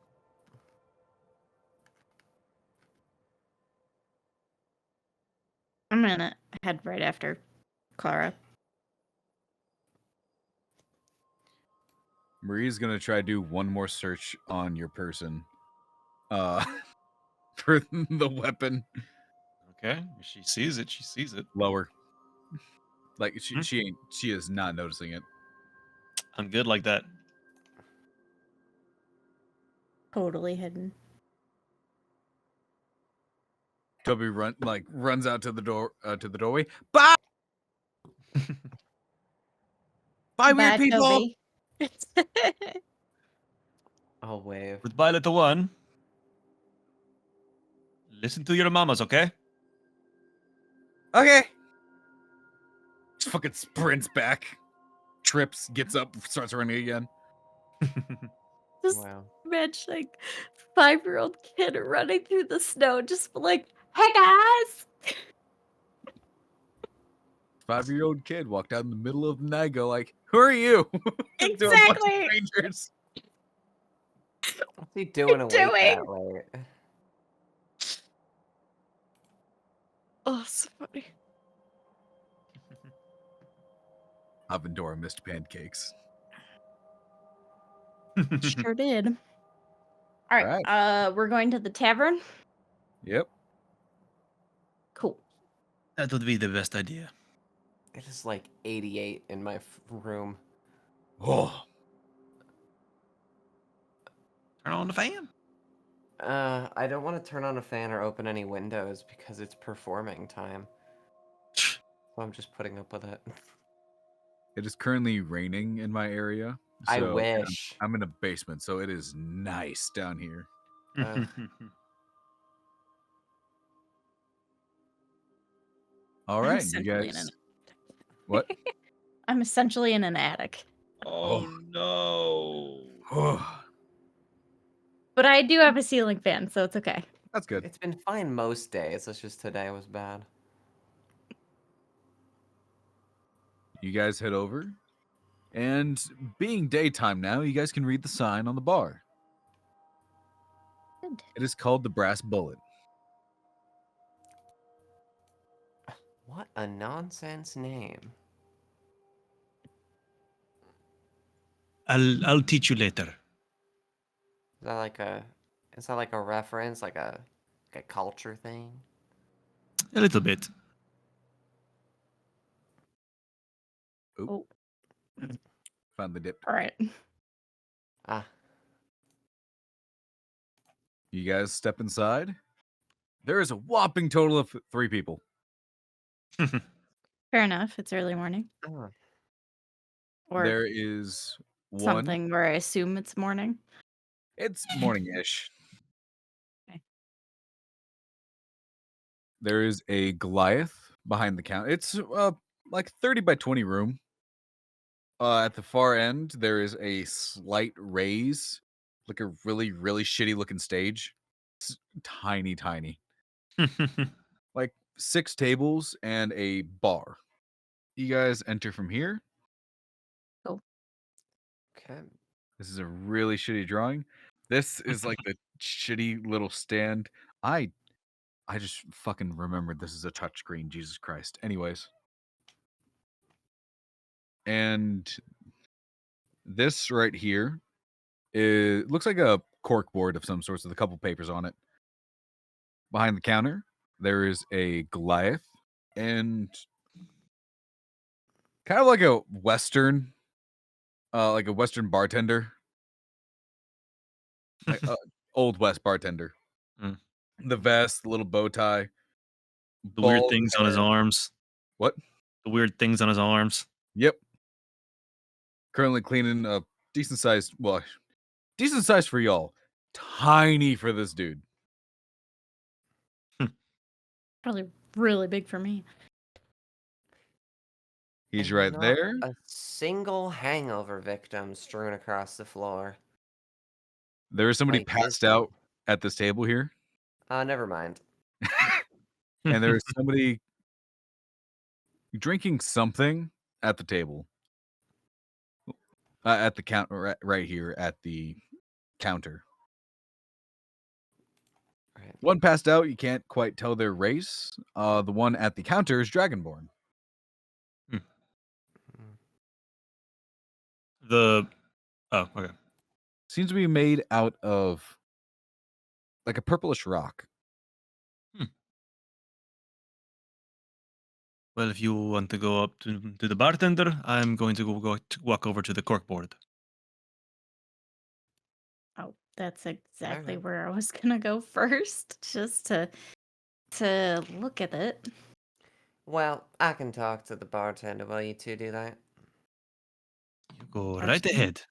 I'm gonna head right after Clara. Marie's gonna try to do one more search on your person. For the weapon. Okay. If she sees it, she sees it. Lower. Like Hmm. she is not noticing it. I'm good like that. Totally hidden. Toby runs out to the door to the doorway. Bye! Bye, weird people! Toby. I'll wave. Goodbye, little one. Listen to your mamas, okay? Okay. Just fucking sprints back. Trips, gets up, starts running again. Just Wow. imagine 5-year-old kid running through the snow, just like, hey guys! 5-year-old kid walked out in the middle of the night, go like, "Who are you?" To a bunch of Exactly. strangers. What's he doing awake doing? that late? Oh, so funny. Avendora missed pancakes. Sure did. All right. We're going to the tavern. Yep. Cool. That would be the best idea. It is like 88 in my room. Oh, Turn on the fan. I don't want to turn on a fan or open any windows because it's performing time. So I'm just putting up with it. it is currently raining in my area. I So, and wish. I'm in a basement, so it is nice down here. All right, you guys. What? I'm essentially in an attic. Oh no. But I do have a ceiling fan, so it's okay. That's good. It's been fine most days. It's just today was bad. You guys head over, and being daytime now, you guys can read the sign on the bar. Good. It is called the Brass Bullet. What a nonsense name. I'll teach you later. Is that like a reference, like a culture thing? A little bit. Oh, Found the dip. all right. Ah, You guys step inside. There is a whopping total of 3 people. Fair enough. It's early morning. oh. Or There is one. something where I assume it's morning. It's morning-ish. Okay. There is a Goliath behind the counter. It's like 30 by 20 room. At the far end, there is a slight raise, like a really, really shitty looking stage. It's tiny, tiny. Like 6 tables and a bar. You guys enter from here. Okay. This is a really shitty drawing. This is like the shitty little stand. I just fucking remembered this is a touchscreen. Jesus Christ. Anyways. And this right here looks like a cork board of some sort with a couple papers on it. Behind the counter, there is a Goliath and kind of like a Western bartender. Like, old West bartender. Mm. The vest, the little bow tie, The weird bald things on his hair. arms. What? The weird things on his arms. Yep. Currently cleaning a decent sized, well, decent size for y'all. Tiny for this dude. Probably really big for me. He's And right not there. a single hangover victim strewn across the floor. There is somebody Like passed Disney. out at this table here. Never mind. And there is somebody drinking something at the table. At the counter, right here at the counter. Right. One passed out. You can't quite tell their race. The one at the counter is Dragonborn. The oh, okay. Seems to be made out of like a purplish rock. Well, if you want to go up to the bartender, I'm going to walk over to the corkboard. Oh, that's exactly Okay. where I was gonna go first, just to look at it. Well, I can talk to the bartender while you two do that. You go right Bartender? ahead.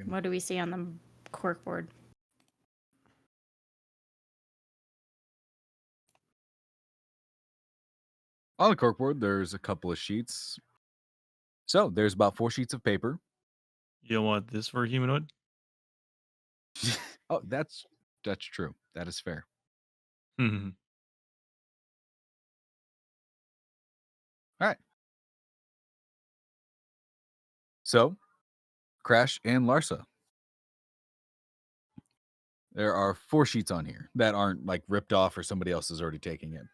What do we see on the corkboard? On the corkboard, there's a couple of sheets. So there's about 4 sheets of paper. You don't want this for a humanoid? Oh, that's true. That is fair. Hmm. All right. So, Crash and Larsa. There are 4 sheets on here that aren't like ripped off or somebody else is already taking it.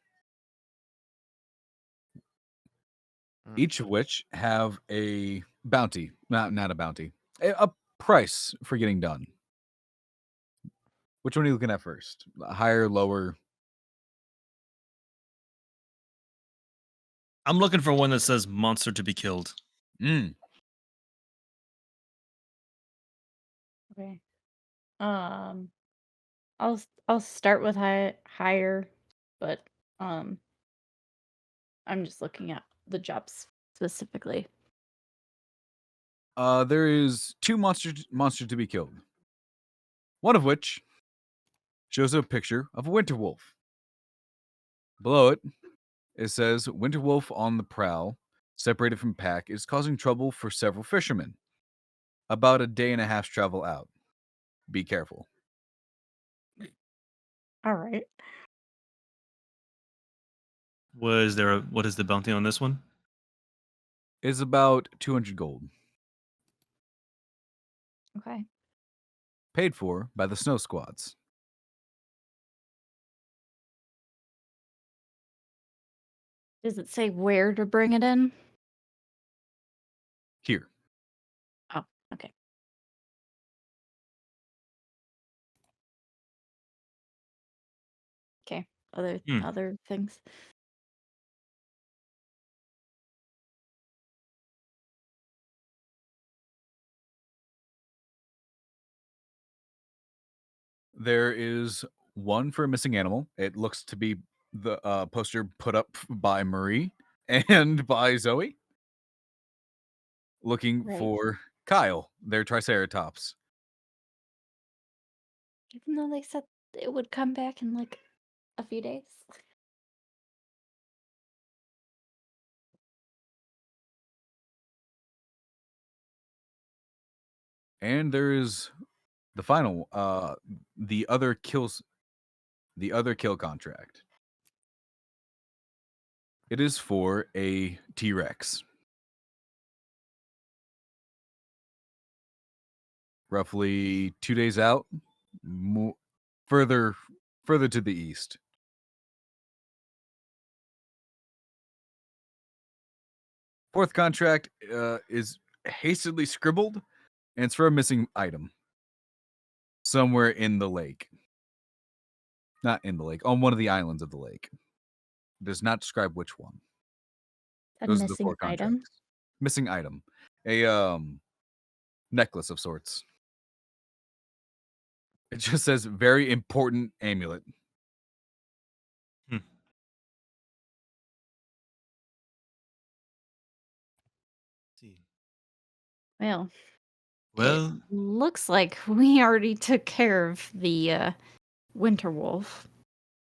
Each of which have a bounty, not a bounty, a price for getting done. Which one are you looking at first? Higher, lower? I'm looking for one that says monster to be killed. Okay. I'll start with higher, but I'm just looking at the jobs specifically. There is 2 monster to be killed. One of which shows a picture of a winter wolf. Below it, it says winter wolf on the prowl, separated from pack, is causing trouble for several fishermen. About a day and a half's travel out. Be careful. All right. What is the bounty on this one? Is about 200 gold. Okay. Paid for by the snow squads. Does it say where to bring it in? Here. Oh, okay. Okay. Other things. There is one for a missing animal. It looks to be the poster put up by Marie and by Zoe. Looking Right. for Kyle, their Triceratops. Even though they said it would come back in like a few days. And there is the final, the other kill contract. It is for a T-Rex. Roughly 2 days out, further to the east. Fourth contract is hastily scribbled, and it's for a missing item. Somewhere in the lake. Not in the lake, on one of the islands of the lake. It does not describe which one. A Those are the missing 4 item. contracts. Missing item. A necklace of sorts. It just says very important amulet. See. Well, Well, looks like we already took care of the winter wolf.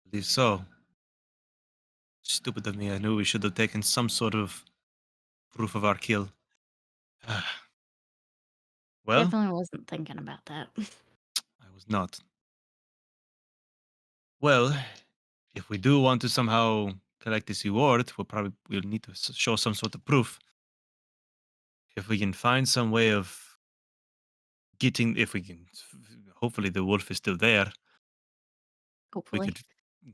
I believe so. Stupid of me. I knew we should have taken some sort of proof of our kill. Well, Definitely wasn't thinking about that. I was not. Well, if we do want to somehow collect this reward, we'll need to show some sort of proof. If we can find some way of getting, if we can, hopefully the wolf is still there. We Hopefully. could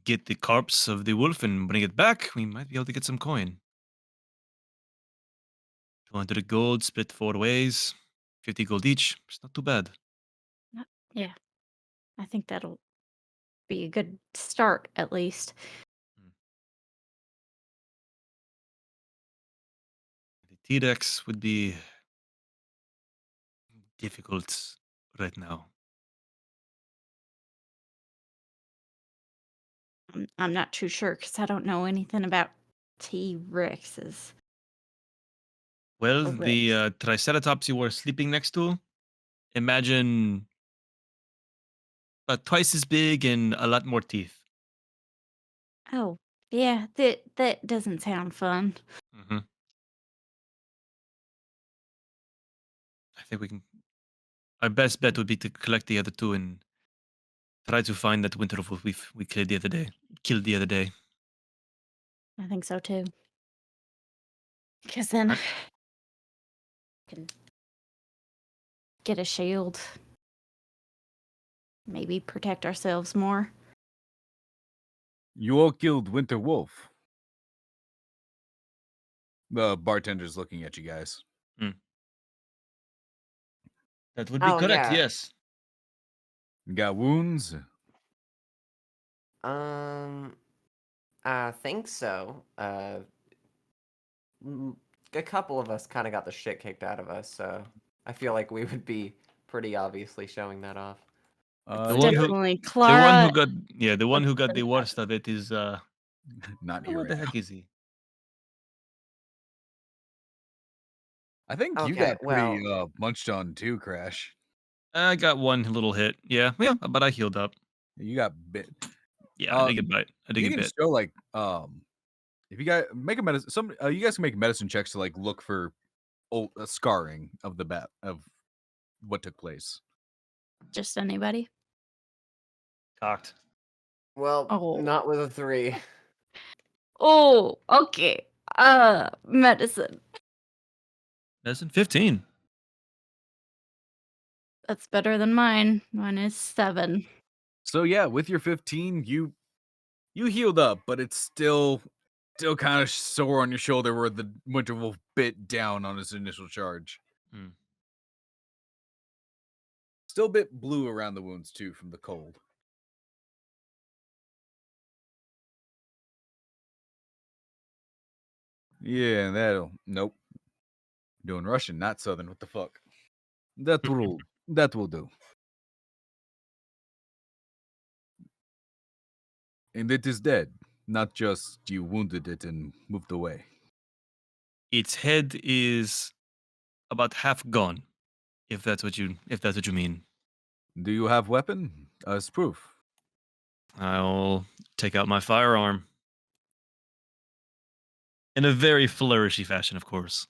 get the corpse of the wolf and bring it back. We might be able to get some coin. 200 gold split 4 ways, 50 gold each. It's not too bad. Yeah. I think that'll be a good start, at least. The T-Rex would be difficult right now. I'm not too sure because I don't know anything about T-Rexes. Well, Or the Rex. Triceratops you were sleeping next to, imagine about twice as big and a lot more teeth. Oh, yeah, that doesn't sound fun. Hmm. I think we can. Our best bet would be to collect the other two and try to find that winter wolf we killed the other day. Killed the other day. I think so too. Because then I- can get a shield. Maybe protect ourselves more. You all killed Winter Wolf. The bartender's looking at you guys. That would be Oh, correct. yeah. Yes. You got wounds? I think so. A couple of us kind of got the shit kicked out of us, so I feel like we would be pretty obviously showing that off. The You one got- Definitely The one Clara. who got the one who got the Something worst of it is not here. where Right the now. heck is he? I think you Okay, got pretty munched on too, Crash. I got one little hit. Yeah, but I healed up. You got bit. Yeah, I did get bite. I did You get can bit. show like if you guys make a medicine, you guys can make medicine checks to like look for scarring of the bat of what took place. Just anybody. Cocked. Well, Oh. not with a 3. Oh, okay. Medicine. Medicine 15. That's better than mine. Mine is 7. So yeah, with your 15, you healed up, but it's still kind of sore on your shoulder where the Winter Wolf bit down on his initial charge. Hmm. Still a bit blue around the wounds too from the cold. Yeah, nope. Doing Russian, not Southern. What the fuck? That will do. And it is dead, not just you wounded it and moved away. Its head is about half gone. If that's what you mean. Do you have weapon as proof? I'll take out my firearm. In a very flourishy fashion, of course.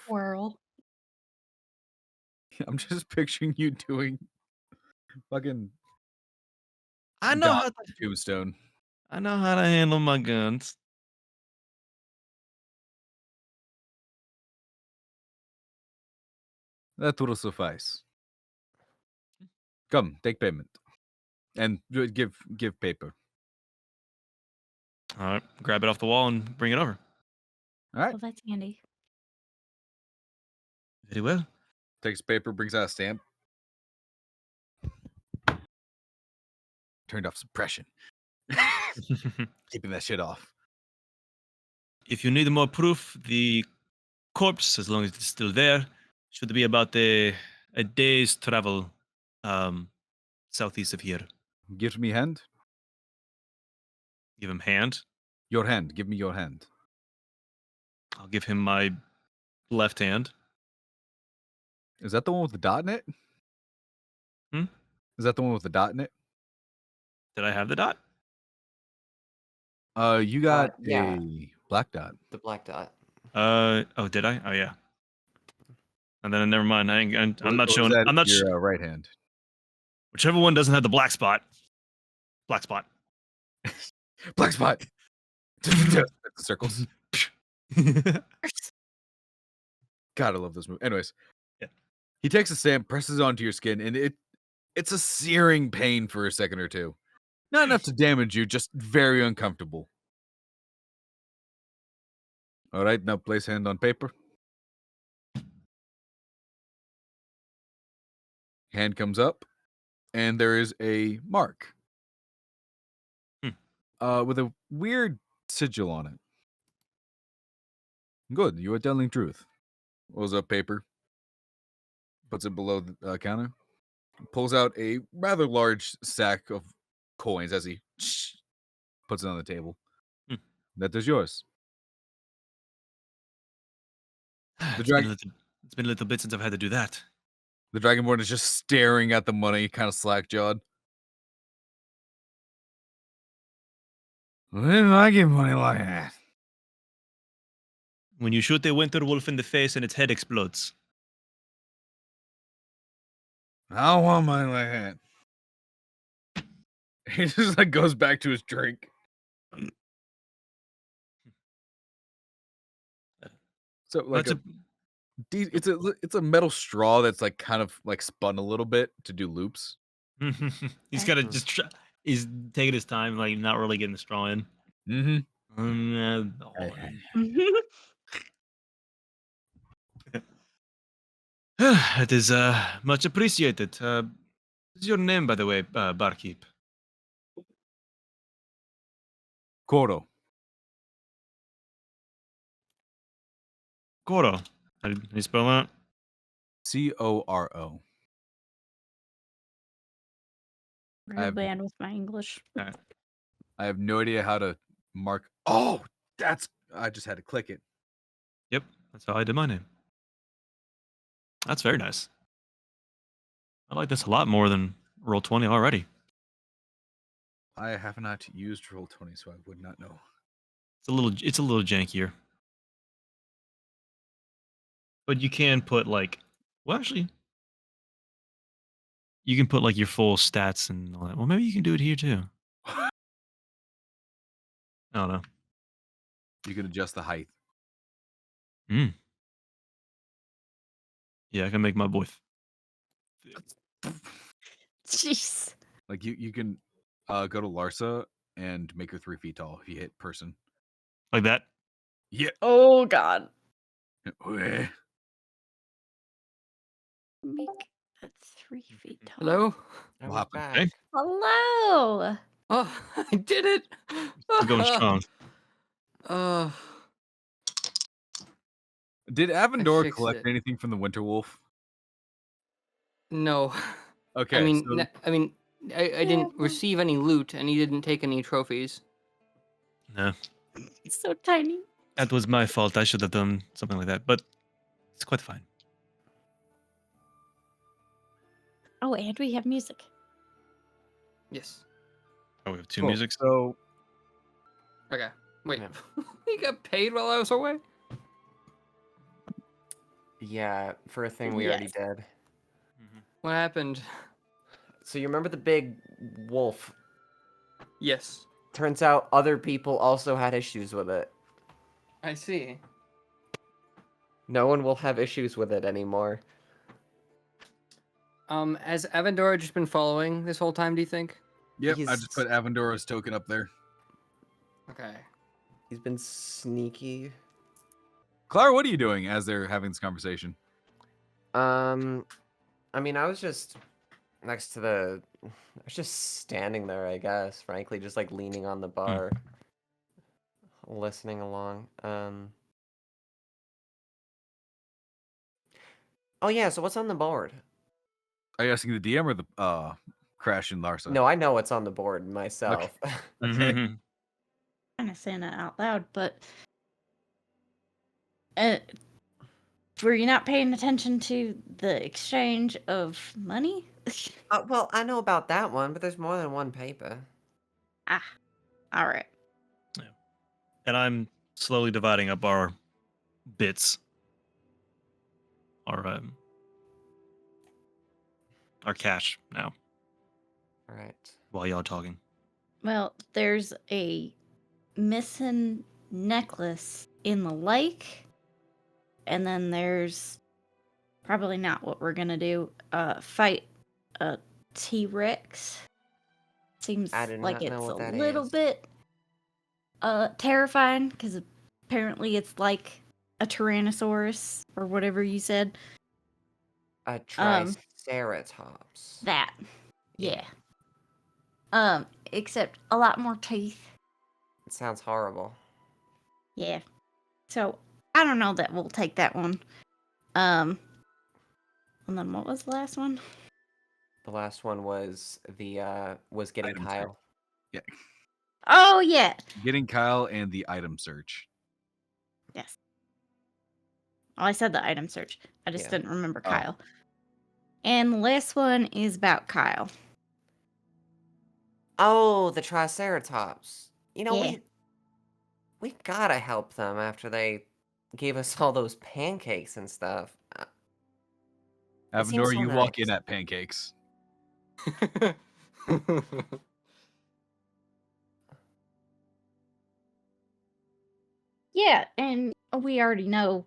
Whirl. I'm just picturing you doing fucking I know how tombstone. to handle my guns. That will suffice. Come, take payment. And give paper. All right, grab it off the wall and bring it over. All right. Well, that's handy. Very well. Takes paper, brings out a stamp. Turned off suppression. Keeping that shit off. If you need more proof, the corpse, as long as it's still there, should be about a day's travel southeast of here. Give me hand. Give him hand. Your hand. Give me your hand. I'll give him my left hand. Is that the one with the dot in it? Hmm? Is that the one with the dot in it? Did I have the dot? You got yeah. a black dot. The black dot. Oh, did I? Oh, yeah. And then never mind. I'm not Or showing. was that I'm not. your right hand. Whichever one doesn't have the black spot. Black spot. Black spot. Circles. God, I love this movie. Anyways, Yeah. He takes a stamp, presses it onto your skin, and it's a searing pain for a second or two. Not enough to damage you, just very uncomfortable. All right, now place hand on paper. Hand comes up, and there is a mark with a weird sigil on it. Good, you are telling truth. Rolls up paper, puts it below the counter, pulls out a rather large sack of coins as he puts it on the table. That is yours. It's been a little bit since I've had to do that. The Dragonborn is just staring at the money, kind of slack-jawed. When did I get money like that? When you shoot a winter wolf in the face and its head explodes. I don't want money like that. He just like goes back to his drink. So like it's a metal straw that's like kind of like spun a little bit to do loops. He's got to just he's taking his time, like not really getting the straw in. Mm-hmm. It is much appreciated. What's your name, by the way, barkeep? Koro. Goro. How do you spell that? Coro. Real bad with my English. I have no idea how to mark. Oh, I just had to click it. Yep, that's how I did my name. That's very nice. I like this a lot more than Roll20 already. I have not used Roll20, so I would not know. It's a little jankier. But you can put like, well, actually, you can put like your full stats and all that. Well, maybe you can do it here too. I don't know. You can adjust the height. Yeah, I can make my boy. Jeez. Like you can go to Larsa and make her 3 feet tall if you hit person. Like that? Yeah. Oh God. Okay. Make that 3 feet tall. Hello? I What was happened? back. Okay. Hello. Oh, I did it! We're going strong. Uh, Did Avendor fixed collect it. anything from the Winter Wolf? no. Okay. I mean, so I didn't receive any loot, and he didn't take any trophies. No, It's so tiny. that was my fault. I should have done something like that, but it's quite fine. Oh, and we have music. Yes. Oh, we have 2 cool. musics. So Okay. Wait. Yeah. He got paid while I was away? Yeah, for a thing we already did. What happened? So you remember the big wolf? Yes. Turns out other people also had issues with it. I see. No one will have issues with it anymore. Has Avendora just been following this whole time, do you think? yep, I He's- just put Avendora's token up there. Okay. He's been sneaky. Clara, what are you doing as they're having this conversation? I mean, I was just next to the... I was just standing there, I guess, frankly, just like leaning on the bar. Listening along. Oh yeah, so what's on the board? Are you asking the DM or the Crash and Larsa? No, I know what's on the board myself. Okay. Kind of saying it out loud, but uh, were you not paying attention to the exchange of money? Well, I know about that one, but there's more than one paper. Ah, all right. And I'm slowly dividing up our bits, our cash now All right. while y'all talking. Well, there's a missing necklace in the lake, and then there's probably not what we're gonna do. Fight a T-Rex. Seems I do like not know it's a what that little is. bit terrifying because apparently it's like a Tyrannosaurus or whatever you said. A Triceratops. That, Yeah. yeah. Except a lot more teeth. It sounds horrible. Yeah. So I don't know that we'll take that one. And then what was the last one? The last one was getting Item Kyle. Yeah. Oh yeah. Getting Kyle and the item search. Yes. Oh, I said the item search. I just Yeah. didn't remember Oh. Kyle. And the last one is about Kyle. Oh, the Triceratops. You know, Yeah. we gotta help them after they gave us all those pancakes and stuff. It seems Avendor, so you walk in nice. at pancakes. Yeah, and we already know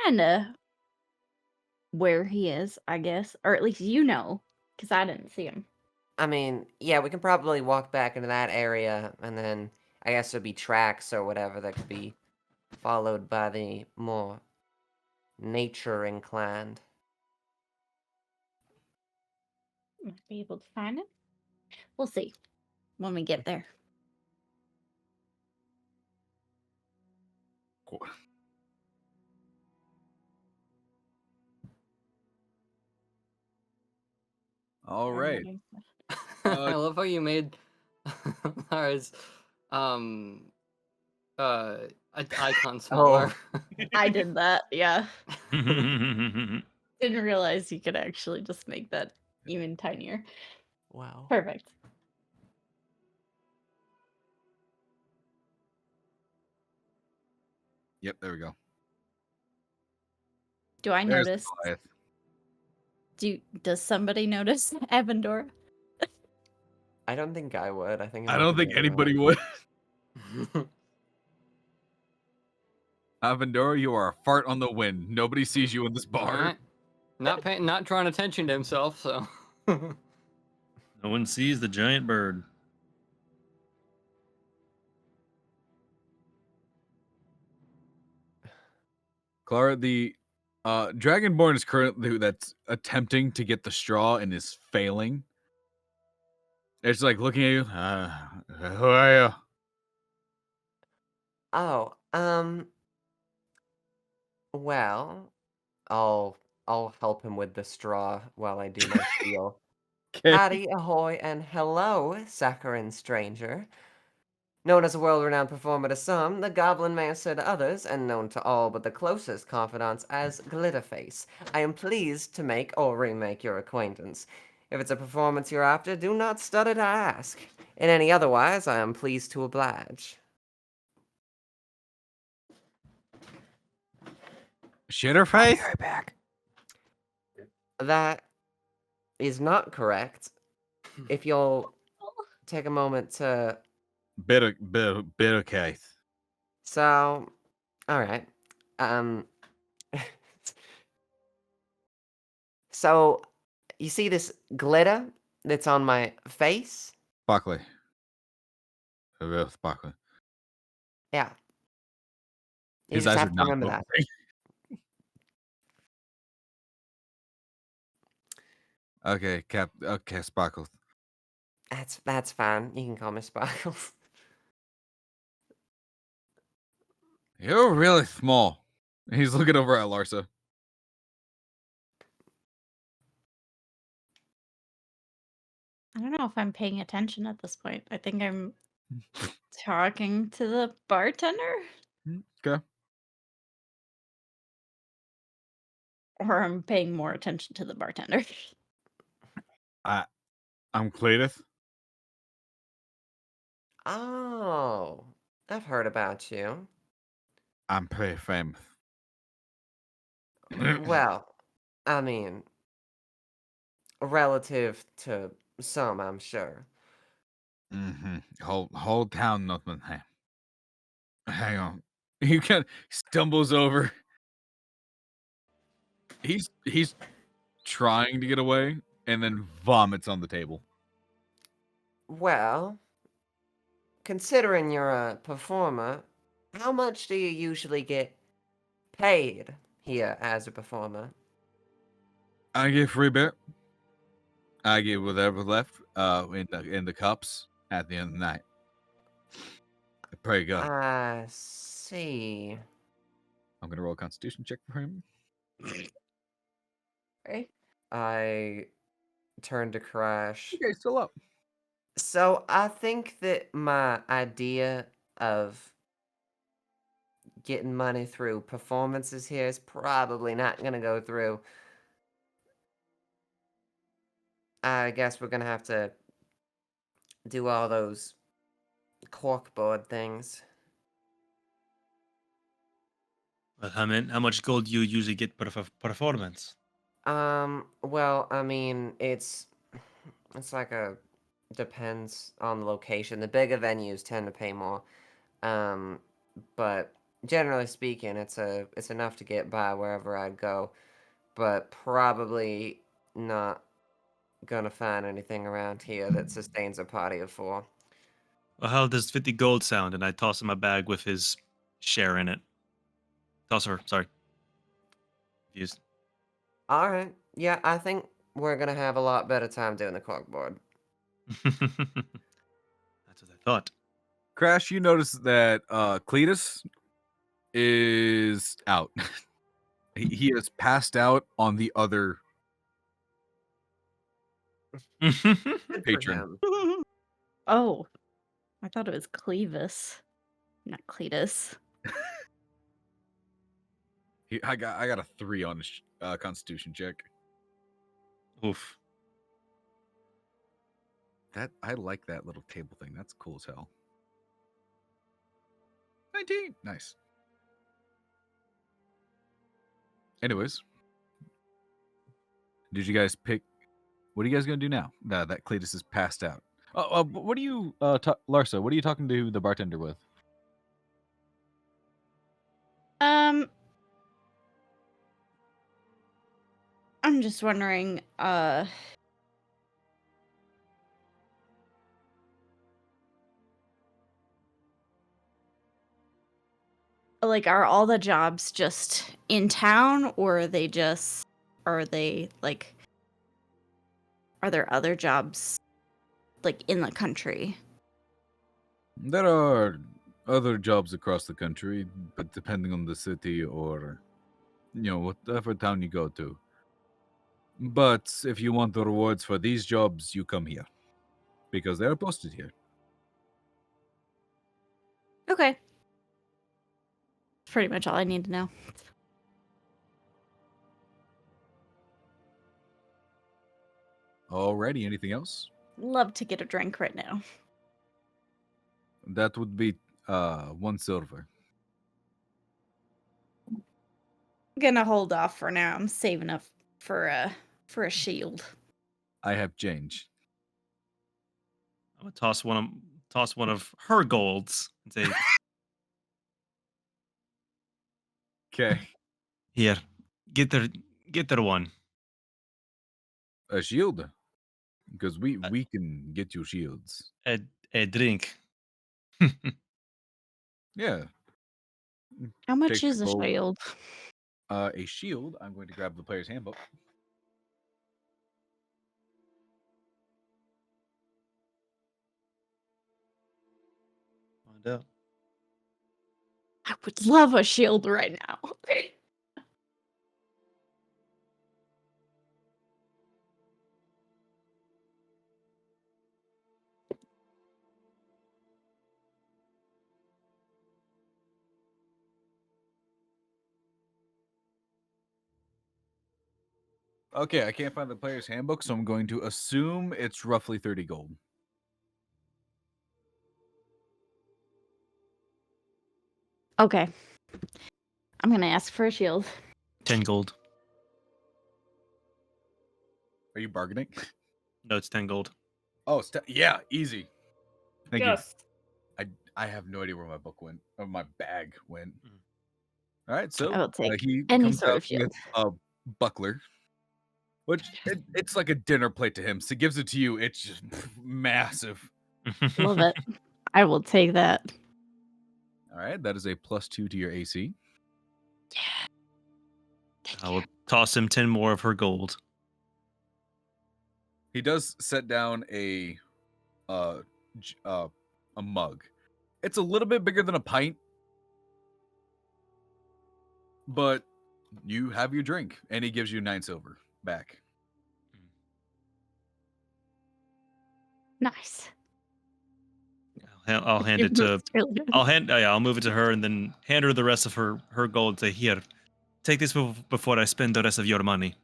kinda where he is, I guess. Or at least you know, because I didn't see him. I mean, yeah, we can probably walk back into that area, and then I guess there'd be tracks or whatever that could be followed by the more nature inclined. Might be able to find him. We'll see when we get there. Cool. All right. I love how you made ours icon smaller. I did that, yeah. Yep. Didn't realize you could actually just make that even tinier. Wow. Perfect. Yep, there we go. Do I There's the notice? Goliath. Does somebody notice Avendora? I don't think I would. I think I don't think anybody would. Avendor, you are a fart on the wind. Nobody sees you in this bar. Alright. Not drawing attention to himself, so No one sees the giant bird. Clara, the Dragonborn is currently that's attempting to get the straw and is failing. It's like looking at you. Who are you? Oh, well, I'll help him with the straw while I do my spiel. Okay. Howdy, ahoy, and hello, saccharine stranger. Known as a world-renowned performer to some, the Goblin Master to others, and known to all but the closest confidants as Glitterface, I am pleased to make or remake your acquaintance. If it's a performance you're after, do not stutter to ask. In any otherwise, I am pleased to oblige. Shitterface? right back. That is not correct. If you'll take a moment to... Bitter case. So, alright. So, you see this glitter that's on my face? Sparkly. A real sparkly. Yeah. You His just eyes have are to not remember that. moving. Okay, okay, Sparkles. That's fine. You can call me Sparkles. You're really small. He's looking over at Larsa. I don't know if I'm paying attention at this point. I think I'm talking to the bartender, Okay. or I'm paying more attention to the bartender. I'm Cletus. Oh, I've heard about you. I'm pretty famous. Well, I mean, relative to some, I'm sure. Whole town knows my name. Hang on. He kind of stumbles over. He's trying to get away and then vomits on the table. Well, considering you're a performer, how much do you usually get paid here as a performer? I get free beer. I get whatever left in the cups at the end of the night. I pray to God. I see. I'm gonna roll a constitution check for him. Right? I turn to Crash. Okay, still up. So I think that my idea of getting money through performances here is probably not going to go through. I guess we're going to have to do all those corkboard things. Well, how much gold do you usually get per performance? Well, I mean, it's like depends on the location. The bigger venues tend to pay more. But generally speaking, it's enough to get by wherever I'd go, but probably not gonna find anything around here that sustains a party of 4. Well, how does 50 gold sound? And I toss him a bag with his share in it. Toss her, sorry. Confused. All right. Yeah, I think we're gonna have a lot better time doing the corkboard. That's what I thought. Crash, you notice that Cletus is out. He has passed out on the other Good for patron. him. Oh, I thought it was Clevis, not Cletus. I got a 3 on his constitution check. Oof. I like that little table thing. That's cool as hell. 19. Nice. Anyways, did you guys pick? What are you guys gonna do now? That Cletus is passed out. What are you, Larsa? What are you talking to the bartender with? I'm just wondering, like, are all the jobs just in town, or are they like, are there other jobs like in the country? There are other jobs across the country, but depending on the city or whatever town you go to. But if you want the rewards for these jobs, you come here because they are posted here. Okay. That's pretty much all I need to know. Alrighty, anything else? Love to get a drink right now. That would be 1 silver. I'm gonna hold off for now. I'm saving up for a shield. I have change. I'm gonna toss one of her golds and say, Okay. "Here, get her one." A shield? Because we can get you shields. A drink. Yeah. How much Take is the a gold. shield? A shield. I'm going to grab the player's handbook. Find out. I would love a shield right now. Okay, I can't find the player's handbook, so I'm going to assume it's roughly 30 gold. Okay. I'm gonna ask for a shield. 10 gold. Are you bargaining? No, it's 10 gold. Oh, yeah, easy. Thank you. Yes. I have no idea where my book went, or my bag went. Mm. All right, so I will take he any comes sort out of shield. with a buckler, which it's like a dinner plate to him. So he gives it to you. It's just massive. Love it. I will take that. All right, that is a +2 to your AC. I will toss him 10 more of her gold. He does set down a mug. It's a little bit bigger than a pint, but you have your drink, and he gives you 9 silver back. Nice. I'll hand it to. I'll move it to her and then hand her the rest of her gold. Say, here, take this before I spend the rest of your money.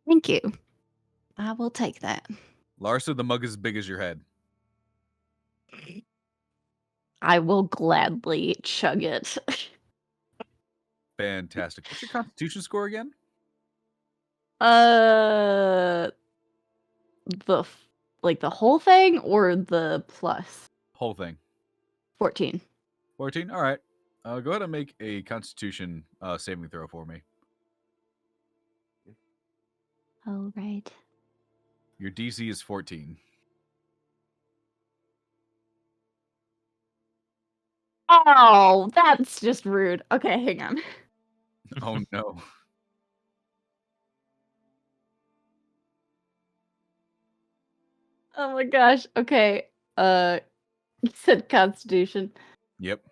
Thank you. I will take that. Larsa, the mug is as big as your head. I will gladly chug it. Fantastic. What's your Constitution score again? The the whole thing or the plus? Whole thing. 14. 14. All right. Go ahead and make a Constitution saving throw for me. All right. Your DC is 14. Oh, that's just rude. Okay, hang on. Oh no. Oh my gosh. Okay. You said Constitution. Yep.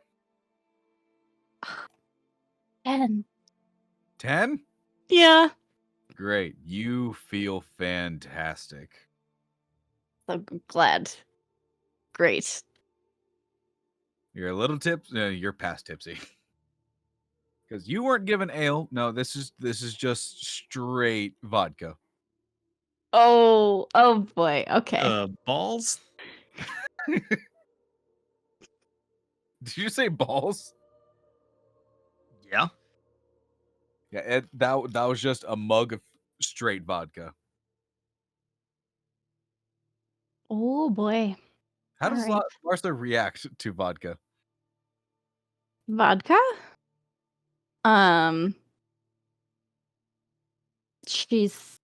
10. 10? Yeah. Great. You feel fantastic. So glad. Great. You're a little you're past tipsy. Because you weren't given ale. No, this is just straight vodka. Oh boy. Okay. Balls? Did you say balls? Yeah. Yeah, that was just a mug of straight vodka. Oh boy. How does Alright. Larsa react to vodka? Vodka? She's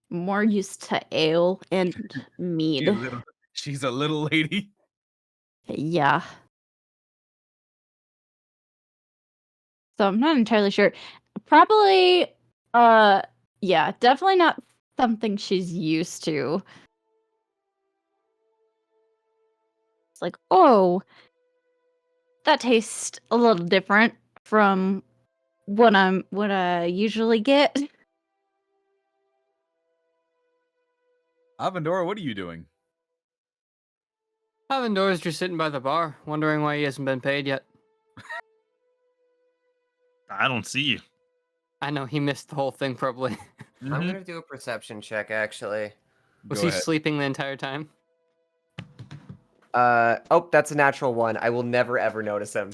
more used to ale and mead. She's a little lady. Yeah. So I'm not entirely sure. Probably, yeah, definitely not something she's used to. It's like, oh, that tastes a little different from what I usually get. Avendora, what are you doing? Avendora's just sitting by the bar, wondering why he hasn't been paid yet. I don't see you. I know he missed the whole thing probably. I'm gonna do a perception check actually. Was Go he ahead. sleeping the entire time? Oh, that's a natural one. I will never ever notice him.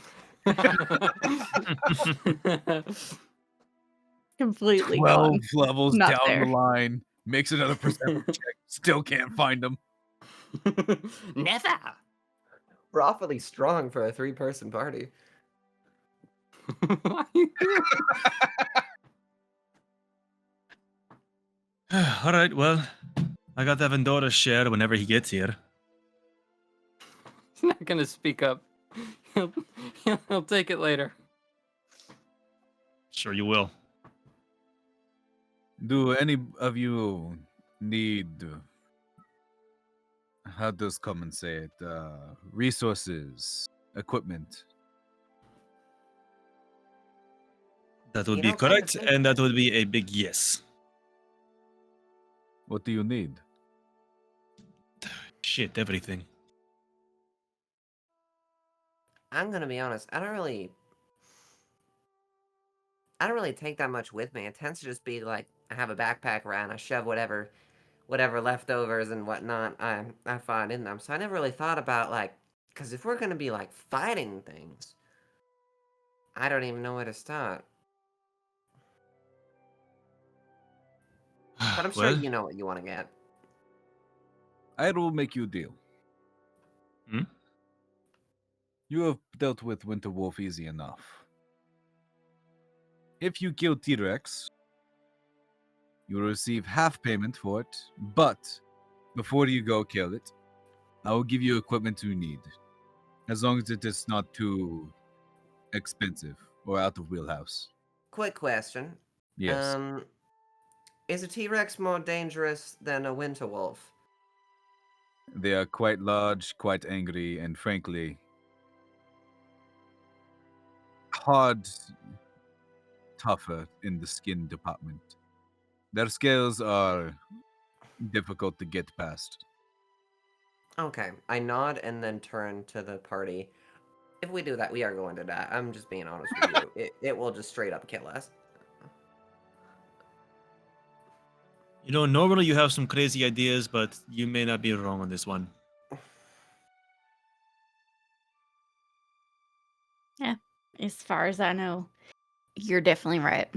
Completely 12 gone. levels Not down there. the line. Makes another perception check. Still can't find him. Never. We're awfully strong for a 3-person party. All right, well, I got Avendora's share whenever he gets here. He's not gonna speak up. He'll take it later. Sure you will. Do any of you need, how does common say it, resources, equipment? That would You be know, kind of correct, think and that would be a big yes. What do you need? Shit, everything. I'm gonna be honest. I don't really. I don't really take that much with me. It tends to just be like I have a backpack around, I shove whatever leftovers and whatnot I find in them. So I never really thought about like, because if we're gonna be like fighting things, I don't even know where to start. But I'm sure Well, you know what you want to get. I will make you a deal. Hmm? You have dealt with Winter Wolf easy enough. If you kill T-Rex, you will receive half payment for it, but before you go kill it, I will give you equipment you need, as long as it is not too expensive or out of wheelhouse. Quick question. Yes. Is a T-Rex more dangerous than a winter wolf? They are quite large, quite angry, and frankly, hard, tougher in the skin department. Their scales are difficult to get past. Okay, I nod and then turn to the party. If we do that, we are going to die. I'm just being honest with you. It will just straight up kill us. you know, normally you have some crazy ideas, but you may not be wrong on this one. As far as I know, you're definitely right.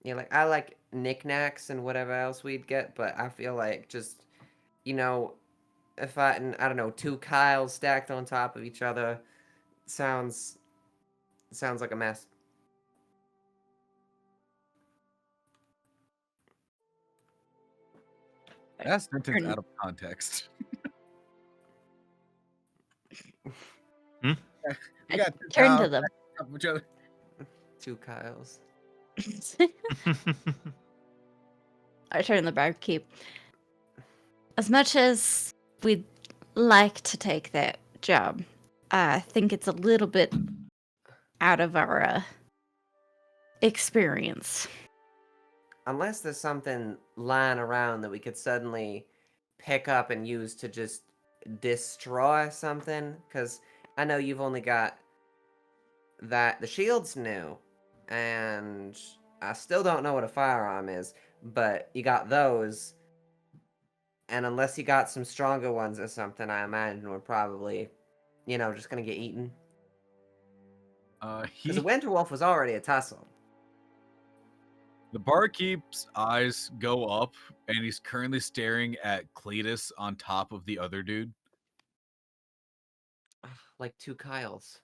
Yeah, like I like knickknacks and whatever else we'd get, but I feel like just, you know, if I don't know, two Kyles stacked on top of each other sounds like a mess. That sentence Turn- out of context. Hmm? We got two Turn cows to the. on top of each other. Two Kyles. I turn the barkeep. As much as we'd like to take that job, I think it's a little bit out of our experience. Unless there's something lying around that we could suddenly pick up and use to just destroy something, because I know you've only got that the shield's new, and I still don't know what a firearm is, but you got those, and unless you got some stronger ones or something, I imagine we're probably, just gonna get eaten. Because the Winter Wolf was already a tussle. The barkeep's eyes go up, and he's currently staring at Cletus on top of the other dude. Like two Kyles.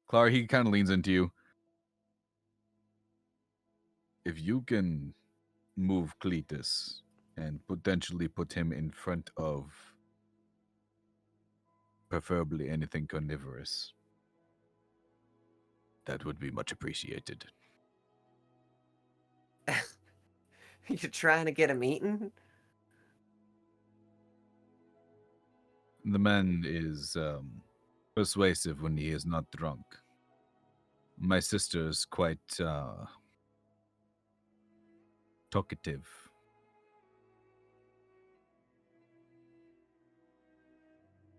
Clara, he kind of leans into you. If you can move Cletus and potentially put him in front of preferably anything carnivorous, that would be much appreciated. You're trying to get him eaten? The man is persuasive when he is not drunk. My sister is quite talkative.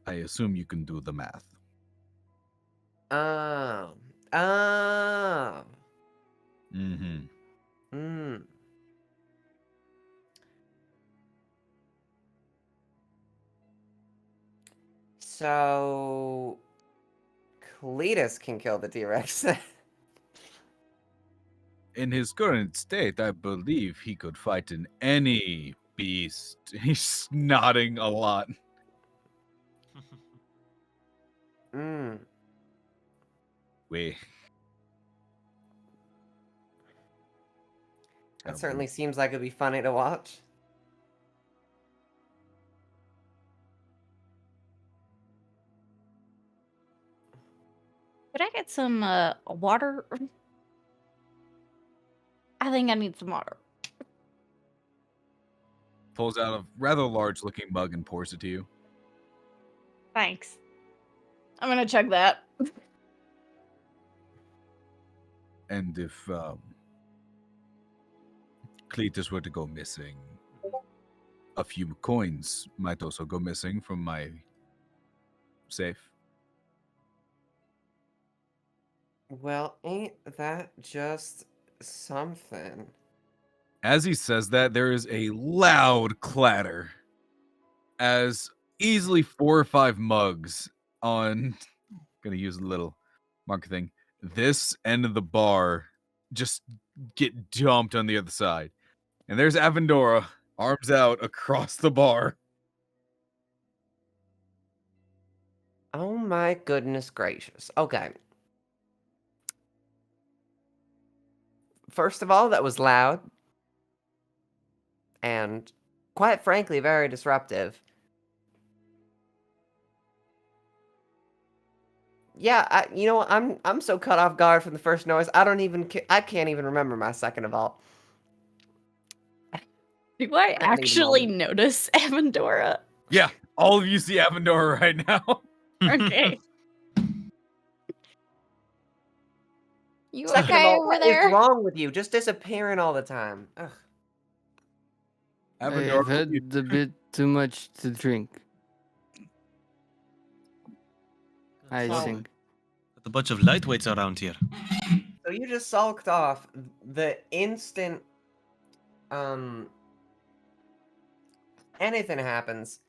I assume you can do the math. Oh. Mm-hmm. Hmm. So Cletus can kill the T-Rex. In his current state, I believe he could fight in any beast. He's nodding a lot. Hmm. Wait. That certainly seems like it'd be funny to watch. Could I get some water? I think I need some water. Pulls out a rather large-looking mug and pours it to you. Thanks. I'm gonna chug that. And if Cletus were to go missing, a few coins might also go missing from my safe. Well, ain't that just something? As he says that, there is a loud clatter as easily 4 or 5 mugs on gonna use a little mark thing. This end of the bar just get dumped on the other side. And there's Avendora, arms out across the bar. Oh my goodness gracious. Okay. First of all, that was loud. And quite frankly, very disruptive. Yeah, you know, I'm so cut off guard from the first noise. I can't even remember my second of all. Do I I need a actually moment. notice Avendora? Yeah, all of you see Avendora right now. Okay. You Second of okay all, over what there? is wrong with you? Just disappearing all the time. Ugh. I've Avendora, had a bit too much to drink, I Oh. think. Got a bunch of lightweights around here. So you just sulked off the instant anything happens,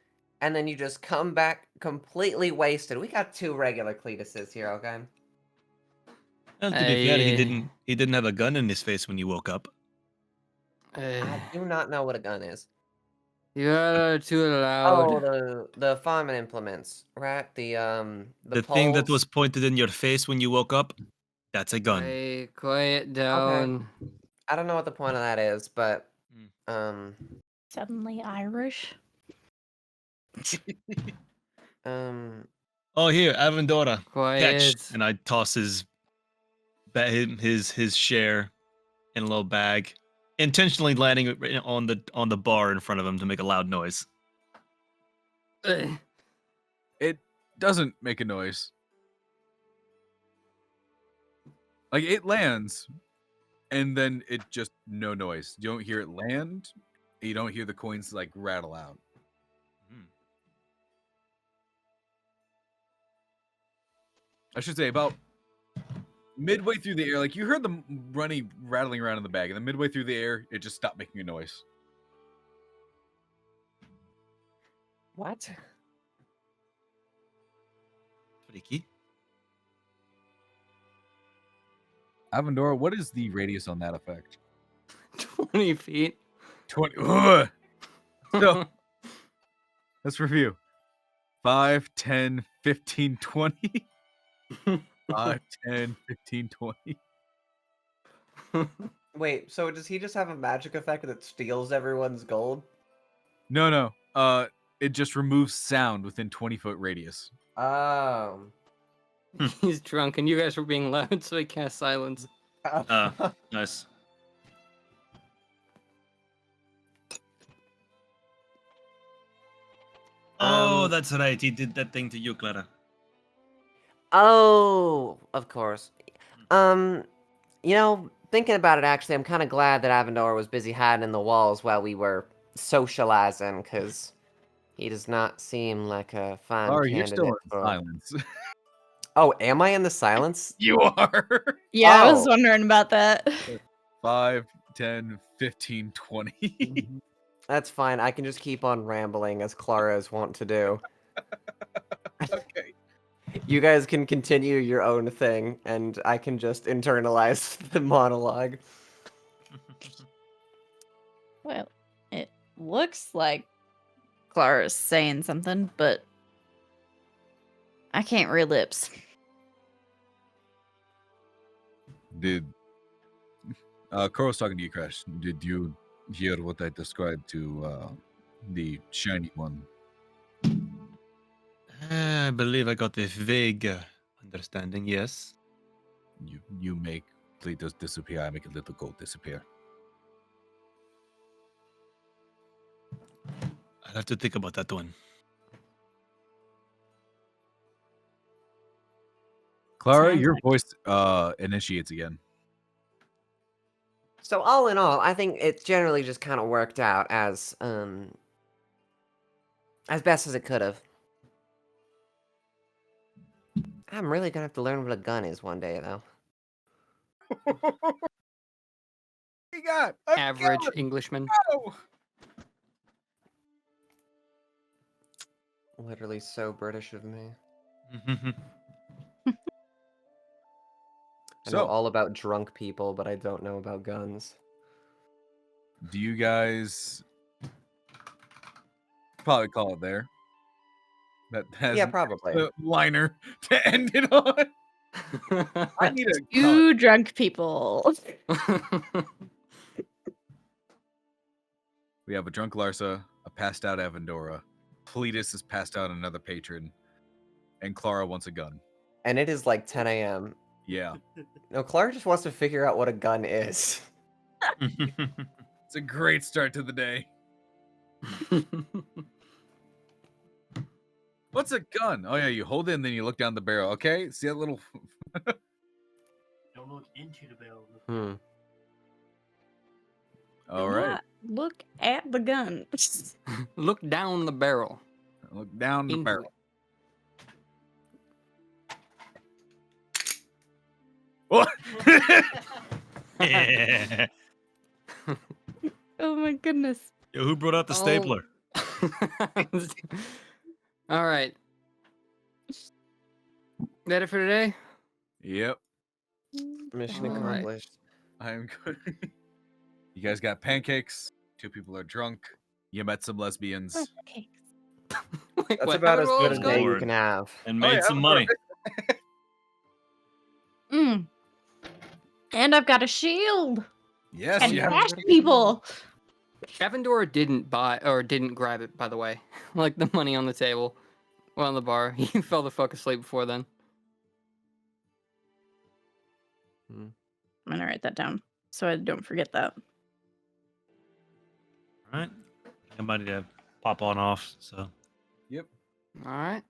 and then you just come back completely wasted. We got 2 regular Cletuses here, okay? Well, to be fair, I- he didn't have a gun in his face when you woke up. I do not know what a gun is. You are too Oh, loud. the farming implements, right? The Thing that poles. was pointed in your face when you woke up, that's a gun. Quiet down. I don't know what the point of that is, but Mm. Suddenly Irish. Oh, here, Avendora. Catch. Quiet. And I toss his share in a little bag, intentionally landing it right on the bar in front of him to make a loud noise. Uh, it doesn't make a noise. Like it lands, and then it just no noise. You don't hear it land. You don't hear the coins like rattle out. I should say about midway through the air, like you heard the rattling around in the bag, and then midway through the air, it just stopped making a noise. what? Freaky. Avendora, what is the radius on that effect? 20 feet. 20. Ugh. So let's review. 5, 10, 15, 20. 5, 10, 15, 20. Wait, so does he just have a magic effect that steals everyone's gold? No. It just removes sound within 20-foot radius. Oh. He's drunk and you guys were being loud, so he cast silence. Nice. Oh, that's right. He did that thing to you, Clara. Oh, of course. You know, thinking about it, actually, I'm kind of glad that Avendor was busy hiding in the walls while we were socializing, because he does not seem like a fine Sorry, you're candidate still in for... silence. Oh, am I in the silence? You are. Yeah, I was Oh. wondering about that. 5, 10, 15, 20. That's fine. I can just keep on rambling as Clara is wont to do. Okay. You guys can continue your own thing, and I can just internalize the monologue. Well, it looks like Clara's saying something, but I can't read lips. Did Carl's talking to you, Crash? Did you hear what I described to the shiny one? I believe I got a vague understanding, yes. You make Cletus disappear. I make a little gold disappear. I'll have to think about that one. Clara, Sounds your like- voice initiates again. So all in all, I think it generally just kind of worked out as As best as it could have. I'm really gonna have to learn what a gun is one day, though. We got a Average gun! Englishman. Oh! Literally so British of me. I know So, all about drunk people, but I don't know about guns. do you guys probably call it there? That has Yeah, probably. the liner to end it on. I need a gun. Two drunk people. We have a drunk Larsa, a passed out Avendora. Cletus has passed out another patron, and Clara wants a gun. And it is like 10 a.m. Yeah, No, Clark just wants to figure out what a gun is. it's a great start to the day. What's a gun? Oh yeah, you hold it and then you look down the barrel. Okay, see that little. Don't look into the barrel. Hmm. All right, Look at the gun. Look down the barrel. look down the Into barrel. What? Yeah. Oh my goodness. Yo, who brought out the stapler? All right. That it for today? Yep, Mission All right. accomplished. I am good. You guys got pancakes. 2 people are drunk. You met some lesbians. Okay. Wait, That's what about as happened while I good was a gone? day you Lord. can have. And Oh, made yeah, some of money. Mm. And I've got a shield. Yes, And you have. bash people. Avendora didn't buy or didn't grab it, by the way. Like the money on the table. Well, on the bar. He fell the fuck asleep before then. I'm gonna write that down so I don't forget that. All right. I'm about to pop on off. So Yep. All right.